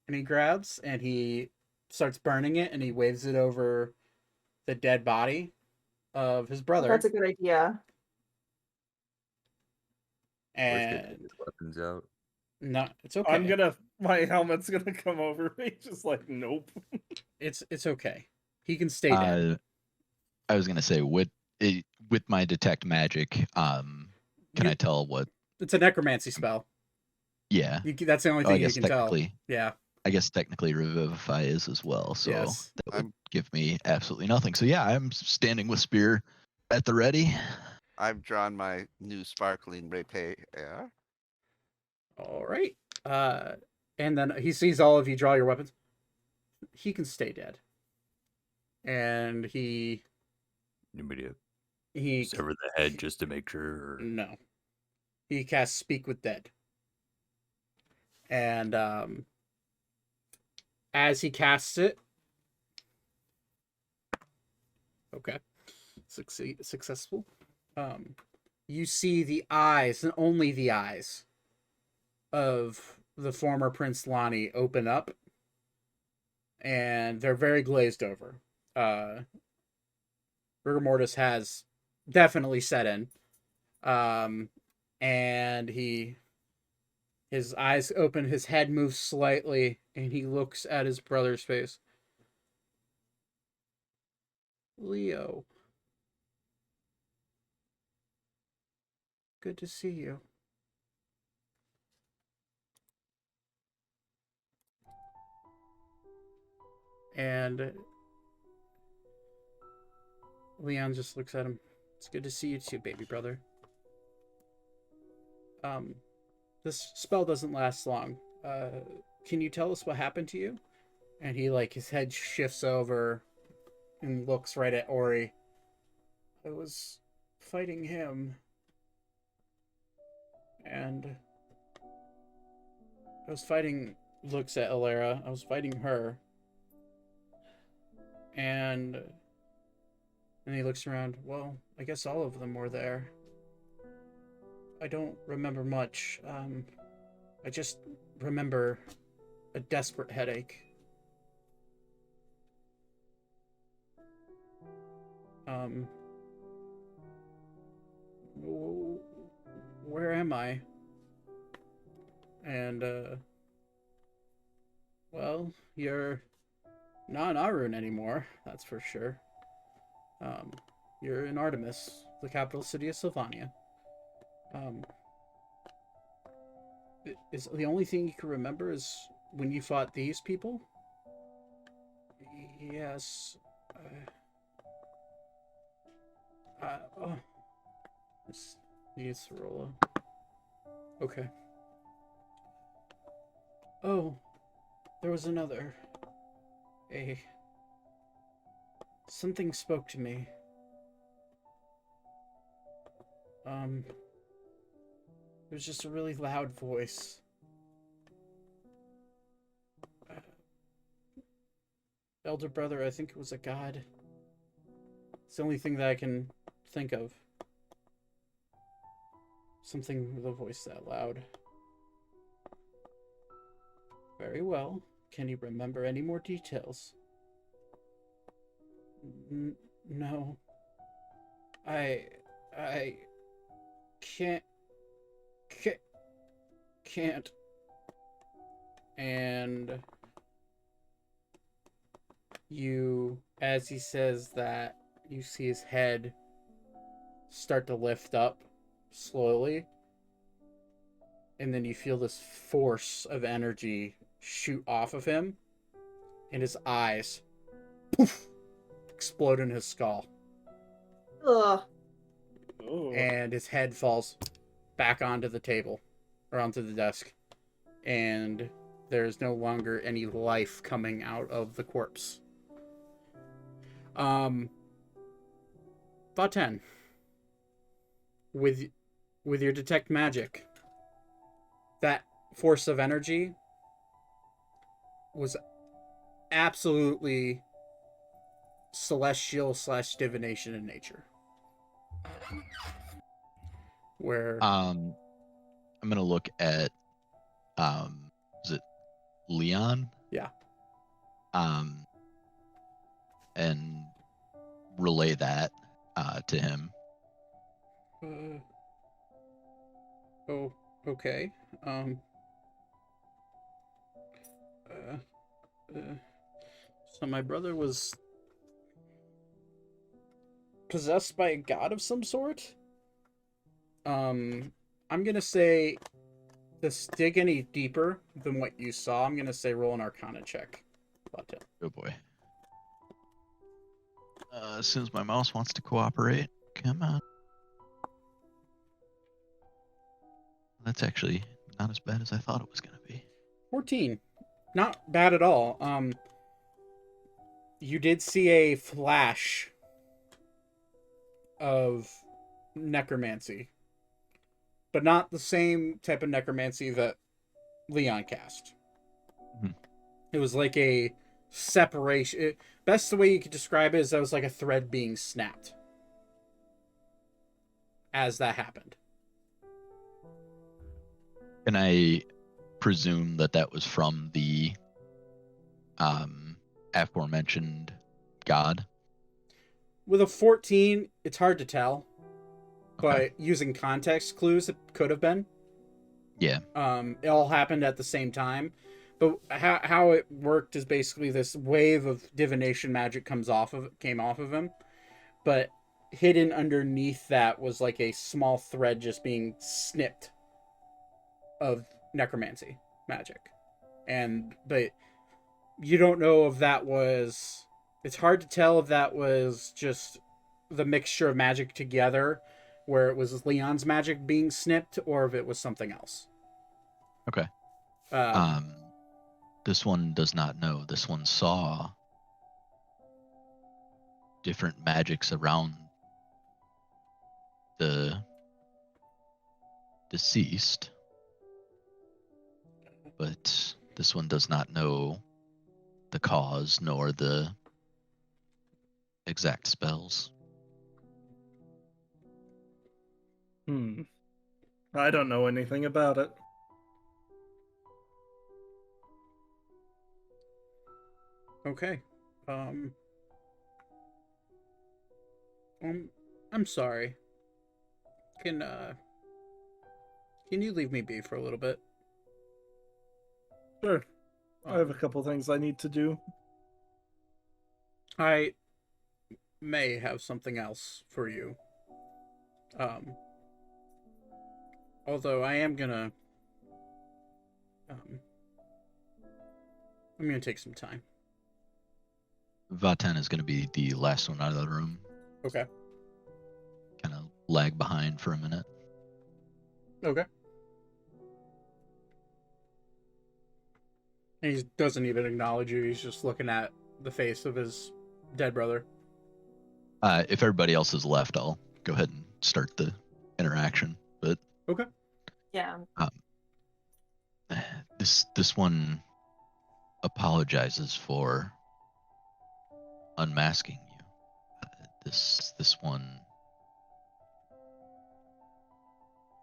Speaker 1: and he grabs and he starts burning it and he waves it over the dead body of his brother.
Speaker 6: That's a good idea.
Speaker 3: Where's getting
Speaker 1: And
Speaker 3: his weapons out?
Speaker 1: no, it's okay.
Speaker 5: My helmet's gonna come over me, just like, nope.
Speaker 1: It's okay. He can stay dead.
Speaker 2: I was gonna say with my detect magic, can I tell what?
Speaker 1: It's a necromancy spell.
Speaker 2: Yeah,
Speaker 1: That's the only thing you can tell. Yeah.
Speaker 2: I guess technically revivify is as well, so
Speaker 1: Yes.
Speaker 2: that would give me absolutely nothing. So yeah, I'm standing with spear at the ready.
Speaker 7: I've drawn my new sparkling rapier.
Speaker 1: All right. And then he sees all of you draw your weapons. He can stay dead. And he
Speaker 3: Sever the head just to make sure.
Speaker 1: No. He casts Speak with Dead. And as he casts it, okay, successful. You see the eyes, and only the eyes, of the former Prince Lonnie open up, and they're very glazed over. Rigor mortis has definitely set in. And his eyes open, his head moves slightly, and he looks at his brother's face. Leo. Good to see you. And Leon just looks at him. It's good to see you too, baby brother. This spell doesn't last long. Can you tell us what happened to you? And he, his head shifts over and looks right at Ori. I was fighting him. And I was fighting, looks at Alara. I was fighting her. And he looks around. Well, I guess all of them were there. I don't remember much. I just remember a desperate headache. Where am I? And, well, you're not in Arun anymore, that's for sure. You're in Artemis, the capital city of Sylvania. Is the only thing you can remember is when you fought these people? Yes. Oh. This needs to roll up. Okay. Oh, there was another. Something spoke to me. It was just a really loud voice. Elder brother, I think it was a god. It's the only thing that I can think of. Something with a voice that loud. Very well. Can you remember any more details? No. I can't. And you, as he says that, you see his head start to lift up slowly, and then you feel this force of energy shoot off of him, and his eyes poof, explode in his skull.
Speaker 6: Ugh.
Speaker 1: And his head falls back onto the table, or onto the desk, and there's no longer any life coming out of the corpse. Vaten, with your detect magic, that force of energy was absolutely celestial / divination in nature. Where
Speaker 2: I'm gonna look at is it Leon?
Speaker 1: Yeah.
Speaker 2: And relay that to him.
Speaker 1: Oh, okay. So my brother was possessed by a god of some sort. I'm gonna say, to dig any deeper than what you saw, I'm gonna say roll an Arcana check.
Speaker 2: Good boy. As soon as my mouse wants to cooperate, come on. That's actually not as bad as I thought it was gonna be.
Speaker 1: 14. Not bad at all. You did see a flash of necromancy, but not the same type of necromancy that Leon cast. It was like a separation. Best the way you could describe it is that it was like a thread being snapped as that happened.
Speaker 2: Can I presume that that was from the aforementioned god?
Speaker 1: With a 14, it's hard to tell,
Speaker 2: Okay.
Speaker 1: but using context clues, it could have been.
Speaker 2: Yeah.
Speaker 1: It all happened at the same time. But how it worked is basically this wave of divination magic came off of him, but hidden underneath that was like a small thread just being snipped of necromancy magic. But you don't know if that was, it's hard to tell if that was just the mixture of magic together where it was Leon's magic being snipped or if it was something else.
Speaker 2: Okay. This one does not know. This one saw different magics around the deceased, but this one does not know the cause nor the exact spells.
Speaker 5: I don't know anything about it.
Speaker 1: Okay. I'm sorry. Can you leave me be for a little bit?
Speaker 5: Sure. I have a couple things I need to do.
Speaker 1: I may have something else for you. Although I am gonna I'm gonna take some time.
Speaker 2: Vaten is going to be the last one out of the room.
Speaker 1: Okay.
Speaker 2: Kind of lag behind for a minute.
Speaker 1: Okay. And he doesn't even acknowledge you. He's just looking at the face of his dead brother.
Speaker 2: If everybody else is left, I'll go ahead and start the interaction. But
Speaker 1: okay.
Speaker 6: Yeah.
Speaker 2: This one apologizes for unmasking you. This one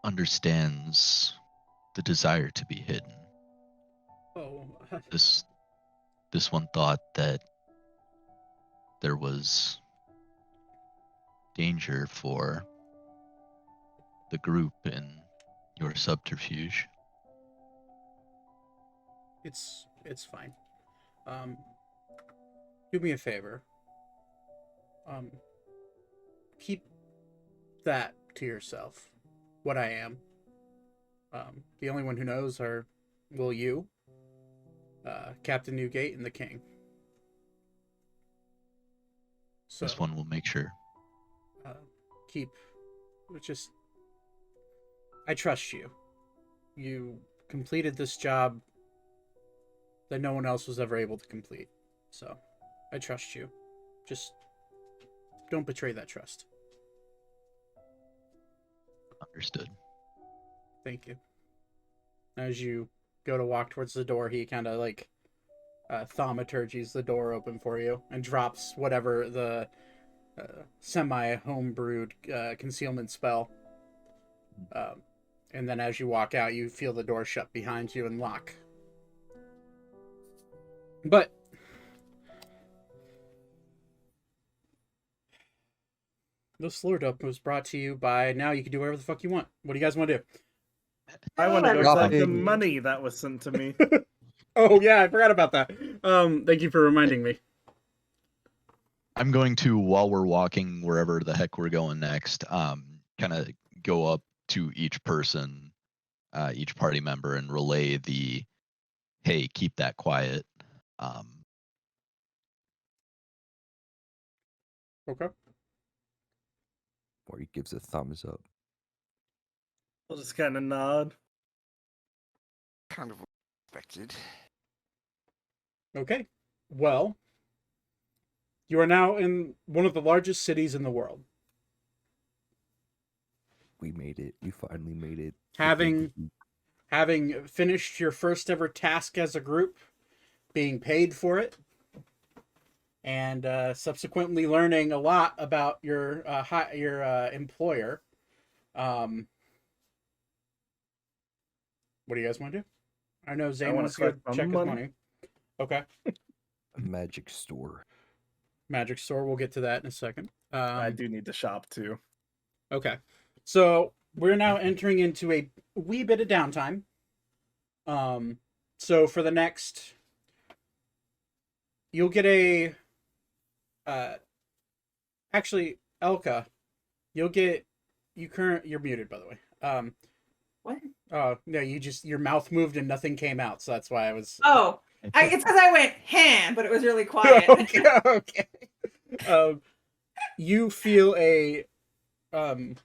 Speaker 2: understands the desire to be hidden.
Speaker 1: Oh.
Speaker 2: This one thought that there was danger for the group in your subterfuge.
Speaker 1: It's fine. Do me a favor. Keep that to yourself. What I am. The only one who knows will you, Captain Newgate, and the King. So,
Speaker 2: This one will make sure.
Speaker 1: I trust you. You completed this job that no one else was ever able to complete. So, I trust you. Just don't betray that trust.
Speaker 2: Understood.
Speaker 1: Thank you. As you go to walk towards the door, he kind of like thaumaturgies the door open for you and drops whatever the semi-homebrewed concealment spell. And then as you walk out, you feel the door shut behind you and lock. But this lord up was brought to you by Now You Can Do Whatever the fuck you want. What do you guys want to do?
Speaker 5: I want to go
Speaker 6: Hello,
Speaker 5: collect the
Speaker 3: everybody.
Speaker 5: money that was sent to me.
Speaker 1: Oh yeah, I forgot about that. Thank you for reminding me.
Speaker 2: I'm going to, while we're walking wherever the heck we're going next, kind of go up to each person, each party member, and relay the, hey, keep that quiet.
Speaker 1: Okay.
Speaker 3: Or he gives a thumbs up.
Speaker 5: I'll just kind of nod.
Speaker 7: Kind of expected.
Speaker 1: Okay. Well, you are now in one of the largest cities in the world.
Speaker 3: We made it. We finally made it.
Speaker 1: Having finished your first ever task as a group, being paid for it, and subsequently learning a lot about your employer. What do you guys want to do? I know Zane
Speaker 5: wanna
Speaker 1: wants to go
Speaker 5: collect my
Speaker 1: check his
Speaker 5: money.
Speaker 1: money. Okay.
Speaker 3: a magic store.
Speaker 1: Magic store. We'll get to that in a second.
Speaker 5: I do need to shop too.
Speaker 1: Okay. So we're now entering into a wee bit of downtime. So for the next, you'll get a, actually, Elka, you're muted, by the way.
Speaker 6: What?
Speaker 1: Oh, no, your mouth moved and nothing came out, so that's why I was.
Speaker 6: Oh, it's because I went ham, but it was really quiet.
Speaker 1: Okay, okay. You feel a, kind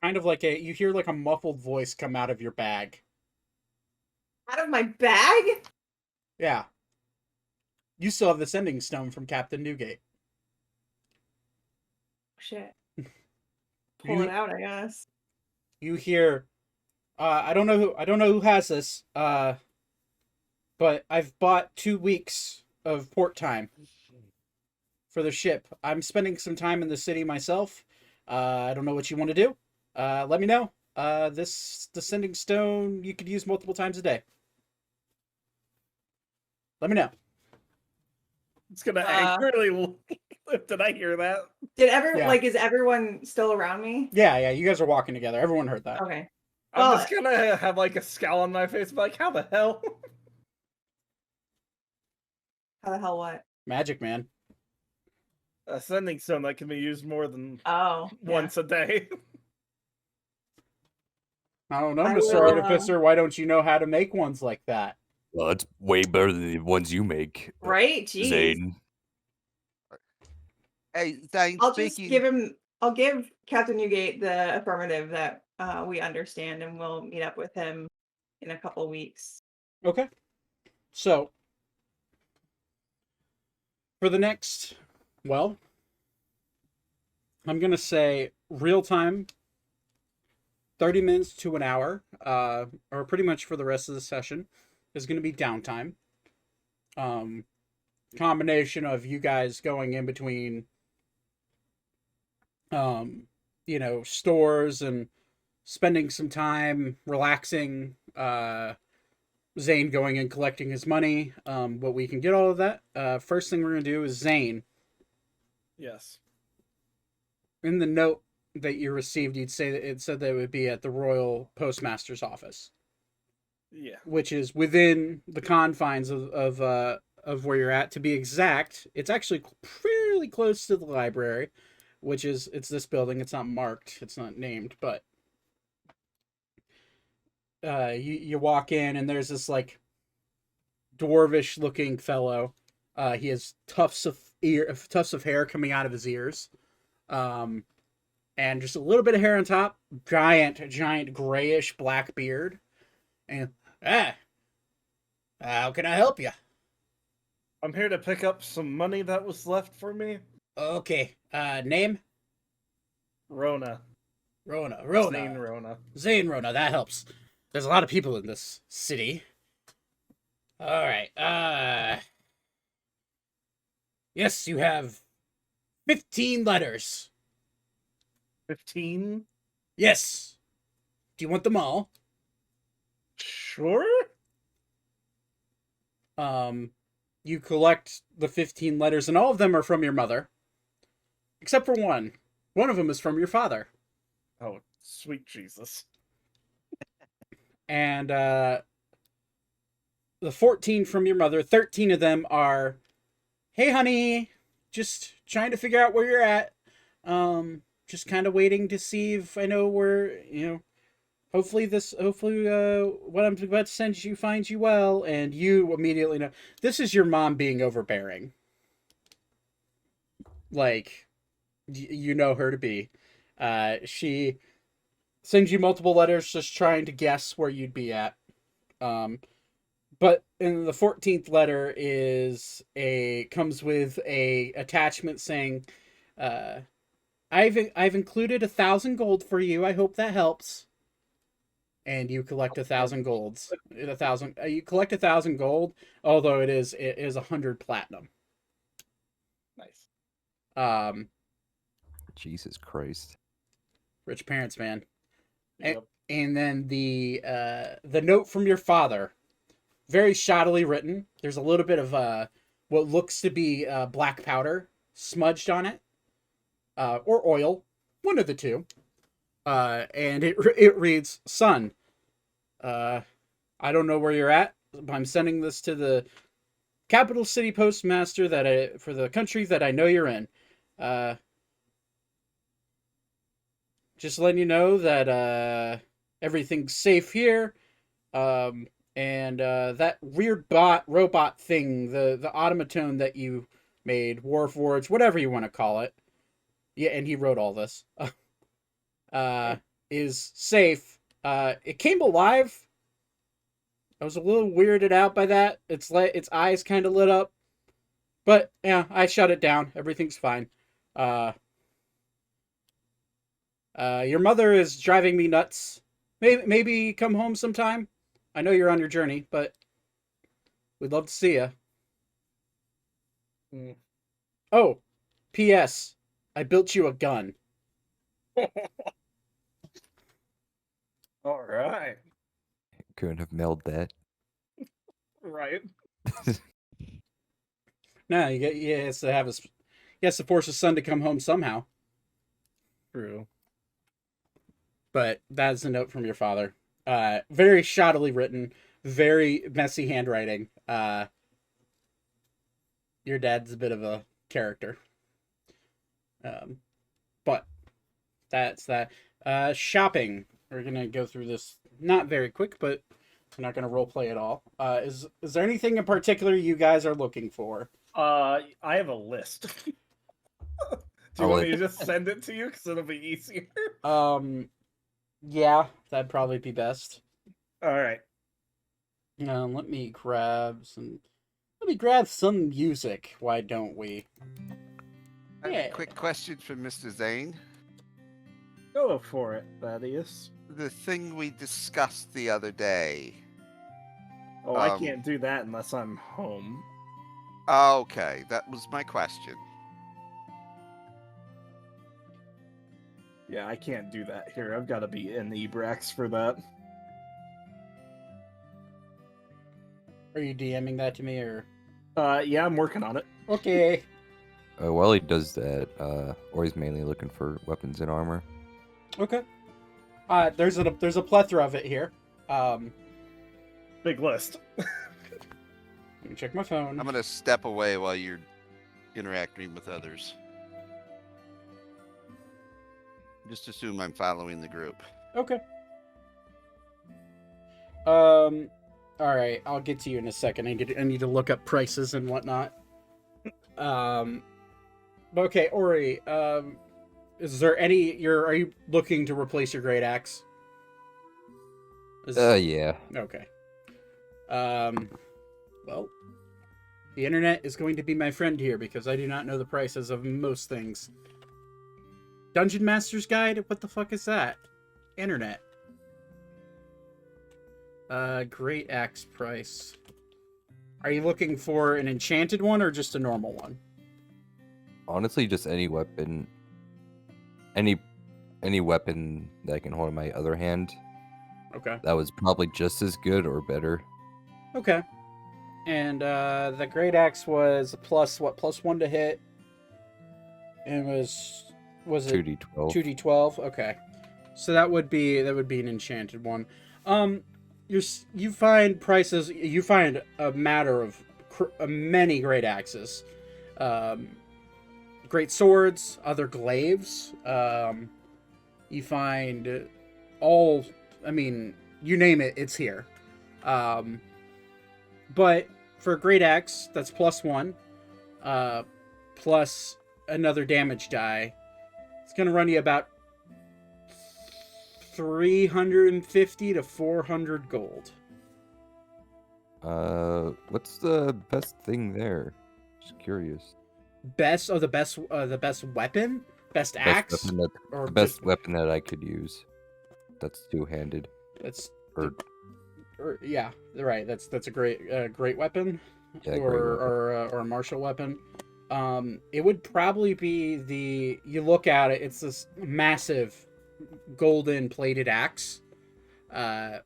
Speaker 1: of like you hear like a muffled voice come out of your bag.
Speaker 6: Out of my bag?
Speaker 1: Yeah. You still have the sending stone from Captain Newgate.
Speaker 6: Shit. Pull it out, I guess.
Speaker 1: You hear, I don't know who has this, but I've bought 2 weeks of port time for the ship. I'm spending some time in the city myself. I don't know what you want to do. Let me know. The sending stone you could use multiple times a day. Let me know.
Speaker 5: It's gonna angrily. Did I hear that?
Speaker 1: Yeah.
Speaker 6: Is everyone still around me?
Speaker 1: Yeah, you guys are walking together. Everyone heard that.
Speaker 6: Okay.
Speaker 5: I'm just gonna have like a scowl on my face, like, how the hell?
Speaker 6: How the hell what?
Speaker 1: Magic, man.
Speaker 5: A sending stone that can be used more than
Speaker 6: once
Speaker 5: a day.
Speaker 1: I don't know,
Speaker 6: I
Speaker 1: Mr.
Speaker 6: will,
Speaker 1: Artificer. Why don't you know how to make ones like that?
Speaker 3: Well, it's way better than the ones you make.
Speaker 6: Right? Jeez.
Speaker 3: Zane.
Speaker 7: Hey, Zane,
Speaker 6: I'll give Captain Newgate the affirmative that we understand, and we'll meet up with him in a couple weeks.
Speaker 1: Okay. So, for the next, well, I'm going to say real time, 30 minutes to an hour, or pretty much for the rest of the session, is going to be downtime. Combination of you guys going in between, stores and spending some time relaxing, Zane going and collecting his money, but we can get all of that. First thing we're going to do is Zane.
Speaker 5: Yes.
Speaker 1: In the note that you received, you'd say that it said that it would be at the Royal Postmaster's office.
Speaker 5: Yeah.
Speaker 1: Which is within the confines of where you're at. To be exact, it's actually fairly close to the library, which is, it's this building. It's not marked. It's not named, but you walk in and there's this like dwarvish looking fellow. He has tufts of hair coming out of his ears. And just a little bit of hair on top, giant grayish black beard. And how can I help you?
Speaker 5: I'm here to pick up some money that was left for me.
Speaker 1: Okay. Name?
Speaker 5: Rona.
Speaker 1: Rona.
Speaker 5: Zane Rona.
Speaker 1: Zane Rona, that helps. There's a lot of people in this city. Alright, yes, you have 15 letters.
Speaker 5: 15?
Speaker 1: Yes. Do you want them all?
Speaker 5: Sure?
Speaker 1: You collect the 15 letters, and all of them are from your mother. Except for one. One of them is from your father.
Speaker 5: Oh, sweet Jesus.
Speaker 1: And, the 14 from your mother, 13 of them are, hey, honey, just trying to figure out where you're at. Just kind of waiting to see if I know where, hopefully what I'm about to send you finds you well. And you immediately know, this is your mom being overbearing. Like, you know her to be. She sends you multiple letters just trying to guess where you'd be at. But in the 14th letter comes with a attachment saying, I've included 1,000 gold for you. I hope that helps. And you collect 1,000 golds. You collect 1,000 gold, although it is 100 platinum.
Speaker 5: Nice.
Speaker 3: Jesus Christ.
Speaker 1: Rich parents, man.
Speaker 5: Yep.
Speaker 1: And then the note from your father, very shoddily written. There's a little bit of what looks to be black powder smudged on it, or oil, one of the two. And it reads, "Son, I don't know where you're at, but I'm sending this to the Capital City Postmaster for the country that I know you're in. Just letting you know that everything's safe here. And that weird robot thing, the automaton that you made, Warforged, whatever you want to call it. Yeah, and he wrote all this. Is safe. It came alive. I was a little weirded out by that. Its eyes kind of lit up. But yeah, I shut it down. Everything's fine. Your mother is driving me nuts. Maybe come home sometime. I know you're on your journey, but we'd love to see you.
Speaker 5: Mm.
Speaker 1: Oh, P.S. I built you a gun.
Speaker 5: All right.
Speaker 3: Couldn't have mailed that.
Speaker 5: Right.
Speaker 1: No, he has to force his son to come home somehow.
Speaker 5: True.
Speaker 1: But that's a note from your father. Very shoddily written, very messy handwriting. Your dad's a bit of a character. But that's that. Shopping. We're gonna go through this not very quick, but we're not gonna roleplay at all. Is there anything in particular you guys are looking for?
Speaker 5: I have a list. Do you want me to just send it to you because it'll be easier?
Speaker 1: Yeah, that'd probably be best.
Speaker 5: All right.
Speaker 1: Let me grab some music. Why don't we?
Speaker 7: I have a quick question for Mr. Zane.
Speaker 5: Go for it, Thaddeus.
Speaker 7: The thing we discussed the other day.
Speaker 5: Oh, I can't do that unless I'm home.
Speaker 7: Okay, that was my question.
Speaker 5: Yeah, I can't do that here. I've got to be in Ebrax for that.
Speaker 1: Are you DMing that to me or?
Speaker 5: Yeah, I'm working on it.
Speaker 1: Okay.
Speaker 3: While he does that, or he's mainly looking for weapons and armor.
Speaker 1: Okay. There's a plethora of it here.
Speaker 5: Big list.
Speaker 1: Let me check my phone.
Speaker 7: I'm gonna step away while you're interacting with others. Just assume I'm following the group.
Speaker 1: Okay. All right. I'll get to you in a second. I need to look up prices and whatnot. Okay, Ori. Is there any? Are you looking to replace your great axe?
Speaker 3: Yeah.
Speaker 1: Okay. Well, the internet is going to be my friend here because I do not know the prices of most things. Dungeon Master's Guide? What the fuck is that? Internet. Great axe price. Are you looking for an enchanted one or just a normal one?
Speaker 3: Honestly, just any weapon. Any weapon that I can hold in my other hand.
Speaker 1: Okay.
Speaker 3: That was probably just as good or better.
Speaker 1: Okay. And the great axe was plus 1 to hit. And was it
Speaker 3: 2d12.
Speaker 1: 2d12? Okay. So that would be an enchanted one. You find prices. You find a matter of many great axes, great swords, other glaives. You find all. I mean, you name it, it's here. But for a great axe, that's +1, plus another damage die. It's gonna run you about 350 to 400 gold.
Speaker 3: What's the best thing there? Just curious.
Speaker 1: The best weapon, best axe, or
Speaker 3: The best
Speaker 1: just-
Speaker 3: weapon that I could use. That's two-handed.
Speaker 1: That's
Speaker 3: Or
Speaker 1: yeah, right. That's a great weapon,
Speaker 3: Yeah, great
Speaker 1: or a martial weapon. It would probably be you look at it. It's this massive golden plated axe. I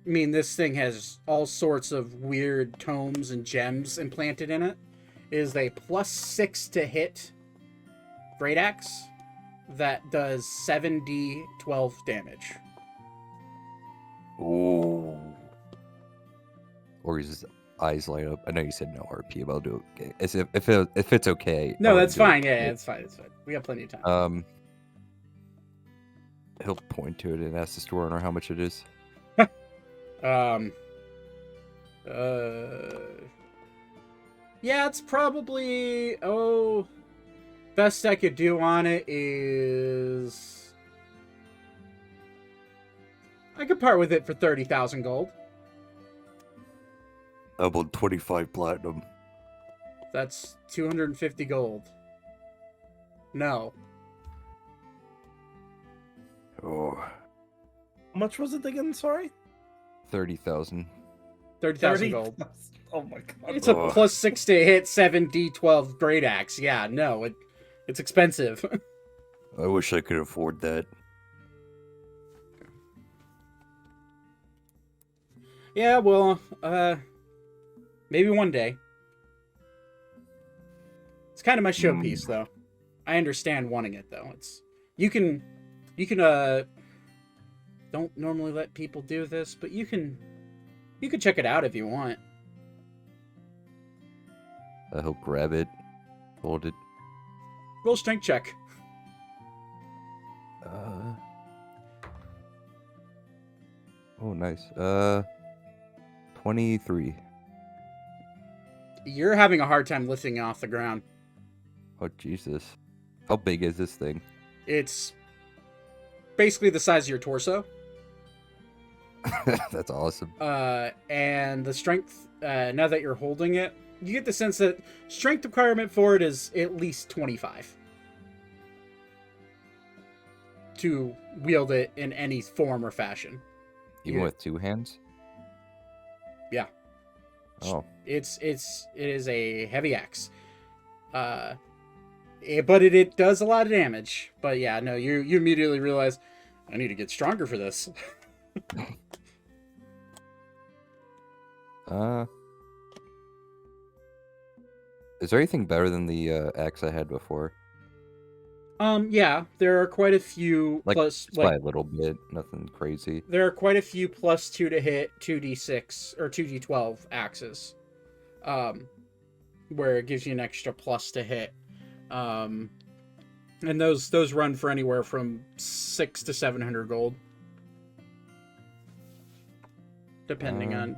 Speaker 1: mean, this thing has all sorts of weird tomes and gems implanted in it. It is a +6 to hit great axe that does 7d12 damage.
Speaker 3: Ooh. Or his eyes light up. I know you said no RP, but I'll do it. Okay. As if it's okay.
Speaker 1: No,
Speaker 3: I'll
Speaker 1: that's
Speaker 3: do it.
Speaker 1: fine. Yeah, it's fine. It's fine. We got plenty of time.
Speaker 3: He'll point to it and ask the store owner how much it is.
Speaker 1: Yeah, it's probably best I could do on it is I could part with it for 30,000 gold.
Speaker 3: I want 25 platinum.
Speaker 1: That's 250 gold. No.
Speaker 3: Oh,
Speaker 5: How much was it again? Sorry.
Speaker 3: 30,000.
Speaker 1: 30,000 gold.
Speaker 5: Oh my god.
Speaker 1: It's a +6 to hit 7d12 great axe. Yeah, no, it's expensive.
Speaker 3: I wish I could afford that.
Speaker 1: Yeah, well, maybe one day. It's kind of my showpiece, though. I understand wanting it, though. You can don't normally let people do this, but you can check it out if you want.
Speaker 3: He'll grab it, hold it.
Speaker 1: Roll strength check.
Speaker 3: Oh, nice. 23.
Speaker 1: You're having a hard time lifting it off the ground.
Speaker 3: Oh, Jesus. How big is this thing?
Speaker 1: It's basically the size of your torso.
Speaker 3: That's awesome.
Speaker 1: And the strength, now that you're holding it, you get the sense that strength requirement for it is at least 25 to wield it in any form or fashion.
Speaker 3: Even with two hands?
Speaker 1: Yeah.
Speaker 3: Oh.
Speaker 1: It is a heavy axe. But it does a lot of damage. But yeah, no, you immediately realize I need to get stronger for this.
Speaker 3: Is there anything better than the axe I had before?
Speaker 1: Yeah, there are quite a few
Speaker 3: Like,
Speaker 1: plus
Speaker 3: just by a little bit, nothing crazy.
Speaker 1: there are quite a few +2 to hit 2d6 or 2d12 axes. Where it gives you an extra plus to hit. And those run for anywhere from 600 to 700 gold. Depending on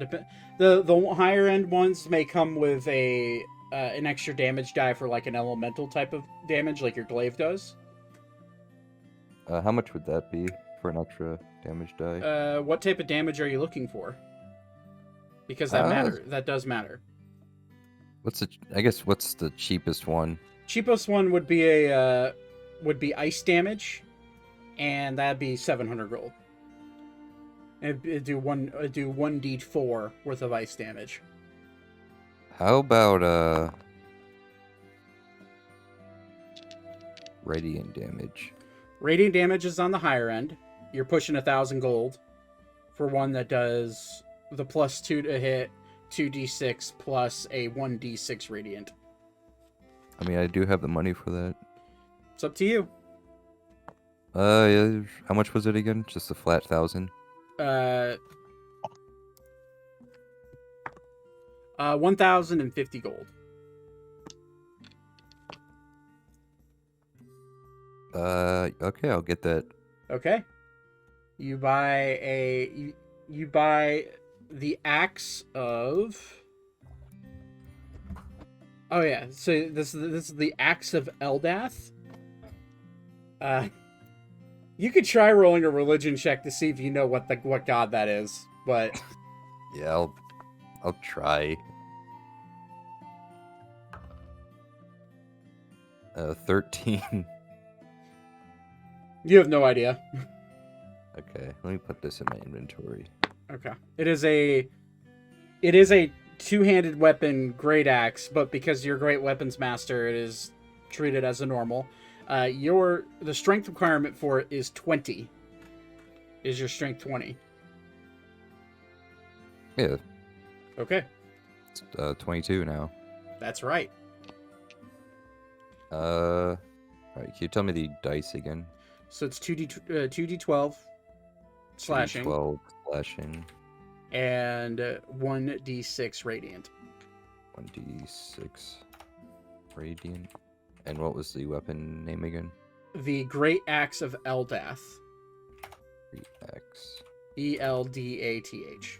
Speaker 1: the higher end ones may come with an extra damage die for like an elemental type of damage, like your glaive does.
Speaker 3: How much would that be for an extra damage die?
Speaker 1: What type of damage are you looking for? Because that does matter.
Speaker 3: What's the cheapest one?
Speaker 1: Cheapest one would be a would be ice damage, and that'd be 700 gold. It'd do 1d4 worth of ice damage.
Speaker 3: How about radiant damage?
Speaker 1: Radiant damage is on the higher end. You're pushing 1,000 gold for one that does the +2 to hit, 2d6 plus a 1d6 radiant.
Speaker 3: I mean, I do have the money for that.
Speaker 1: It's up to you.
Speaker 3: Yeah, how much was it again? Just a flat 1,000?
Speaker 1: 1,050 gold.
Speaker 3: Okay, I'll get that.
Speaker 1: Okay. You buy you buy the axe of. Oh yeah, so this is the axe of Eldath. You could try rolling a religion check to see if you know what god that is, but
Speaker 3: Yeah, I'll try. 13.
Speaker 1: you have no idea.
Speaker 3: Okay, let me put this in my inventory.
Speaker 1: Okay. It is a two-handed weapon, great axe, but because you're a great weapons master, it is treated as a normal. The strength requirement for it is 20. Is your strength 20?
Speaker 3: Yeah,
Speaker 1: Okay.
Speaker 3: it's 22 now.
Speaker 1: That's right.
Speaker 3: Alright, can you tell me the dice again?
Speaker 1: So it's 2d12 slashing
Speaker 3: 12 slashing,
Speaker 1: and 1d6 radiant.
Speaker 3: 1d6 radiant. And what was the weapon name again?
Speaker 1: The Great Axe of Eldath.
Speaker 3: 3x.
Speaker 1: Eldath.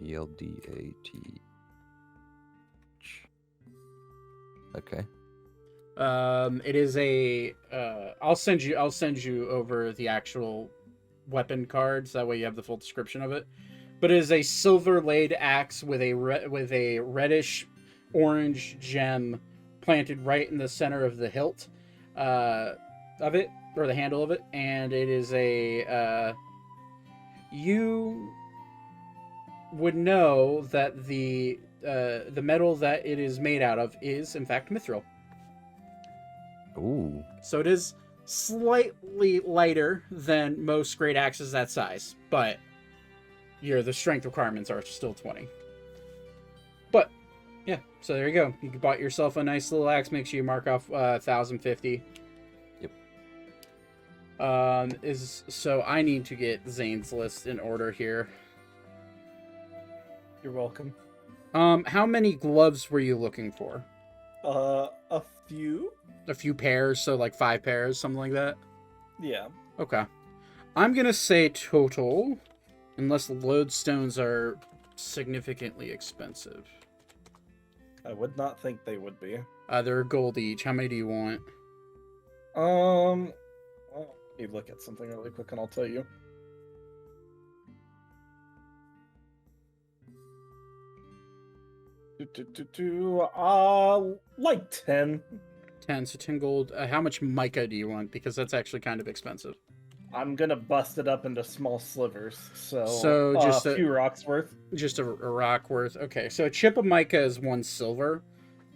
Speaker 3: Eldath. Okay.
Speaker 1: It is a. I'll send you over the actual weapon cards. That way you have the full description of it. But it is a silver-laid axe with a reddish orange gem planted right in the center of the hilt of it, or the handle of it, and it is a. You would know that the metal that it is made out of is in fact mithril.
Speaker 3: Ooh.
Speaker 1: So it is slightly lighter than most great axes that size, but the strength requirements are still 20. But yeah, so there you go. You bought yourself a nice little axe. Make sure you mark off 1,050.
Speaker 3: Yep.
Speaker 1: So I need to get Zane's list in order here.
Speaker 5: You're welcome.
Speaker 1: How many gloves were you looking for?
Speaker 5: A few.
Speaker 1: A few pairs, so like 5 pairs, something like that?
Speaker 5: Yeah.
Speaker 1: Okay. I'm gonna say total, unless lodestones are significantly expensive.
Speaker 5: I would not think they would be.
Speaker 1: They're gold each. How many do you want?
Speaker 5: Well, let me look at something really quick and I'll tell you. Like 10.
Speaker 1: 10, so 10 gold. How much mica do you want? Because that's actually kind of expensive.
Speaker 5: I'm gonna bust it up into small slivers,
Speaker 1: So just
Speaker 5: a few rocks worth.
Speaker 1: Just a rock worth. Okay, so a chip of mica is 1 silver.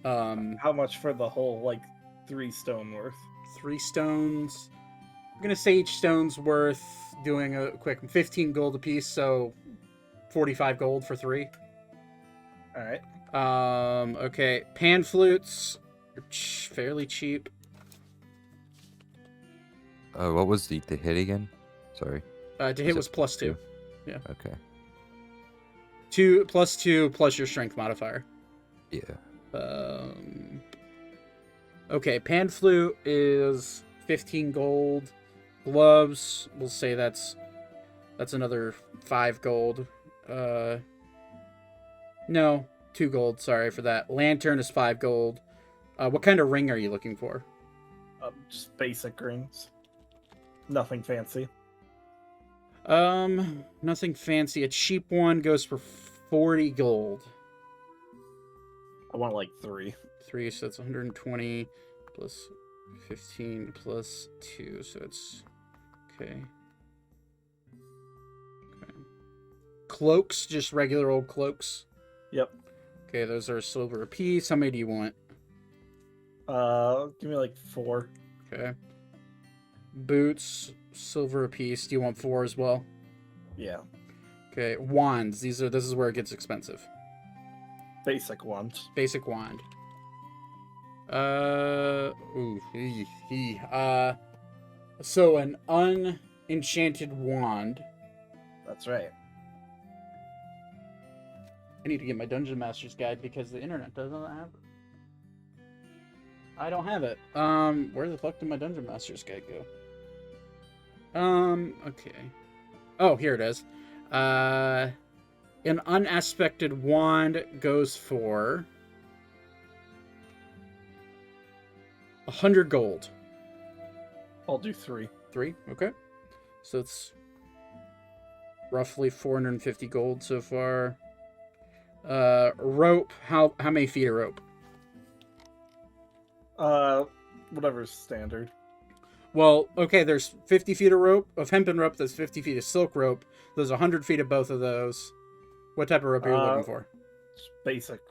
Speaker 5: How much for the whole, like, 3 stone worth?
Speaker 1: 3 stones. I'm gonna say each stone's worth doing a quick 15 gold apiece, so 45 gold for 3.
Speaker 5: Alright.
Speaker 1: Okay, pan flutes are fairly cheap.
Speaker 3: What was the hit again? Sorry.
Speaker 1: To hit was +2. Yeah.
Speaker 3: Okay.
Speaker 1: 2 plus your strength modifier.
Speaker 3: Yeah.
Speaker 1: Okay, pan flute is 15 gold. Gloves, we'll say that's another 5 gold. No, 2 gold, sorry for that. Lantern is 5 gold. What kind of ring are you looking for?
Speaker 5: Just basic rings. Nothing fancy.
Speaker 1: Nothing fancy. A cheap one goes for 40 gold.
Speaker 5: I want like 3.
Speaker 1: 3, so that's 120 plus 15 plus 2, so it's okay. Cloaks, just regular old cloaks.
Speaker 5: Yep.
Speaker 1: Okay, those are silver a piece. How many do you want?
Speaker 5: Give me like 4.
Speaker 1: Okay. Boots, silver a piece. Do you want 4 as well?
Speaker 5: Yeah.
Speaker 1: Okay. Wands. This is where it gets expensive.
Speaker 5: Basic ones.
Speaker 1: Basic wand. So an unenchanted wand.
Speaker 5: That's right.
Speaker 1: I need to get my Dungeon Master's Guide because the internet doesn't have it. I don't have it. Where the fuck did my Dungeon Master's Guide go? Okay. Oh, here it is. An unaspected wand goes for 100 gold.
Speaker 5: I'll do 3.
Speaker 1: 3, okay. So it's roughly 450 gold so far. Rope. How many feet of rope?
Speaker 5: Whatever's standard.
Speaker 1: Well, okay, there's 50 feet of rope, of hempen rope, there's 50 feet of silk rope. There's 100 feet of both of those. What type of rope are you looking for?
Speaker 5: Basic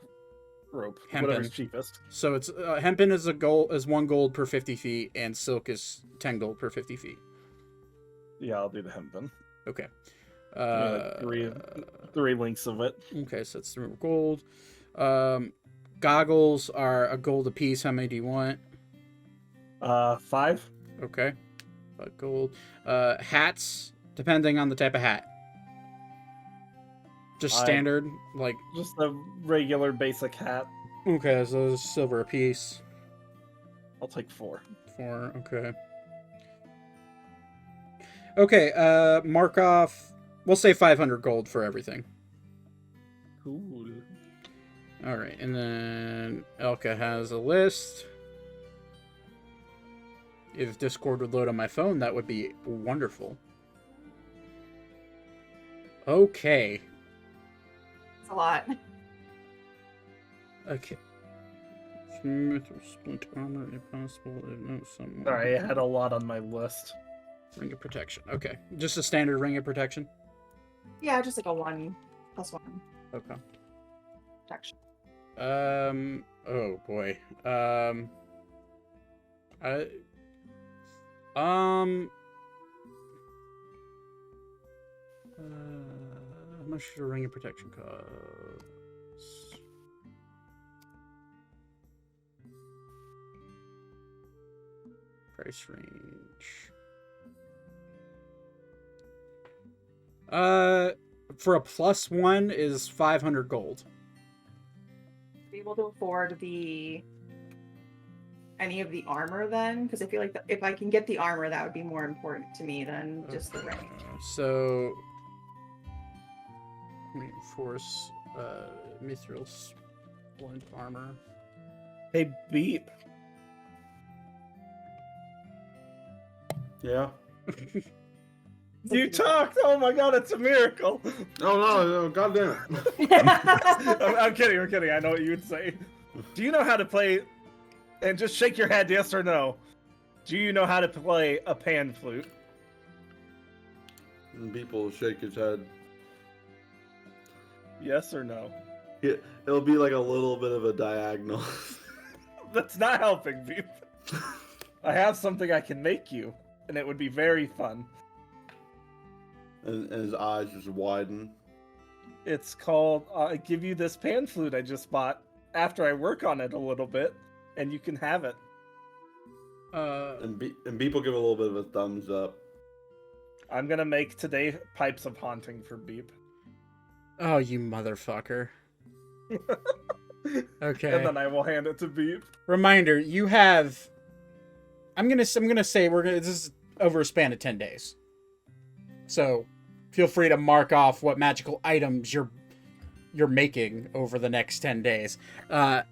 Speaker 5: rope.
Speaker 1: Hempen.
Speaker 5: Whatever's cheapest.
Speaker 1: So it's hempen is 1 gold per 50 feet, and silk is 10 gold per 50 feet.
Speaker 5: Yeah, I'll do the hempen.
Speaker 1: Okay.
Speaker 5: Three links of it.
Speaker 1: Okay, so that's 3 gold. Goggles are 1 gold a piece. How many do you want?
Speaker 5: 5.
Speaker 1: Okay. 5 gold. Hats, depending on the type of hat. Just standard, like...
Speaker 5: Just a regular basic hat.
Speaker 1: Okay, so those silver a piece.
Speaker 5: I'll take 4.
Speaker 1: 4, okay. Okay, mark off... We'll say 500 gold for everything.
Speaker 5: Cool.
Speaker 1: Alright, and then Elka has a list. If Discord would load on my phone, that would be wonderful. Okay.
Speaker 6: It's a lot.
Speaker 1: Okay. Smith or splint armor, if possible. If no, some...
Speaker 5: Sorry, I had a lot on my list.
Speaker 1: Ring of protection. Okay. Just a standard ring of protection?
Speaker 6: Yeah, just like a 1+1
Speaker 1: Okay.
Speaker 6: protection.
Speaker 1: Oh boy. How much should a ring of protection cost? Price range. For a +1 is 500 gold.
Speaker 6: Be able to afford any of the armor then? Because I feel like if I can get the armor, that would be more important to me than just the ring.
Speaker 1: So, reinforce mithril splint armor.
Speaker 5: Hey, Beep.
Speaker 4: Yeah.
Speaker 5: You talked! Oh my god, it's a miracle!
Speaker 4: Oh no, god damn it.
Speaker 5: I'm kidding, I know what you would say. Do you know how to play... And just shake your head, yes or no. Do you know how to play a pan flute?
Speaker 4: And people shake his head.
Speaker 5: Yes or no?
Speaker 4: It'll be like a little bit of a diagonal.
Speaker 5: That's not helping, Beep. I have something I can make you, and it would be very fun.
Speaker 4: And his eyes just widen.
Speaker 5: It's called, I give you this pan flute I just bought after I work on it a little bit, and you can have it.
Speaker 4: And Beep will give a little bit of a thumbs up.
Speaker 5: I'm gonna make today Pipes of Haunting for Beep.
Speaker 1: Oh, you motherfucker. Okay.
Speaker 5: And then I will hand it to Beep.
Speaker 1: Reminder, you have... I'm gonna say this is over a span of 10 days. So, feel free to mark off what magical items you're making over the next 10 days.
Speaker 5: Right,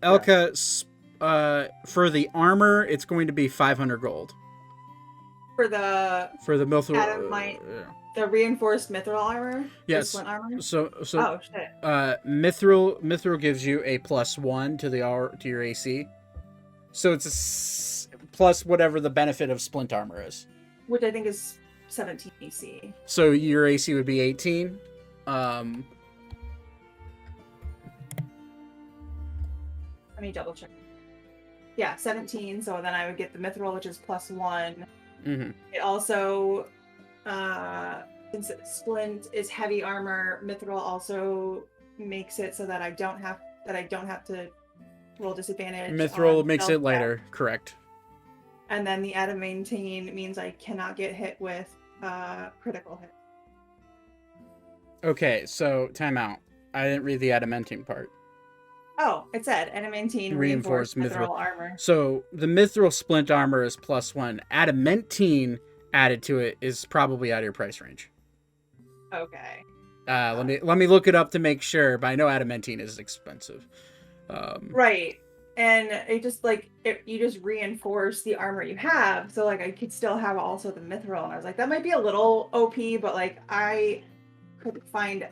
Speaker 1: Elka, for the armor, it's going to be 500 gold.
Speaker 6: For the
Speaker 1: mithril.
Speaker 6: Adamite, the reinforced mithril armor.
Speaker 1: Yes.
Speaker 6: Splint armor.
Speaker 1: So
Speaker 6: Oh shit.
Speaker 1: mithril gives you a +1 to your AC. So it's plus whatever the benefit of splint armor is.
Speaker 6: Which I think is 17 AC.
Speaker 1: So your AC would be 18.
Speaker 6: Let me double check. Yeah, 17. So then I would get the mithril, which is +1.
Speaker 1: Mm-hmm.
Speaker 6: It also, since splint is heavy armor, mithril also makes it so that I don't have to roll disadvantage.
Speaker 1: Mithril
Speaker 6: on
Speaker 1: makes
Speaker 6: spell
Speaker 1: it lighter,
Speaker 6: check.
Speaker 1: correct.
Speaker 6: And then the adamantine means I cannot get hit with critical hit.
Speaker 1: Okay, so timeout. I didn't read the adamantine part.
Speaker 6: Oh, it said adamantine reinforced mithril armor.
Speaker 1: So the mithril splint armor is +1. Adamantine added to it is probably out of your price range.
Speaker 6: Okay.
Speaker 1: Let me look it up to make sure, but I know adamantine is expensive.
Speaker 6: Right. And it just you just reinforce the armor you have. So like I could still have also the mithril. And I was like, that might be a little OP, but like I couldn't find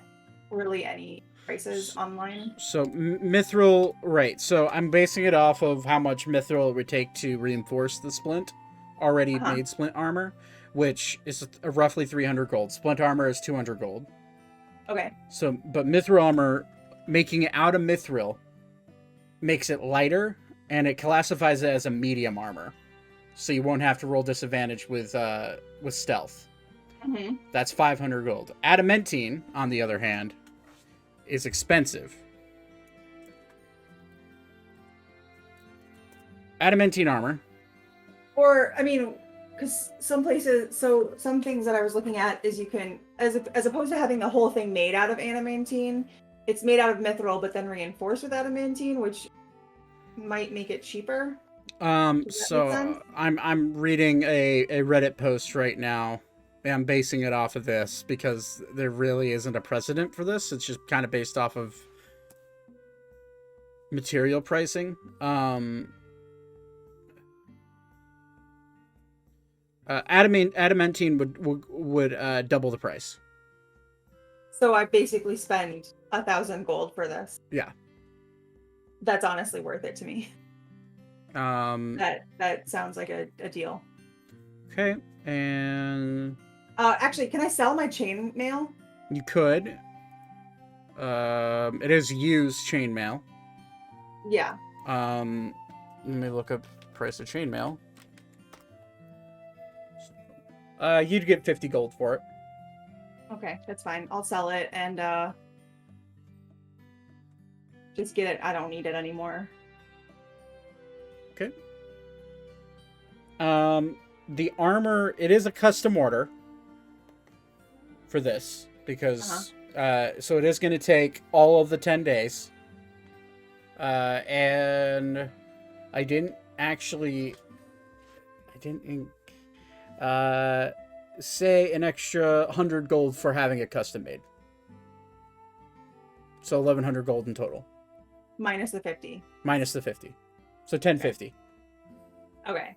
Speaker 6: really any prices online.
Speaker 1: So mithril, right? So I'm basing it off of how much mithril it would take to reinforce the splint, already made splint armor, which is roughly 300 gold. Splint armor is 200 gold.
Speaker 6: Okay.
Speaker 1: So, but mithril armor, making it out of mithril, makes it lighter, and it classifies it as a medium armor, so you won't have to roll disadvantage with stealth.
Speaker 6: Mm-hmm.
Speaker 1: That's 500 gold. Adamantine, on the other hand, is expensive. Adamantine armor.
Speaker 6: Or I mean, because some places, so some things that I was looking at is you can, as opposed to having the whole thing made out of adamantine, it's made out of mithril, but then reinforced with adamantine, which might make it cheaper.
Speaker 1: So I'm reading a Reddit post right now. And I'm basing it off of this because there really isn't a precedent for this. It's just kind of based off of material pricing. Adamantine would double the price.
Speaker 6: So I basically spend 1,000 gold for this.
Speaker 1: Yeah.
Speaker 6: That's honestly worth it to me. That sounds like a deal.
Speaker 1: Okay, and
Speaker 6: actually, can I sell my chainmail?
Speaker 1: you could. It is used chainmail.
Speaker 6: Yeah.
Speaker 1: Let me look up price of chainmail. You'd get 50 gold for it.
Speaker 6: Okay, that's fine. I'll sell it and just get it. I don't need it anymore.
Speaker 1: Okay. The armor, it is a custom order for this because so it is going to take all of the 10 days. And I didn't say an extra 100 gold for having it custom made. So 1,100 gold in total.
Speaker 6: Minus the 50.
Speaker 1: Minus the 50. So 1050.
Speaker 6: Okay.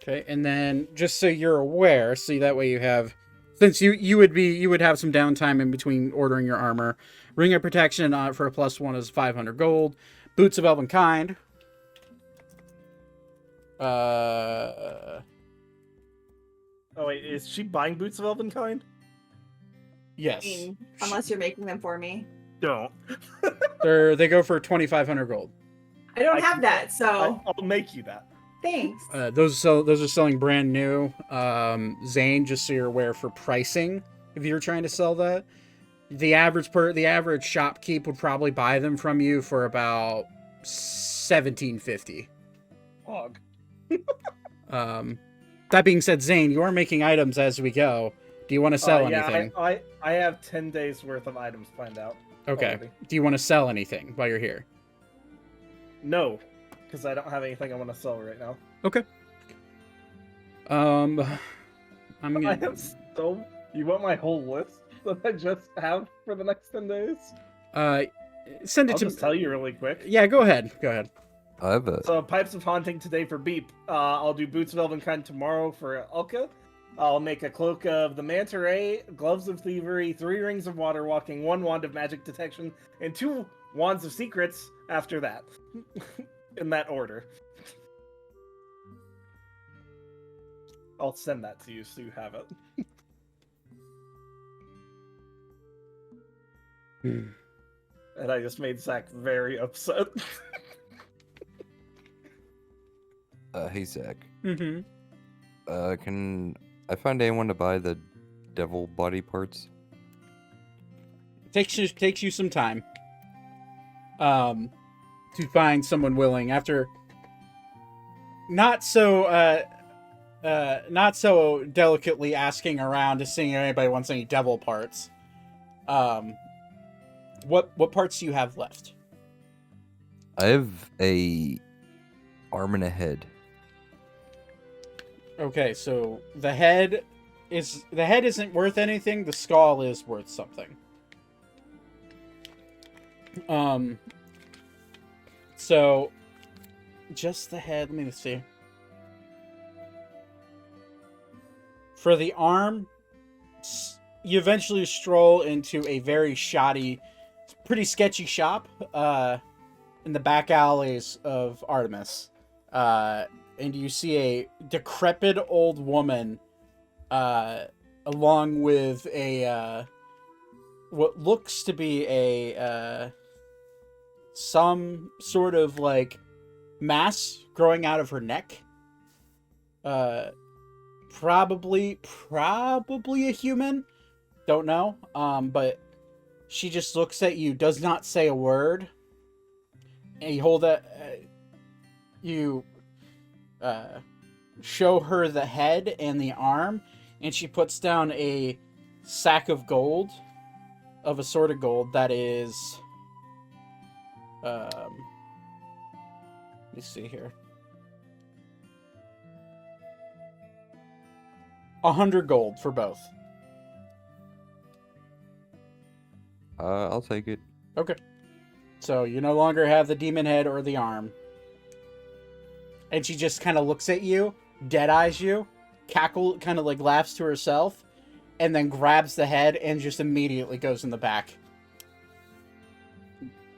Speaker 1: Okay, and then just so you're aware, see that way you have, since you would have some downtime in between ordering your armor. Ring of Protection for a +1 is 500 gold. Boots of Elvenkind.
Speaker 5: Oh wait, is she buying boots of Elvenkind?
Speaker 1: Yes.
Speaker 6: I mean, unless you're making them for me.
Speaker 5: Don't.
Speaker 1: They go for 2,500 gold.
Speaker 6: I don't have that, so
Speaker 5: I'll make you that.
Speaker 6: thanks.
Speaker 1: Those are selling brand new. Zane, just so you're aware for pricing, if you're trying to sell that, the average shopkeep would probably buy them from you for about 1,750.
Speaker 5: Hog.
Speaker 1: That being said, Zane, you are making items as we go. Do you want to sell anything?
Speaker 5: I have 10 days worth of items planned out.
Speaker 1: Okay.
Speaker 5: Already.
Speaker 1: Do you want to sell anything while you're here?
Speaker 5: No, because I don't have anything I want to sell right now.
Speaker 1: Okay. I'm gonna.
Speaker 5: I have so. You want my whole list that I just have for the next 10 days?
Speaker 1: Send it
Speaker 5: I'll
Speaker 1: to
Speaker 5: just tell you really quick.
Speaker 1: Yeah, go ahead. Go ahead.
Speaker 3: I have a.
Speaker 5: So Pipes of Haunting today for Beep. I'll do Boots of Elvenkind tomorrow for Elka. I'll make a Cloak of the Manta Ray, Gloves of Thievery, 3 Rings of Water Walking, 1 Wand of Magic Detection, and 2 Wands of Secrets after that. In that order. I'll send that to you so you have it. And I just made Zach very upset.
Speaker 3: Hey Zach.
Speaker 1: Mm-hmm.
Speaker 3: Can I find anyone to buy the devil body parts?
Speaker 1: Takes you some time. To find someone willing after not so delicately asking around to see if anybody wants any devil parts. What parts do you have left?
Speaker 3: I have a arm and a head.
Speaker 1: Okay, so the head isn't worth anything. The skull is worth something. So just the head. Let me see. For the arm, you eventually stroll into a very shoddy, pretty sketchy shop in the back alleys of Artemis. And you see a decrepit old woman along with a what looks to be a some sort of like mass growing out of her neck. Probably a human. Don't know. But she just looks at you, does not say a word. And you hold that. You show her the head and the arm, and she puts down a sack of gold, of a sort of gold that is. Let me see here. 100 gold for both.
Speaker 3: I'll take it.
Speaker 1: Okay. So you no longer have the demon head or the arm. And she just kind of looks at you, dead eyes you, cackle, kind of like laughs to herself, and then grabs the head and just immediately goes in the back.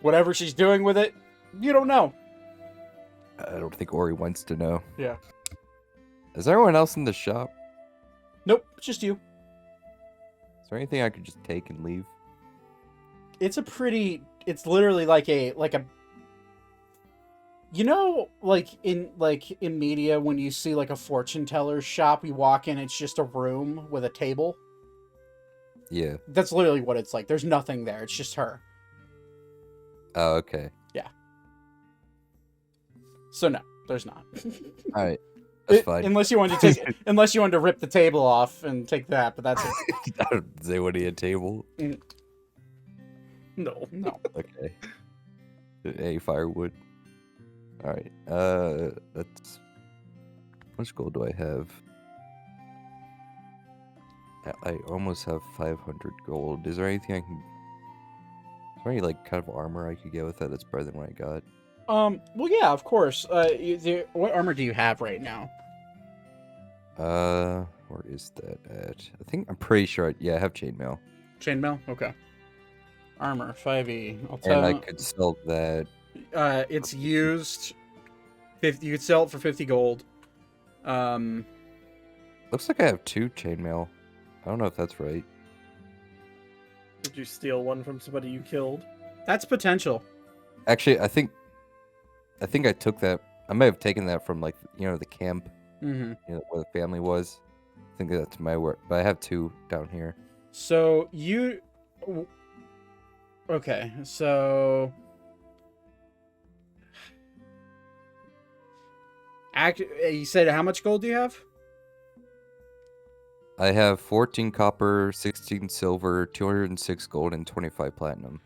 Speaker 1: Whatever she's doing with it, you don't know.
Speaker 3: I don't think Ori wants to know.
Speaker 1: Yeah.
Speaker 3: Is there anyone else in the shop?
Speaker 1: Nope, just you.
Speaker 3: Is there anything I could just take and leave?
Speaker 1: It's literally like a you know, like in media when you see like a fortune teller's shop, you walk in, it's just a room with a table.
Speaker 3: Yeah.
Speaker 1: That's literally what it's like. There's nothing there. It's just her.
Speaker 3: Oh, okay.
Speaker 1: Yeah. So no, there's not.
Speaker 3: All right. That's fine.
Speaker 1: Unless you wanted to rip the table off and take that, but that's it.
Speaker 3: Does anyone need a table?
Speaker 5: No.
Speaker 3: Okay. Any firewood? All right. That's. How much gold do I have? I almost have 500 gold. Is there anything I can? Is there any like kind of armor I could get with that that's better than what I got?
Speaker 1: Well, yeah, of course. What armor do you have right now?
Speaker 3: Where is that at? I'm pretty sure. I have chainmail.
Speaker 1: Chainmail? Okay. Armor, 5e.
Speaker 3: And I could sell that.
Speaker 1: It's used. 50. You could sell it for 50 gold.
Speaker 3: Looks like I have 2 chainmail. I don't know if that's right.
Speaker 5: Did you steal one from somebody you killed?
Speaker 1: That's potential.
Speaker 3: Actually, I think I took that. I may have taken that from like the camp,
Speaker 1: Mm-hmm.
Speaker 3: where the family was. I think that's my work, but I have 2 down here.
Speaker 1: So you. Okay, so. You said how much gold do you have?
Speaker 3: I have 14 copper, 16 silver, 206 gold, and 25 platinum.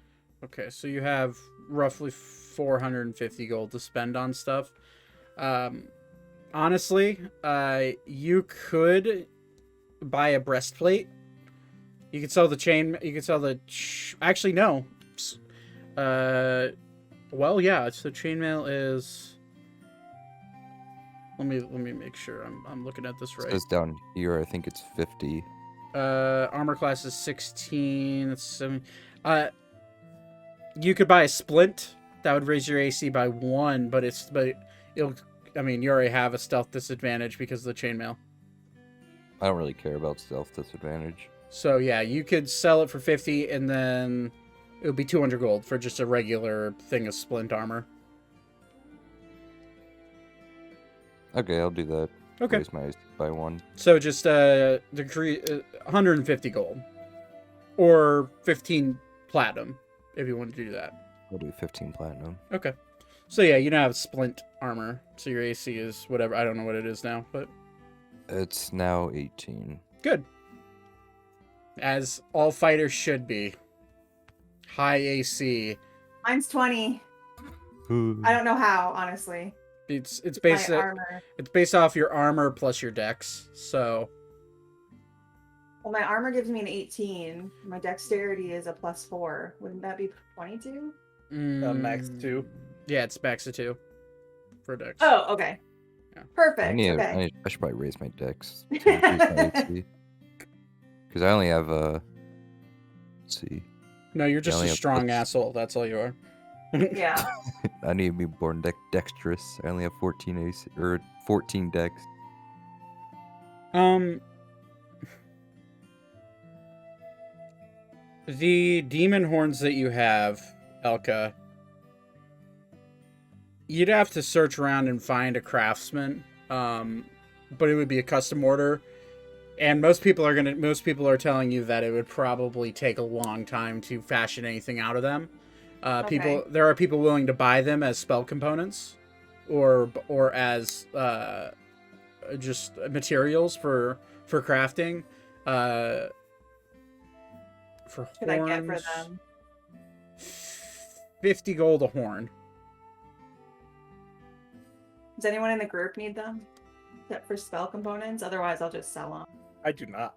Speaker 1: Okay, so you have roughly 450 gold to spend on stuff. Honestly, you could buy a breastplate. You could sell the chain. You could sell the. Actually, no. Well, yeah. So chainmail is. Let me make sure I'm looking at this right.
Speaker 3: It says down here, I think it's 50.
Speaker 1: Armor class is 16. That's 7. You could buy a splint that would raise your AC by 1, but it'll. I mean, you already have a stealth disadvantage because of the chainmail.
Speaker 3: I don't really care about stealth disadvantage.
Speaker 1: So yeah, you could sell it for 50, and then it would be 200 gold for just a regular thing of splint armor.
Speaker 3: Okay, I'll do that.
Speaker 1: Okay.
Speaker 3: Raise my AC by 1.
Speaker 1: So just decrease 150 gold, or 15 platinum if you want to do that.
Speaker 3: I'll do 15 platinum.
Speaker 1: Okay. So yeah, you now have splint armor. So your AC is whatever. I don't know what it is now, but
Speaker 3: It's now 18.
Speaker 1: good. As all fighters should be. High AC.
Speaker 6: Mine's 20. I don't know how, honestly.
Speaker 1: It's
Speaker 6: My
Speaker 1: based
Speaker 6: armor.
Speaker 1: it's based off your armor plus your dex. So
Speaker 6: Well, my armor gives me an 18. My dexterity is a +4. Wouldn't that be 22?
Speaker 5: Max 2.
Speaker 1: Yeah, it's max of 2 for dex.
Speaker 6: Oh, okay.
Speaker 1: Yeah.
Speaker 6: Perfect. Okay.
Speaker 3: I should probably raise my dex to increase my AC. Because I only have a. Let's see.
Speaker 1: No, you're just
Speaker 3: only
Speaker 1: a
Speaker 3: have
Speaker 1: strong
Speaker 3: plus-
Speaker 1: asshole. That's all you are.
Speaker 6: Yeah.
Speaker 3: I need to be born dexterous. I only have 14 AC or 14 dex.
Speaker 1: The demon horns that you have, Elka, you'd have to search around and find a craftsman. But it would be a custom order. And most people are telling you that it would probably take a long time to fashion anything out of them.
Speaker 6: Okay.
Speaker 1: There are people willing to buy them as spell components, or as just materials for crafting. For
Speaker 6: Should I get for
Speaker 1: horns,
Speaker 6: them?
Speaker 1: 50 gold a horn.
Speaker 6: Does anyone in the group need them? Except for spell components? Otherwise, I'll just sell them.
Speaker 5: I do not.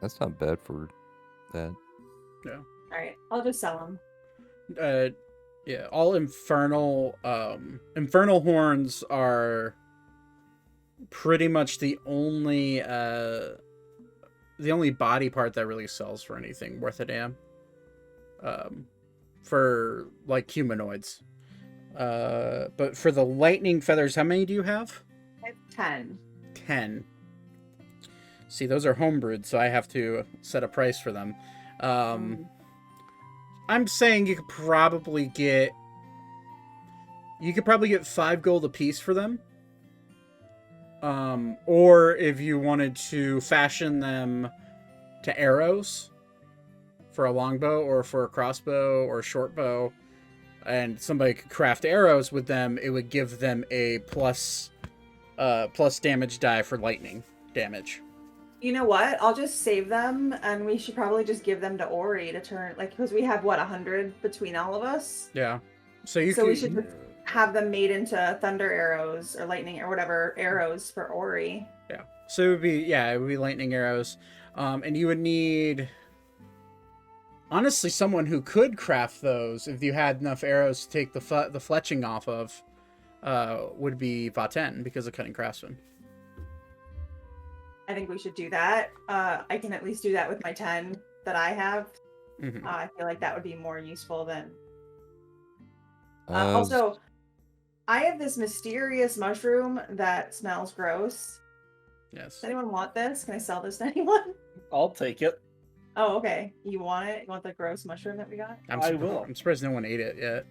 Speaker 3: That's not bad for that.
Speaker 1: No.
Speaker 6: Alright, I'll just sell them.
Speaker 1: Yeah, all infernal horns are pretty much the only body part that really sells for anything worth a damn. For like humanoids. But for the lightning feathers, how many do you have?
Speaker 6: I have 10.
Speaker 1: 10. See, those are homebrewed, so I have to set a price for them. I'm saying you could probably get 5 gold a piece for them. Or if you wanted to fashion them to arrows for a longbow or for a crossbow or a short bow, and somebody could craft arrows with them, it would give them a plus damage die for lightning damage.
Speaker 6: You know what? I'll just save them, and we should probably just give them to Ori to turn, like, because we have, 100 between all of us?
Speaker 1: Yeah. So
Speaker 6: we should have them made into thunder arrows or lightning or whatever arrows for Ori.
Speaker 1: Yeah. So it would be lightning arrows. And you would need, honestly, someone who could craft those if you had enough arrows to take the fletching off of, would be Vaten because of cutting craftsman.
Speaker 6: I think we should do that. I can at least do that with my 10 that I have.
Speaker 1: Mm-hmm.
Speaker 6: I feel like that would be more useful than... also, I have this mysterious mushroom that smells gross.
Speaker 1: Yes.
Speaker 6: Does anyone want this? Can I sell this to anyone?
Speaker 5: I'll take it.
Speaker 6: Oh, okay. You want it? You want the gross mushroom that we got?
Speaker 5: I will.
Speaker 1: I'm surprised no one ate it yet.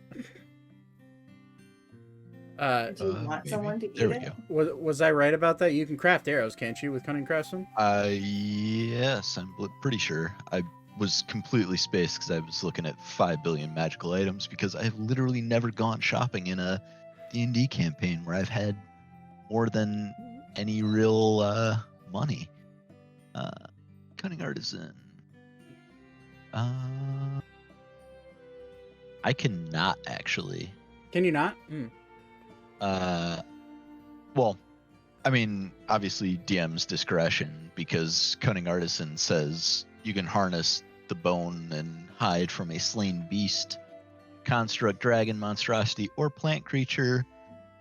Speaker 6: Do you want
Speaker 2: maybe.
Speaker 6: someone to eat
Speaker 2: There we
Speaker 6: it?
Speaker 2: go.
Speaker 1: Was I right about that? You can craft arrows, can't you, with cunning craftsman?
Speaker 2: Yes, I'm pretty sure. I was completely spaced because I was looking at 5 billion magical items because I've literally never gone shopping in a D&D campaign where I've had more than any real money. Cunning artisan. I cannot actually.
Speaker 1: Can you not?
Speaker 2: Well, I mean, obviously DM's discretion because Cunning Artisan says you can harness the bone and hide from a slain beast, construct, dragon, monstrosity, or plant creature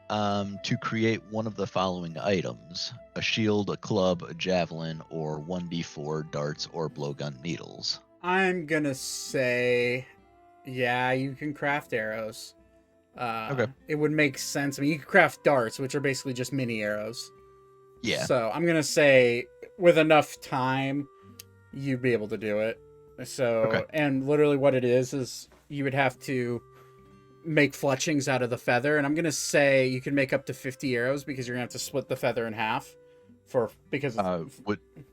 Speaker 2: to create one of the following items: a shield, a club, a javelin, or 1d4 darts or blowgun needles.
Speaker 1: I'm gonna say Yeah, you can craft arrows.
Speaker 2: Okay.
Speaker 1: It would make sense. I mean, you can craft darts, which are basically just mini arrows.
Speaker 2: Yeah.
Speaker 1: So I'm gonna say, with enough time, you'd be able to do it. So,
Speaker 2: Okay.
Speaker 1: and literally what it is you would have to make fletchings out of the feather, and I'm gonna say you can make up to 50 arrows because you're gonna have to split the feather in half, because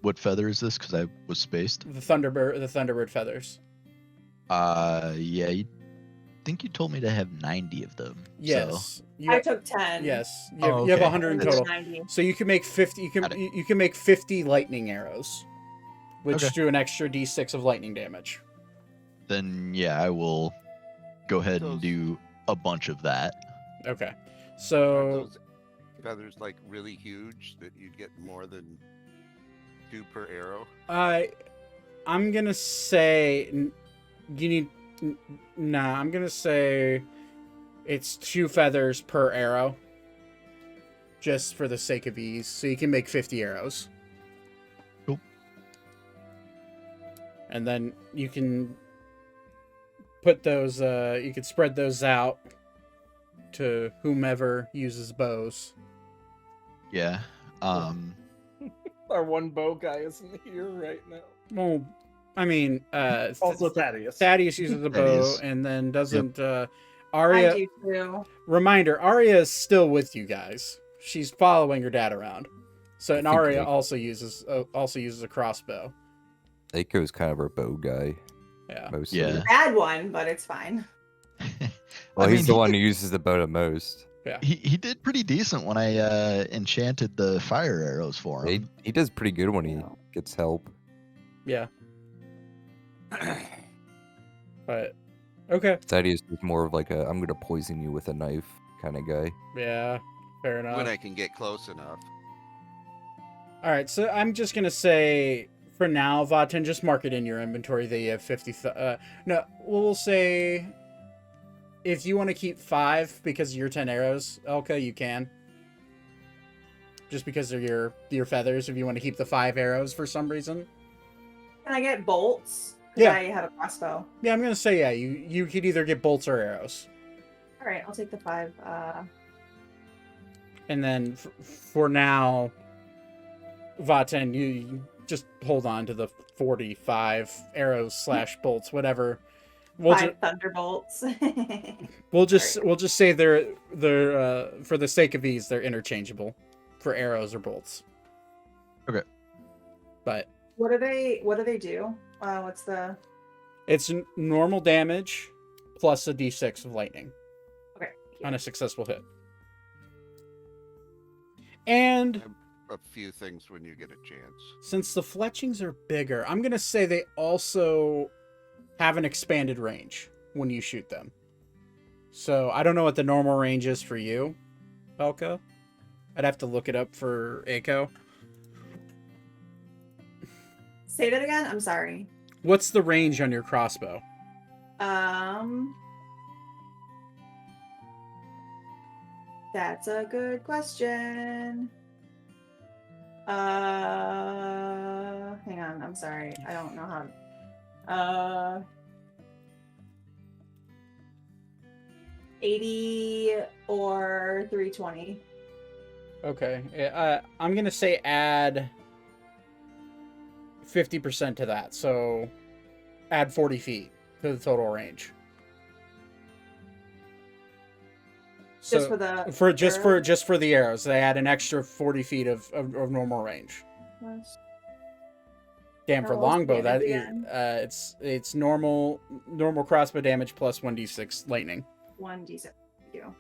Speaker 2: What feather is this? Because I was spaced.
Speaker 1: the thunderbird feathers.
Speaker 2: Yeah. I think you told me to have 90 of them. So.
Speaker 1: Yes,
Speaker 6: I took 10.
Speaker 1: yes. You
Speaker 2: Oh,
Speaker 1: have
Speaker 2: okay.
Speaker 1: 100 in
Speaker 6: There's
Speaker 1: total.
Speaker 6: 90.
Speaker 1: So you can make 50.
Speaker 2: Got it.
Speaker 1: You can make 50 lightning arrows, which
Speaker 2: Okay.
Speaker 1: do an extra d6 of lightning damage.
Speaker 2: Then yeah, I will go ahead and
Speaker 7: Those-
Speaker 2: do a bunch of that.
Speaker 1: Okay,
Speaker 7: Are
Speaker 1: so
Speaker 7: those feathers like really huge that you'd get more than 2 per arrow?
Speaker 1: I'm gonna say I'm gonna say it's 2 feathers per arrow, just for the sake of ease. So you can make 50 arrows.
Speaker 2: Cool.
Speaker 1: And then you can put those. You can spread those out to whomever uses bows.
Speaker 2: Yeah.
Speaker 5: Our one bow guy isn't here right now.
Speaker 1: Well, I mean,
Speaker 5: Also Thaddeus.
Speaker 1: Thaddeus uses a bow,
Speaker 2: Thaddeus.
Speaker 1: and then doesn't.
Speaker 6: I
Speaker 1: Arya.
Speaker 6: do too.
Speaker 1: Reminder: Arya is still with you guys. She's following her dad around. So, and
Speaker 3: I think
Speaker 1: Arya
Speaker 3: they-
Speaker 1: also uses a crossbow.
Speaker 3: Aiko's kind of our bow guy.
Speaker 1: Yeah.
Speaker 3: Mostly.
Speaker 2: Yeah.
Speaker 6: Bad one, but it's fine.
Speaker 3: Well,
Speaker 2: I
Speaker 3: he's
Speaker 2: mean,
Speaker 3: the
Speaker 2: he
Speaker 3: one
Speaker 2: did-
Speaker 3: who uses the bow the most.
Speaker 2: He did pretty decent when I enchanted the fire arrows for him.
Speaker 3: He does pretty good when he gets help.
Speaker 1: Yeah. But okay.
Speaker 3: Thaddeus is more of like a I'm gonna poison you with a knife kind of guy.
Speaker 1: Yeah. Fair enough.
Speaker 7: When I can get close enough.
Speaker 1: All right. So I'm just gonna say for now, Vaten, just mark it in your inventory that you have 50. No, we'll say if you want to keep 5 because of your 10 arrows, Elka, you can. Just because of your feathers, if you want to keep the 5 arrows for some reason.
Speaker 6: Can I get bolts? 'Cause
Speaker 1: Yeah.
Speaker 6: I have a crossbow.
Speaker 1: Yeah, I'm gonna say yeah. You could either get bolts or arrows,
Speaker 6: All right, I'll take the 5.
Speaker 1: and then for now, Vaten, you just hold on to the 45 arrows / bolts, whatever. We'll
Speaker 6: 5 thunderbolts.
Speaker 1: we'll just say they're for the sake of ease, they're interchangeable for arrows or bolts.
Speaker 2: Okay.
Speaker 1: But
Speaker 6: What do they do? What's the?
Speaker 1: it's normal damage plus a d6 of lightning
Speaker 6: Okay.
Speaker 1: on a successful hit. And
Speaker 7: A few things when you get a chance.
Speaker 1: since the fletchings are bigger, I'm going to say they also have an expanded range when you shoot them. So I don't know what the normal range is for you, Belka. I'd have to look it up for Aiko.
Speaker 6: Say that again. I'm sorry.
Speaker 1: What's the range on your crossbow?
Speaker 6: That's a good question. Hang on. I'm sorry. I don't know how. 80 or 320.
Speaker 1: Okay. I'm going to say add 50% to that. So add 40 feet to the total range.
Speaker 6: Just
Speaker 1: So
Speaker 6: for the
Speaker 1: just for the arrows, they add an extra 40 feet of normal range. Damn, for
Speaker 6: Now, what's the
Speaker 1: longbow, that
Speaker 6: damage
Speaker 1: is
Speaker 6: again?
Speaker 1: it's normal crossbow damage plus 1d6 lightning.
Speaker 6: 1d6. You.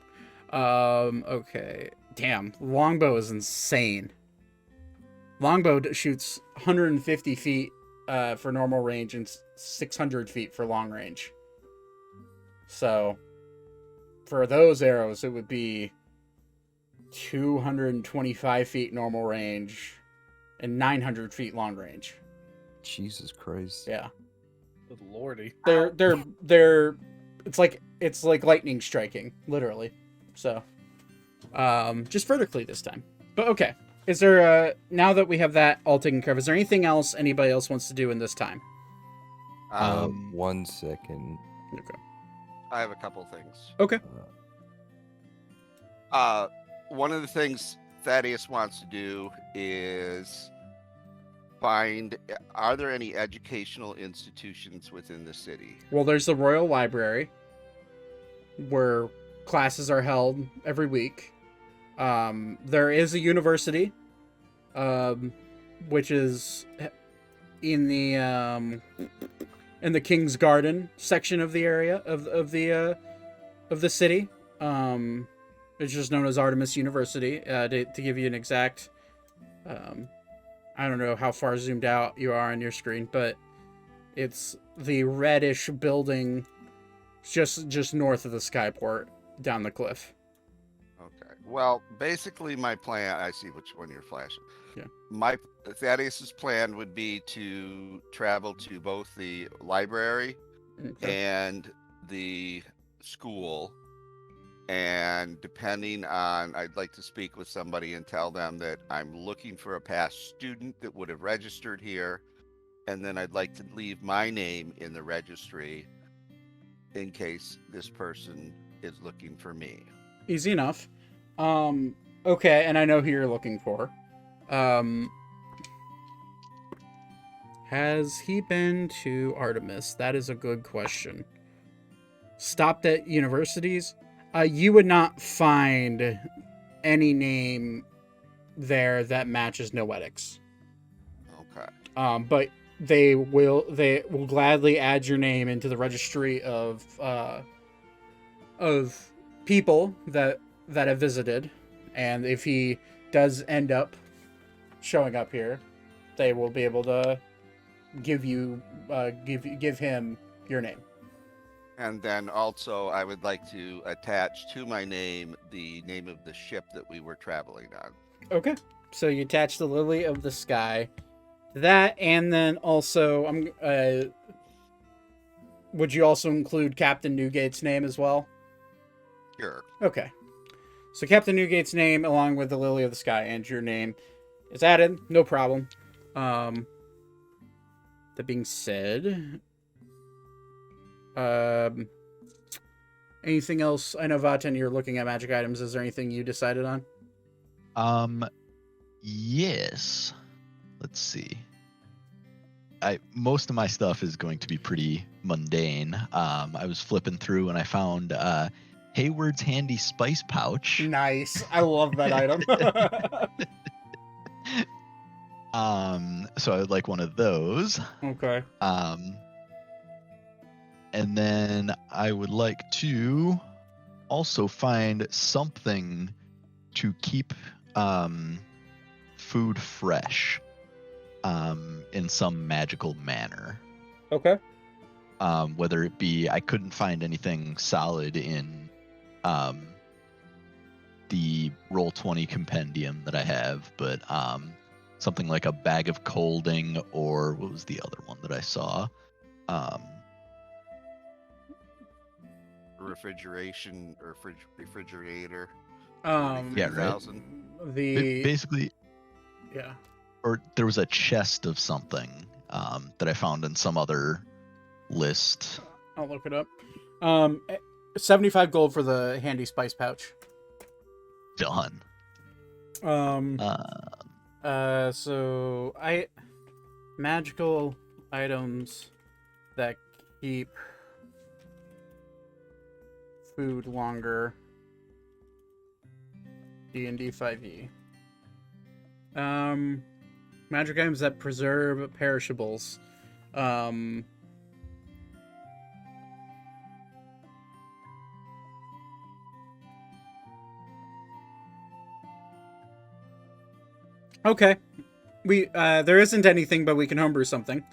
Speaker 1: Okay. Damn, longbow is insane. Longbow shoots 150 feet for normal range and 600 feet for long range. So for those arrows, it would be 225 feet normal range and 900 feet long range.
Speaker 3: Jesus Christ.
Speaker 1: Yeah.
Speaker 5: Good lordy.
Speaker 1: They're it's like lightning striking, literally. So just vertically this time. But okay. Is there now that we have that all taken care of, is there anything else anybody else wants to do in this time?
Speaker 3: 1 second.
Speaker 1: Okay.
Speaker 7: I have a couple things.
Speaker 1: Okay.
Speaker 7: One of the things Thaddeus wants to do is find, are there any educational institutions within the city?
Speaker 1: Well, there's the Royal Library, where classes are held every week. There is a university, which is in the King's Garden section of the area of the city. It's just known as Artemis University. To give you an exact, I don't know how far zoomed out you are on your screen, but it's the reddish building just north of the skyport down the cliff.
Speaker 7: Okay. Well, basically my plan, I see which one you're flashing.
Speaker 1: Yeah.
Speaker 7: My Thaddeus's plan would be to travel to both the library and the school. And depending on, I'd like to speak with somebody and tell them that I'm looking for a past student that would have registered here. And then I'd like to leave my name in the registry in case this person is looking for me.
Speaker 1: Easy enough. Okay, and I know who you're looking for. Has he been to Artemis? That is a good question. Stopped at universities? You would not find any name there that matches Noetics.
Speaker 7: Okay.
Speaker 1: But they will gladly add your name into the registry of people that have visited, and if he does end up showing up here, they will be able to give him your name.
Speaker 7: And then also I would like to attach to my name the name of the ship that we were traveling on.
Speaker 1: Okay. So you attach the Lily of the Sky to that, and then also would you also include Captain Newgate's name as well?
Speaker 7: Sure.
Speaker 1: Okay. So Captain Newgate's name along with the Lily of the Sky and your name is added. No problem. That being said, anything else? I know, Vaten, you're looking at magic items. Is there anything you decided on?
Speaker 2: Yes. Let's see. Most of my stuff is going to be pretty mundane. I was flipping through and I found Hayward's handy spice pouch.
Speaker 1: Nice. I love that item.
Speaker 2: So I would like one of those.
Speaker 1: Okay.
Speaker 2: And then I would like to also find something to keep food fresh in some magical manner.
Speaker 1: Okay.
Speaker 2: Whether it be, I couldn't find anything solid in the Roll20 compendium that I have, but something like a bag of colding, or what was the other one that I saw?
Speaker 7: Refrigeration or refrigerator.
Speaker 2: Yeah, right.
Speaker 7: 30,000.
Speaker 2: Basically,
Speaker 1: Yeah.
Speaker 2: or there was a chest of something that I found in some other list.
Speaker 1: I'll look it up. 75 gold for the handy spice pouch.
Speaker 2: Done.
Speaker 1: So magical items that keep food longer. D&D 5e. Magic items that preserve perishables. Okay. There isn't anything, but we can homebrew something.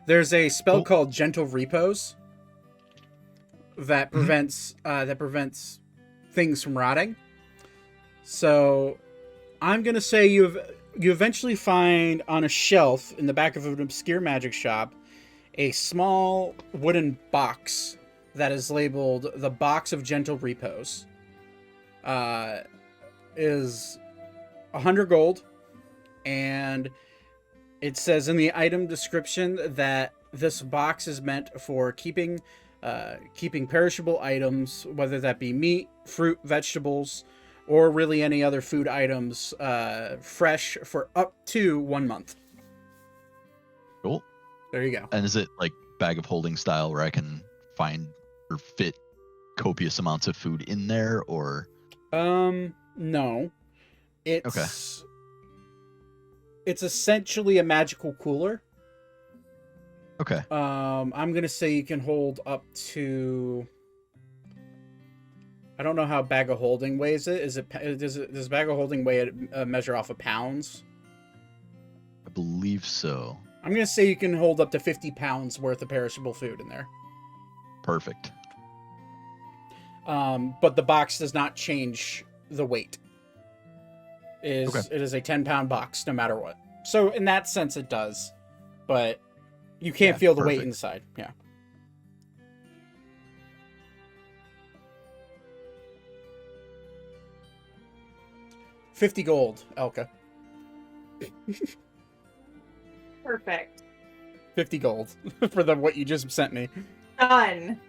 Speaker 1: There's a spell called Gentle Repose that prevents things from rotting. So I'm gonna say you eventually find on a shelf in the back of an obscure magic shop a small wooden box that is labeled the Box of Gentle Repose. Is 100 gold, and it says in the item description that this box is meant for keeping keeping perishable items, whether that be meat, fruit, vegetables, or really any other food items, fresh for up to 1 month.
Speaker 2: Cool.
Speaker 1: There you go.
Speaker 2: And is it like bag of holding style where I can find or fit copious amounts of food in there, or?
Speaker 1: No. It's essentially a magical cooler.
Speaker 2: Okay.
Speaker 1: I'm gonna say you can hold up to. I don't know how bag of holding weighs it. Does bag of holding weigh a measure off of pounds?
Speaker 2: I believe so.
Speaker 1: I'm gonna say you can hold up to 50 pounds worth of perishable food in there.
Speaker 2: Perfect.
Speaker 1: But the box does not change the weight. It is a 10-pound box no matter what. So in that sense it does, but you can't feel the weight
Speaker 2: perfect.
Speaker 1: inside. Yeah. $50 gold, Elka.
Speaker 6: Perfect.
Speaker 1: 50 gold for what you just sent me.
Speaker 6: Done.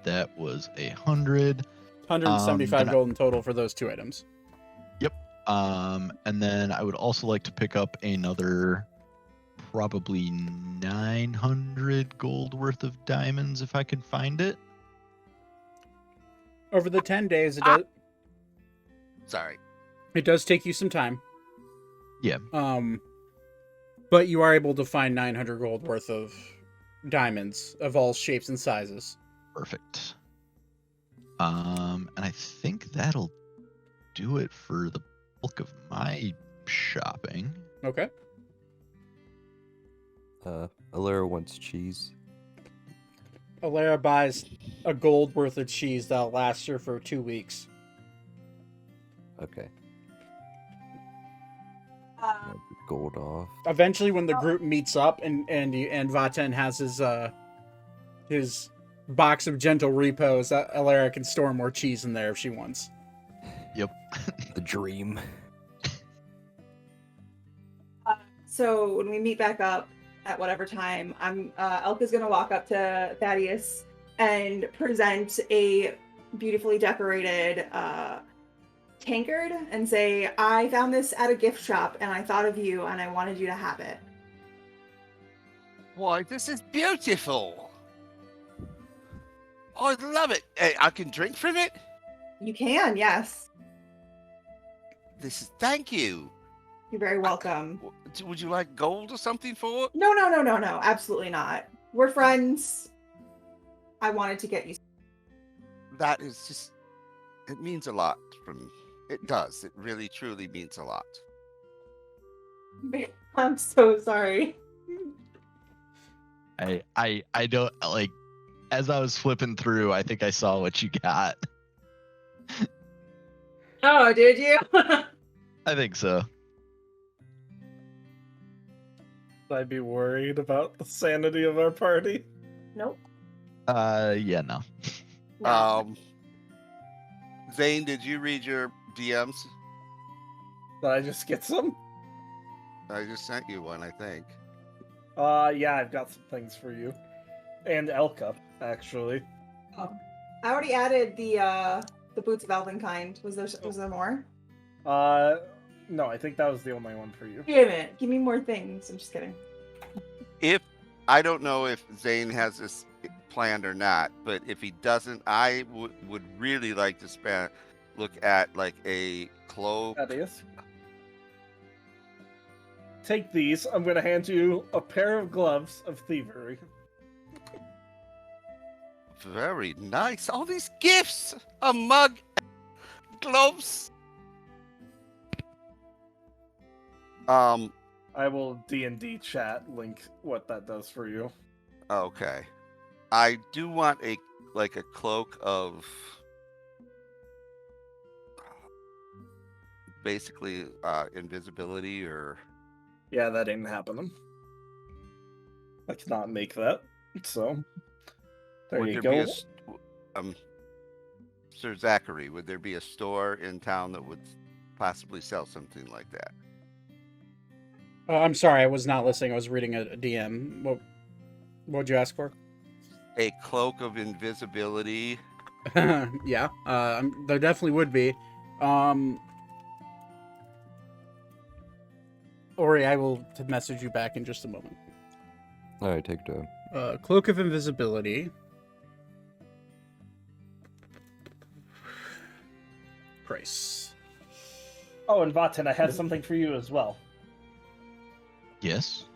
Speaker 2: That was 100.
Speaker 1: 175
Speaker 2: then I-
Speaker 1: gold in total for those 2 items.
Speaker 2: And then I would also like to pick up another probably 900 gold worth of diamonds if I can find it.
Speaker 1: Over the 10 days,
Speaker 7: Sorry.
Speaker 1: it does take you some time.
Speaker 2: Yeah.
Speaker 1: But you are able to find 900 gold worth of diamonds of all shapes and sizes.
Speaker 2: Perfect. And I think that'll do it for the bulk of my shopping.
Speaker 1: Okay.
Speaker 3: Alera wants cheese.
Speaker 1: Alera buys a gold worth of cheese that'll last her for 2 weeks.
Speaker 3: Okay.
Speaker 6: Uh,
Speaker 3: Gold off.
Speaker 1: Eventually, when the group meets up and Vaten has his box of gentle repos, Alera can store more cheese in there if she wants.
Speaker 2: Yep.
Speaker 3: The dream.
Speaker 6: So when we meet back up at whatever time, Elka's gonna walk up to Thaddeus and present a beautifully decorated tankard and say, "I found this at a gift shop and I thought of you and I wanted you to have it."
Speaker 7: Why, this is beautiful. I love it. Hey, I can drink from it?
Speaker 6: You can, yes.
Speaker 7: Thank you.
Speaker 6: You're very welcome.
Speaker 7: Would you like gold or something for it?
Speaker 6: No, absolutely not. We're friends. I wanted to get you.
Speaker 7: That is just, it means a lot from, it does. It really, truly means a lot.
Speaker 6: I'm so sorry.
Speaker 2: I don't, like, as I was flipping through, I think I saw what you got.
Speaker 6: Oh, did you?
Speaker 2: I think so.
Speaker 5: I'd be worried about the sanity of our party.
Speaker 6: Nope.
Speaker 2: Yeah, no.
Speaker 7: Zane, did you read your DMs?
Speaker 5: Did I just get some?
Speaker 7: I just sent you one, I think.
Speaker 5: Yeah, I've got some things for you. And Elka, actually.
Speaker 6: Oh. I already added the boots of Elvenkind. Was there more?
Speaker 5: No, I think that was the only one for you.
Speaker 6: Damn it. Give me more things. I'm just kidding.
Speaker 7: I don't know if Zane has this planned or not, but if he doesn't, I would really like to look at like a cloak.
Speaker 5: Thaddeus. Take these. I'm going to hand you a pair of gloves of thievery.
Speaker 7: Very nice. All these gifts. A mug. Gloves.
Speaker 5: I will D&D chat link what that does for you.
Speaker 7: Okay. I do want a cloak of basically invisibility or
Speaker 5: Yeah, that ain't happening. I cannot make that. So there
Speaker 7: would
Speaker 5: you
Speaker 7: there
Speaker 5: go.
Speaker 7: be Sir Zachary, would there be a store in town that would possibly sell something like that?
Speaker 1: I'm sorry, I was not listening. I was reading a DM. What would you ask for?
Speaker 7: a cloak of invisibility?
Speaker 1: Yeah, there definitely would be. Ori, I will message you back in just a moment.
Speaker 3: All right, take it down.
Speaker 1: Cloak of invisibility. Price.
Speaker 5: Oh, and Vaten, I have something for you as well.
Speaker 2: Yes.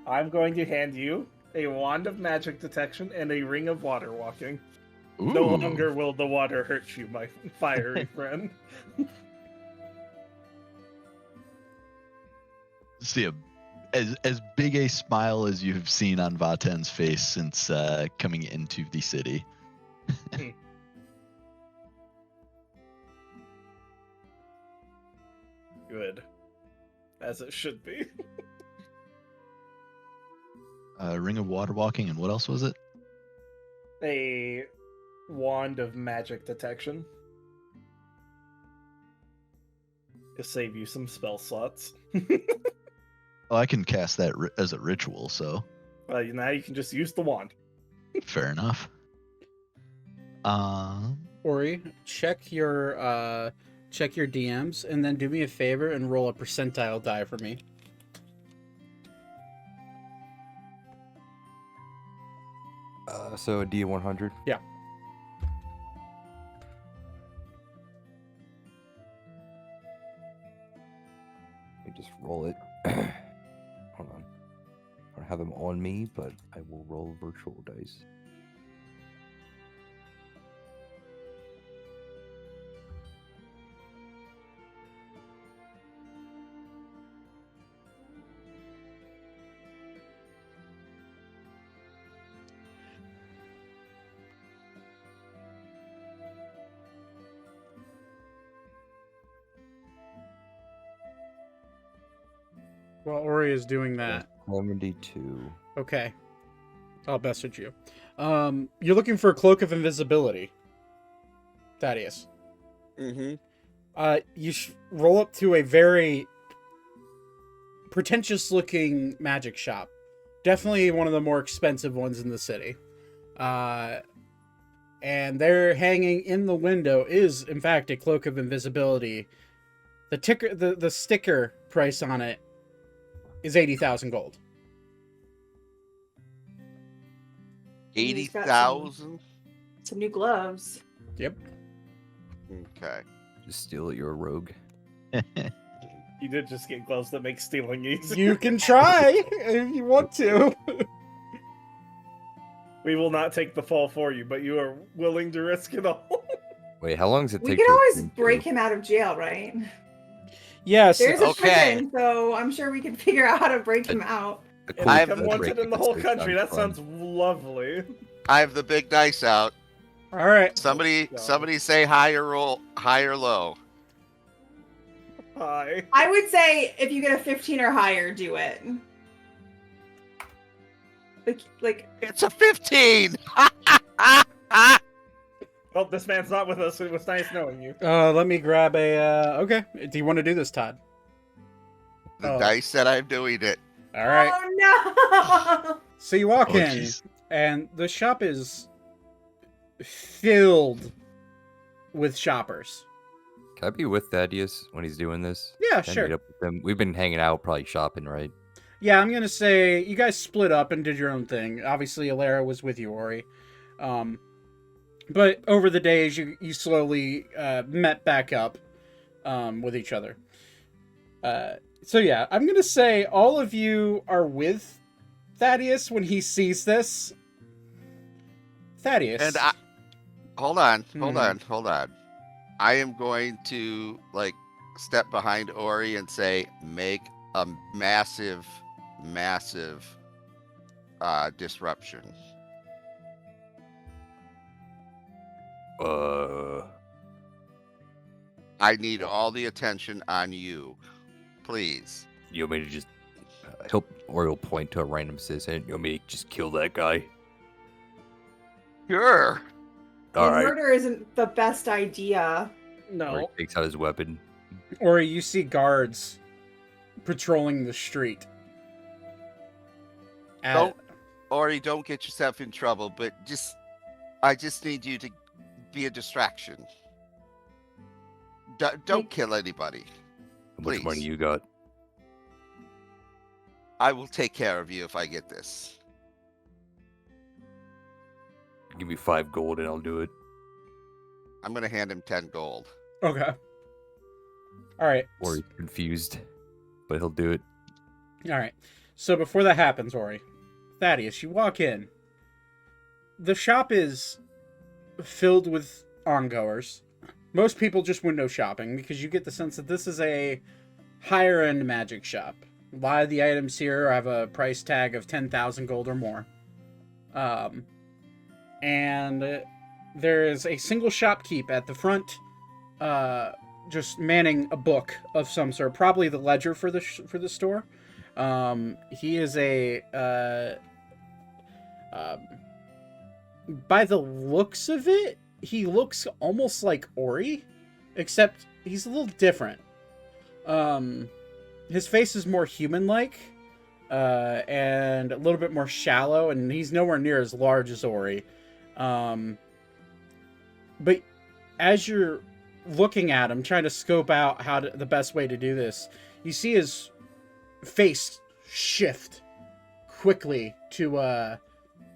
Speaker 5: I'm going to hand you a wand of magic detection and a ring of water walking.
Speaker 2: Ooh.
Speaker 5: No longer will the water hurt you, my fiery friend.
Speaker 2: See, as big a smile as you've seen on Vaten's face since coming into the city.
Speaker 5: Good. As it should be.
Speaker 2: Ring of water walking, and what else was it?
Speaker 5: A wand of magic detection. To save you some spell slots.
Speaker 2: Oh, I can cast that as a ritual, so
Speaker 5: Now you can just use the wand.
Speaker 2: fair enough.
Speaker 1: Ori, check your DMs and then do me a favor and roll a percentile die for me.
Speaker 3: So a D100.
Speaker 1: Yeah.
Speaker 3: Let me just roll it. Hold on. I don't have them on me, but I will roll virtual dice.
Speaker 1: While Ori is doing that.
Speaker 3: 72.
Speaker 1: Okay. I'll message you. You're looking for a cloak of invisibility. Thaddeus.
Speaker 7: Mm-hmm.
Speaker 1: You roll up to a very pretentious looking magic shop. Definitely one of the more expensive ones in the city. And there hanging in the window is, in fact, a cloak of invisibility. The sticker price on it is 80,000 gold.
Speaker 7: 80,000?
Speaker 6: Some new gloves.
Speaker 1: Yep.
Speaker 7: Okay.
Speaker 3: Just steal it, you're a rogue.
Speaker 5: You did just get gloves that make stealing easy.
Speaker 1: You can try if you want to.
Speaker 5: We will not take the fall for you, but you are willing to risk it all.
Speaker 3: Wait, how long does it
Speaker 6: We
Speaker 3: take
Speaker 6: can
Speaker 3: to
Speaker 6: always
Speaker 3: drink
Speaker 6: break
Speaker 3: through?
Speaker 6: him out of jail, right?
Speaker 1: Yes.
Speaker 6: There's a
Speaker 7: Okay.
Speaker 6: prison, so I'm sure we can figure out how to break him out.
Speaker 3: A
Speaker 5: If
Speaker 3: cool
Speaker 7: I
Speaker 5: I
Speaker 7: have
Speaker 5: become
Speaker 7: the
Speaker 5: wanted
Speaker 3: break
Speaker 5: in the
Speaker 3: that
Speaker 5: whole
Speaker 3: says
Speaker 5: country,
Speaker 3: I'm
Speaker 5: that
Speaker 3: fun.
Speaker 5: sounds lovely.
Speaker 7: I have the big dice out.
Speaker 1: All right.
Speaker 7: Somebody
Speaker 5: God.
Speaker 7: somebody say high or low.
Speaker 5: Hi.
Speaker 6: I would say if you get a 15 or higher, do it. Like
Speaker 7: It's a 15.
Speaker 5: Well, this man's not with us. It was nice knowing you.
Speaker 1: Let me grab a. Okay. Do you want to do this, Todd?
Speaker 7: The
Speaker 1: Oh.
Speaker 7: dice said I'm doing it.
Speaker 1: All right.
Speaker 6: oh no.
Speaker 1: So you walk
Speaker 2: Oh,
Speaker 1: in,
Speaker 2: jeez.
Speaker 1: and the shop is filled with shoppers.
Speaker 3: Can I be with Thaddeus when he's doing this?
Speaker 1: Yeah,
Speaker 3: Can I
Speaker 1: sure.
Speaker 3: meet up with him? We've been hanging out, probably shopping, right?
Speaker 1: Yeah, I'm gonna say you guys split up and did your own thing. Obviously, Alara was with you, Ori. But over the days, you slowly met back up with each other. So yeah, I'm gonna say all of you are with Thaddeus when he sees this. Thaddeus.
Speaker 7: And hold on.
Speaker 1: Hmm.
Speaker 7: I am going to step behind Ori and say, make a massive disruption. I need all the attention on you, please.
Speaker 3: You want me to just or he'll point to a random citizen. You want me to just kill that guy?
Speaker 7: Sure.
Speaker 3: All right.
Speaker 6: Murder isn't the best idea.
Speaker 3: Or
Speaker 5: No.
Speaker 3: he takes out his weapon.
Speaker 1: Ori, you see guards patrolling the street.
Speaker 7: Don't Ori, don't get yourself in trouble, but I just need you to be a distraction. Don't kill anybody.
Speaker 3: How much money
Speaker 7: Please.
Speaker 3: you got?
Speaker 7: I will take care of you if I get this.
Speaker 3: Give me 5 gold and I'll do it.
Speaker 7: I'm gonna hand him 10 gold.
Speaker 1: Okay. All right.
Speaker 3: Or he's confused, but he'll do it.
Speaker 1: All right. So before that happens, Ori, Thaddeus, you walk in. The shop is filled with ongoers. Most people just window shopping because you get the sense that this is a higher end magic shop. A lot of the items here have a price tag of 10,000 gold or more. And there is a single shopkeep at the front, just manning a book of some sort, probably the ledger for the store. He is by the looks of it, he looks almost like Ori, except he's a little different. His face is more human-like, and a little bit more shallow, and he's nowhere near as large as Ori. But as you're looking at him, trying to scope out the best way to do this, you see his face shift quickly to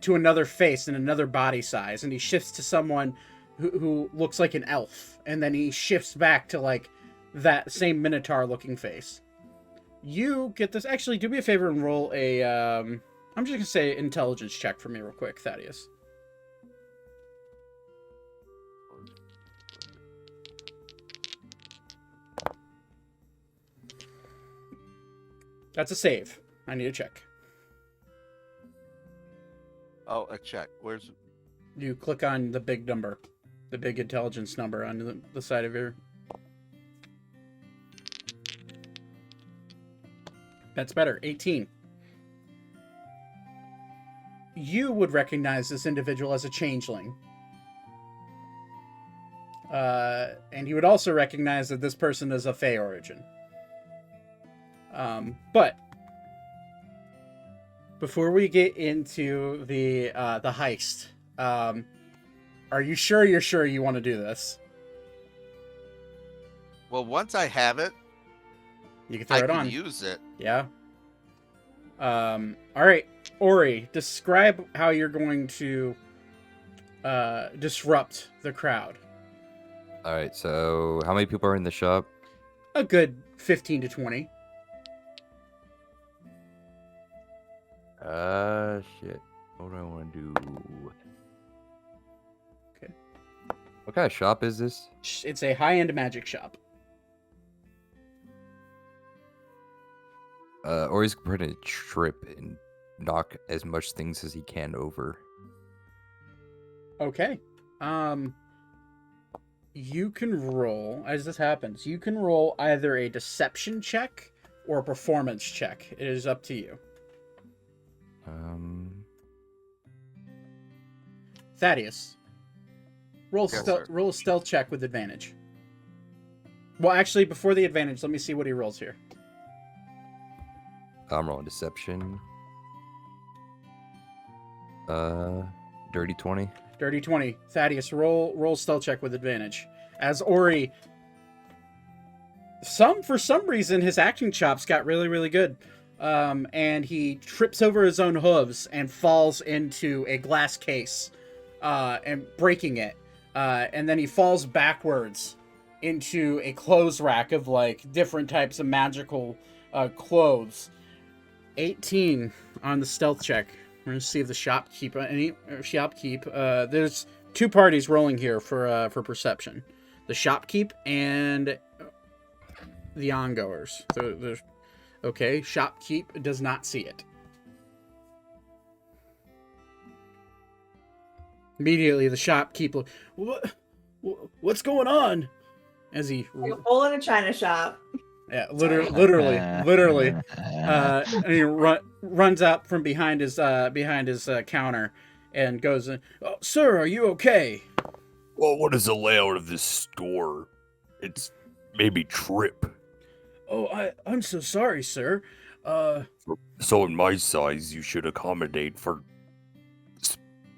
Speaker 1: another face and another body size, and he shifts to someone who looks like an elf, and then he shifts back to like that same minotaur looking face. You get this. Actually, do me a favor and roll a I'm just gonna say intelligence check for me real quick, Thaddeus. That's a save. I need a check.
Speaker 7: Oh, a check. Where's...
Speaker 1: You click on the big number, the big intelligence number on the side of your... That's better. 18. You would recognize this individual as a changeling. And you would also recognize that this person is of Fey origin. But before we get into the heist, are you sure you want to do this?
Speaker 7: Well, once I have it,
Speaker 1: You can throw
Speaker 7: I
Speaker 1: it
Speaker 7: can
Speaker 1: on.
Speaker 7: use it.
Speaker 1: Yeah. All right, Ori, describe how you're going to disrupt the crowd.
Speaker 3: All right, so how many people are in the shop?
Speaker 1: A good 15 to 20.
Speaker 3: Shit. What do I want to do?
Speaker 1: Okay.
Speaker 3: What kind of shop is this?
Speaker 1: It's a high-end magic shop.
Speaker 3: Or he's going to trip and knock as much things as he can over.
Speaker 1: Okay. You can roll, as this happens, you can roll either a deception check or a performance check. It is up to you. Thaddeus, roll
Speaker 7: Yes,
Speaker 1: stealth.
Speaker 7: sir.
Speaker 1: Roll a stealth check with advantage. Well, actually, before the advantage, let me see what he rolls here.
Speaker 3: I'm rolling deception. Dirty 20.
Speaker 1: Dirty 20. Thaddeus, roll stealth check with advantage. As Ori, for some reason, his acting chops got really, really good. And he trips over his own hooves and falls into a glass case, and breaking it. And then he falls backwards into a clothes rack of like different types of magical clothes. 18 on the stealth check. We're gonna see if the shopkeep. There's two parties rolling here for perception: the shopkeep and the ongoers. Okay, shopkeep does not see it. Immediately, the shopkeep. What's going on? As he
Speaker 6: Like a hole in a china shop.
Speaker 1: Yeah, literally. And he runs out from behind his counter and goes, "Oh, sir, are you okay?"
Speaker 10: Well, what is the layout of this store? It's maybe trip.
Speaker 1: "Oh, I'm so sorry, sir.
Speaker 10: So in my size, you should accommodate for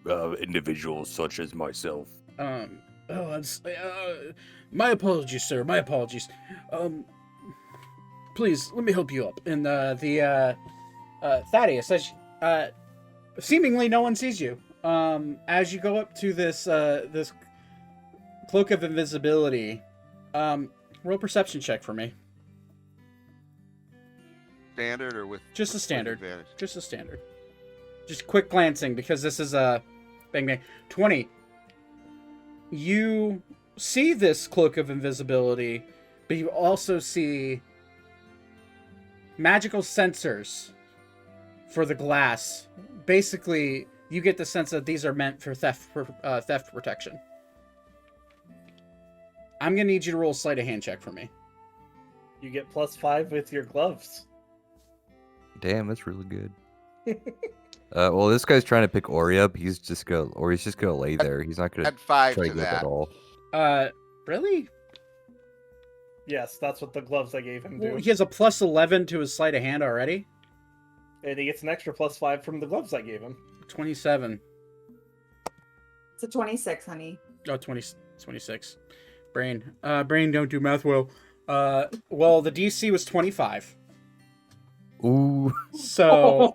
Speaker 10: individuals such as myself.
Speaker 1: My apologies, sir. My apologies. Please let me help you up. And Thaddeus, seemingly no one sees you. As you go up to this cloak of invisibility, roll perception check for me.
Speaker 7: Standard or with
Speaker 1: Just a standard.
Speaker 7: advantage?
Speaker 1: Just a standard. Just quick glancing because this is a bang bang 20. You see this cloak of invisibility, but you also see magical sensors for the glass. Basically, you get the sense that these are meant for theft protection. I'm gonna need you to roll a sleight of hand check for me.
Speaker 5: You get +5 with your gloves.
Speaker 3: Damn, that's really good. Well, this guy's trying to pick Ori up. He's just gonna lay there. He's not gonna
Speaker 7: Add 5
Speaker 3: try
Speaker 7: to
Speaker 3: to get up
Speaker 7: that.
Speaker 3: at all.
Speaker 1: Really?
Speaker 5: Yes, that's what the gloves I gave him do.
Speaker 1: Well, he has a +11 to his sleight of hand already.
Speaker 5: And he gets an extra +5 from the gloves I gave him.
Speaker 1: 27.
Speaker 6: It's a 26, honey.
Speaker 1: Oh, 26. Brain. Brain don't do math well. Well, the DC was 25.
Speaker 3: Ooh.
Speaker 1: So,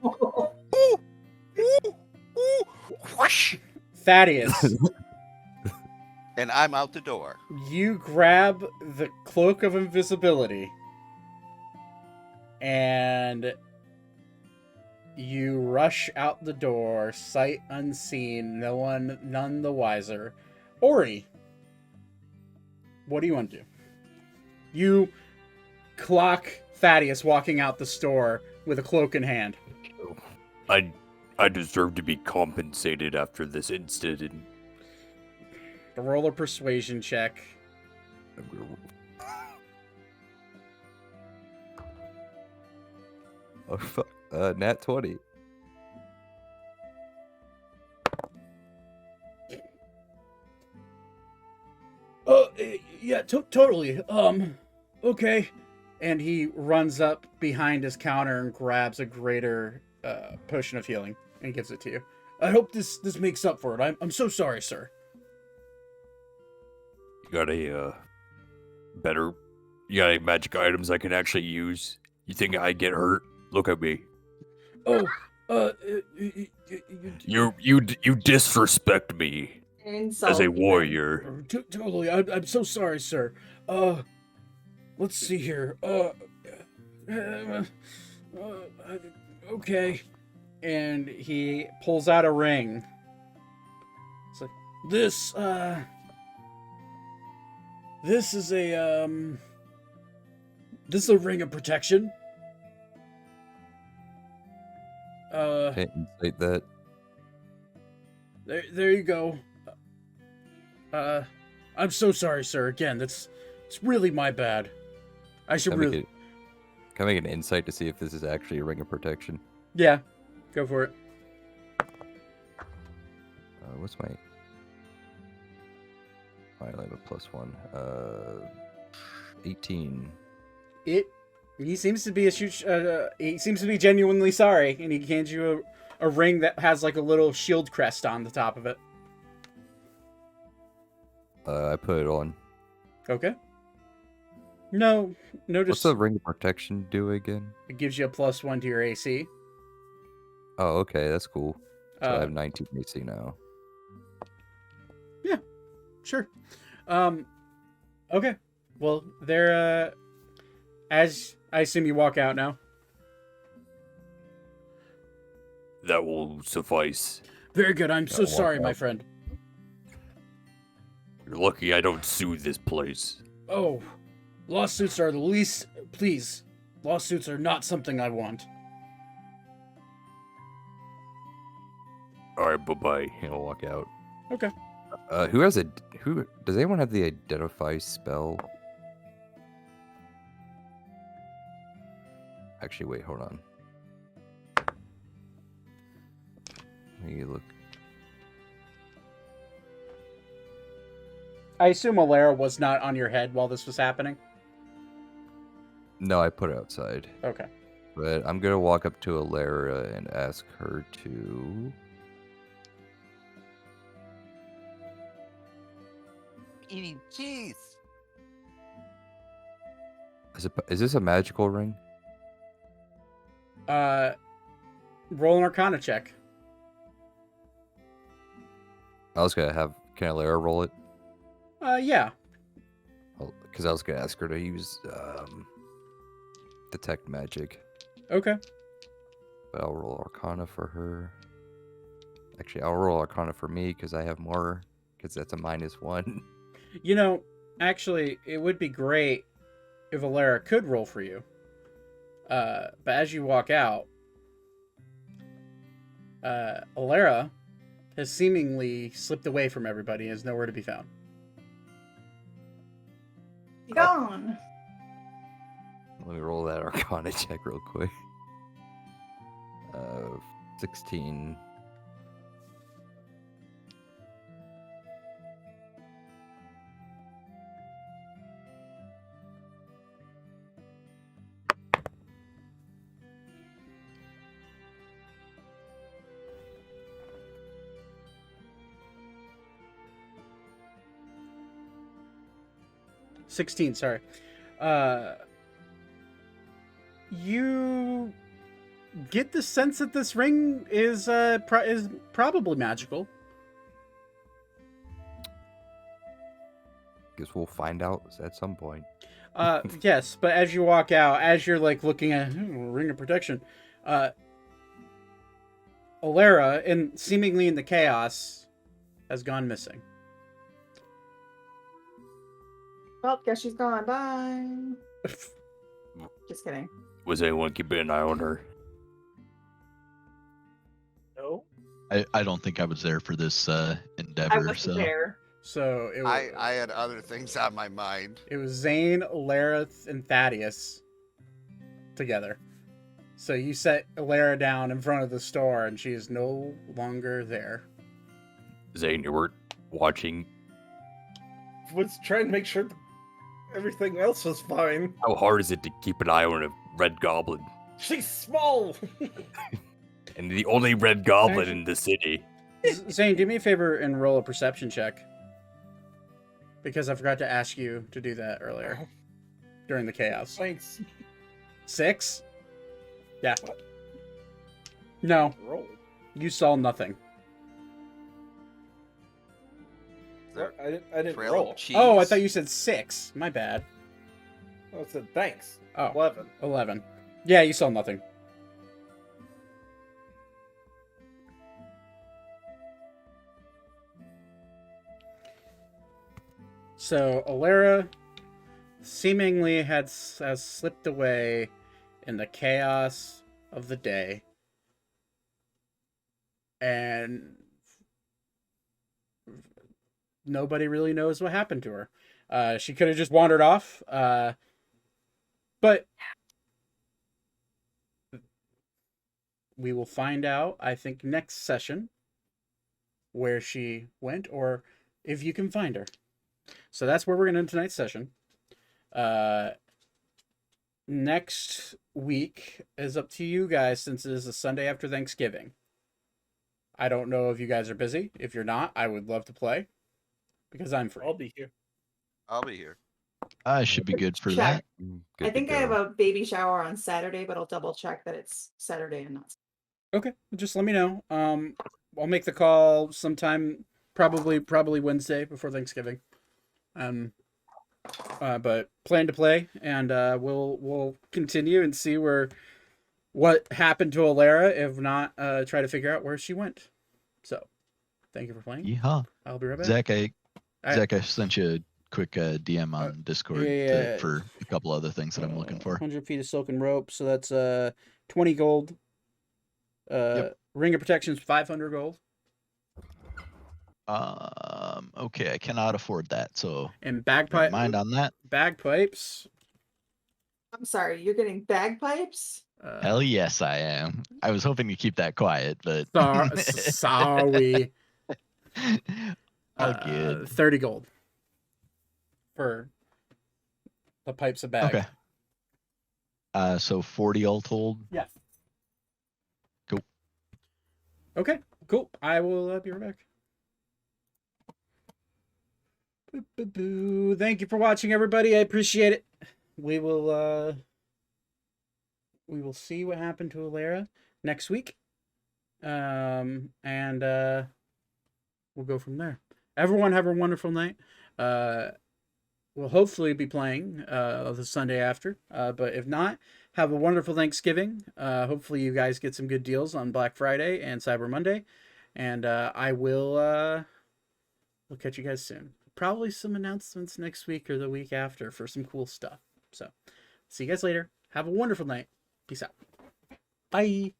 Speaker 7: Whoosh!
Speaker 1: Thaddeus,
Speaker 7: And I'm out the door.
Speaker 1: you grab the cloak of invisibility and you rush out the door, sight unseen, none the wiser. Ori, what do you want to do? You clock Thaddeus walking out the store with a cloak in hand.
Speaker 10: I deserve to be compensated after this incident.
Speaker 1: Roll a persuasion check.
Speaker 3: Oh fuck! Nat 20.
Speaker 1: Yeah, totally. Okay. And he runs up behind his counter and grabs a greater potion of healing and gives it to you. I hope this makes up for it. I'm so sorry, sir.
Speaker 10: You got a you got any magic items I can actually use? You think I get hurt? Look at me.
Speaker 1: Oh,
Speaker 10: You disrespect me
Speaker 6: Insult.
Speaker 10: as a warrior.
Speaker 1: Totally. I'm so sorry, sir. Let's see here. Okay. And he pulls out a ring. It's like, this is a ring of protection.
Speaker 3: Can't insight that.
Speaker 1: There you go. I'm so sorry, sir. Again, it's really my bad. I should
Speaker 3: Can I
Speaker 1: really.
Speaker 3: make an insight to see if this is actually a ring of protection?
Speaker 1: Yeah, go for it.
Speaker 3: What's my? I only have a +1. 18.
Speaker 1: He seems to be he seems to be genuinely sorry, and he hands you a ring that has like a little shield crest on the top of it.
Speaker 3: I put it on.
Speaker 1: Okay. No,
Speaker 3: What's the ring of protection do again?
Speaker 1: It gives you a +1 to your AC.
Speaker 3: Oh, okay, that's cool. So I
Speaker 1: Uh,
Speaker 3: have 19 AC now.
Speaker 1: Yeah, sure. Okay. Well, they're as I assume you walk out now.
Speaker 10: That will suffice.
Speaker 1: Very good. I'm so
Speaker 3: walk
Speaker 1: sorry, my
Speaker 3: out.
Speaker 1: friend.
Speaker 10: You're lucky I don't sue this place.
Speaker 1: Oh, lawsuits are the least. Please, lawsuits are not something I want.
Speaker 10: Alright, bye-bye.
Speaker 3: And I'll walk out.
Speaker 1: Okay.
Speaker 3: Who does anyone have the identify spell? Actually, wait, hold on. Let me look.
Speaker 1: I assume Alara was not on your head while this was happening.
Speaker 3: No, I put it outside.
Speaker 1: Okay.
Speaker 3: But I'm gonna walk up to Alara and ask her to
Speaker 7: eating cheese.
Speaker 3: Is this a magical ring?
Speaker 1: Roll an Arcana check.
Speaker 3: I was gonna have Canalera roll it.
Speaker 1: Yeah.
Speaker 3: Because I was gonna ask her to use detect magic,
Speaker 1: Okay.
Speaker 3: but I'll roll Arcana for her. Actually, I'll roll Arcana for me because I have more. Because that's a -1.
Speaker 1: You know, actually, it would be great if Alara could roll for you. But as you walk out, Alara has seemingly slipped away from everybody and is nowhere to be found.
Speaker 6: Be gone.
Speaker 3: Let me roll that Arcana check real quick. 16.
Speaker 1: $16, sorry. You get the sense that this ring is probably magical.
Speaker 3: Guess we'll find out at some point.
Speaker 1: Yes, but as you walk out, as you're like looking at ring of protection, Alara, seemingly in the chaos, has gone missing.
Speaker 6: Well, guess she's gone. Bye. Just kidding.
Speaker 10: Was anyone keeping an eye on her?
Speaker 5: No.
Speaker 2: I don't think I was there for this
Speaker 6: I
Speaker 2: endeavor.
Speaker 6: wasn't
Speaker 2: So
Speaker 6: there.
Speaker 1: So it was,
Speaker 7: I had other things on my mind.
Speaker 1: it was Zane, Alara, and Thaddeus together. So you set Alara down in front of the store, and she is no longer there.
Speaker 10: Zane, you weren't watching.
Speaker 5: Was trying to make sure everything else was fine.
Speaker 10: How hard is it to keep an eye on a red goblin?
Speaker 5: She's small.
Speaker 10: And the only red goblin in the city.
Speaker 1: Zane, do me a favor and roll a perception check. Because I forgot to ask you to do that earlier. During the chaos.
Speaker 5: Thanks.
Speaker 1: 6? Yeah. No,
Speaker 5: Roll.
Speaker 1: you saw nothing.
Speaker 7: There-
Speaker 5: I didn't
Speaker 7: Trail
Speaker 5: roll.
Speaker 7: of cheese.
Speaker 1: Oh, I thought you said 6. My bad.
Speaker 5: I said thanks.
Speaker 1: Oh,
Speaker 5: 11.
Speaker 1: 11. Yeah, you saw nothing. So, Alara seemingly has slipped away in the chaos of the day. And nobody really knows what happened to her. She could have just wandered off. But we will find out, I think, next session where she went or if you can find her. So that's where we're going to end tonight's session. Next week is up to you guys since it is a Sunday after Thanksgiving. I don't know if you guys are busy. If you're not, I would love to play because I'm free.
Speaker 5: I'll be here.
Speaker 7: I'll be here.
Speaker 2: I should be good for
Speaker 6: Check.
Speaker 2: that.
Speaker 6: I think I have a baby shower on Saturday, but I'll double check that it's Saturday and not.
Speaker 1: Okay, just let me know. I'll make the call sometime, probably Wednesday before Thanksgiving. But plan to play, and we'll continue and see what happened to Alara. If not, try to figure out where she went. So, thank you for playing.
Speaker 2: Yeehaw.
Speaker 1: I'll be right back.
Speaker 2: Zach, I
Speaker 1: I-
Speaker 2: sent you a quick DM on Discord
Speaker 1: yeah.
Speaker 2: for a couple other things that I'm looking for.
Speaker 1: 100 feet of silken rope, so that's 20 gold. Ring of protection is 500 gold.
Speaker 2: Okay, I cannot afford that, so
Speaker 1: And
Speaker 2: never mind on that.
Speaker 1: bagpipes.
Speaker 6: I'm sorry, you're getting bagpipes?
Speaker 2: Hell yes, I am. I was hoping to keep that quiet, but
Speaker 1: Sorry.
Speaker 2: all good.
Speaker 1: 30 gold for the pipes of bag.
Speaker 2: Okay. So 40 all told.
Speaker 1: Yeah.
Speaker 2: Cool.
Speaker 1: Okay, cool. I will be right back. Thank you for watching, everybody. I appreciate it. We will see what happened to Alara next week. And we'll go from there. Everyone have a wonderful night. We'll hopefully be playing the Sunday after. But if not, have a wonderful Thanksgiving. Hopefully you guys get some good deals on Black Friday and Cyber Monday. And we'll catch you guys soon. Probably some announcements next week or the week after for some cool stuff. So, see you guys later. Have a wonderful night. Peace out. Bye.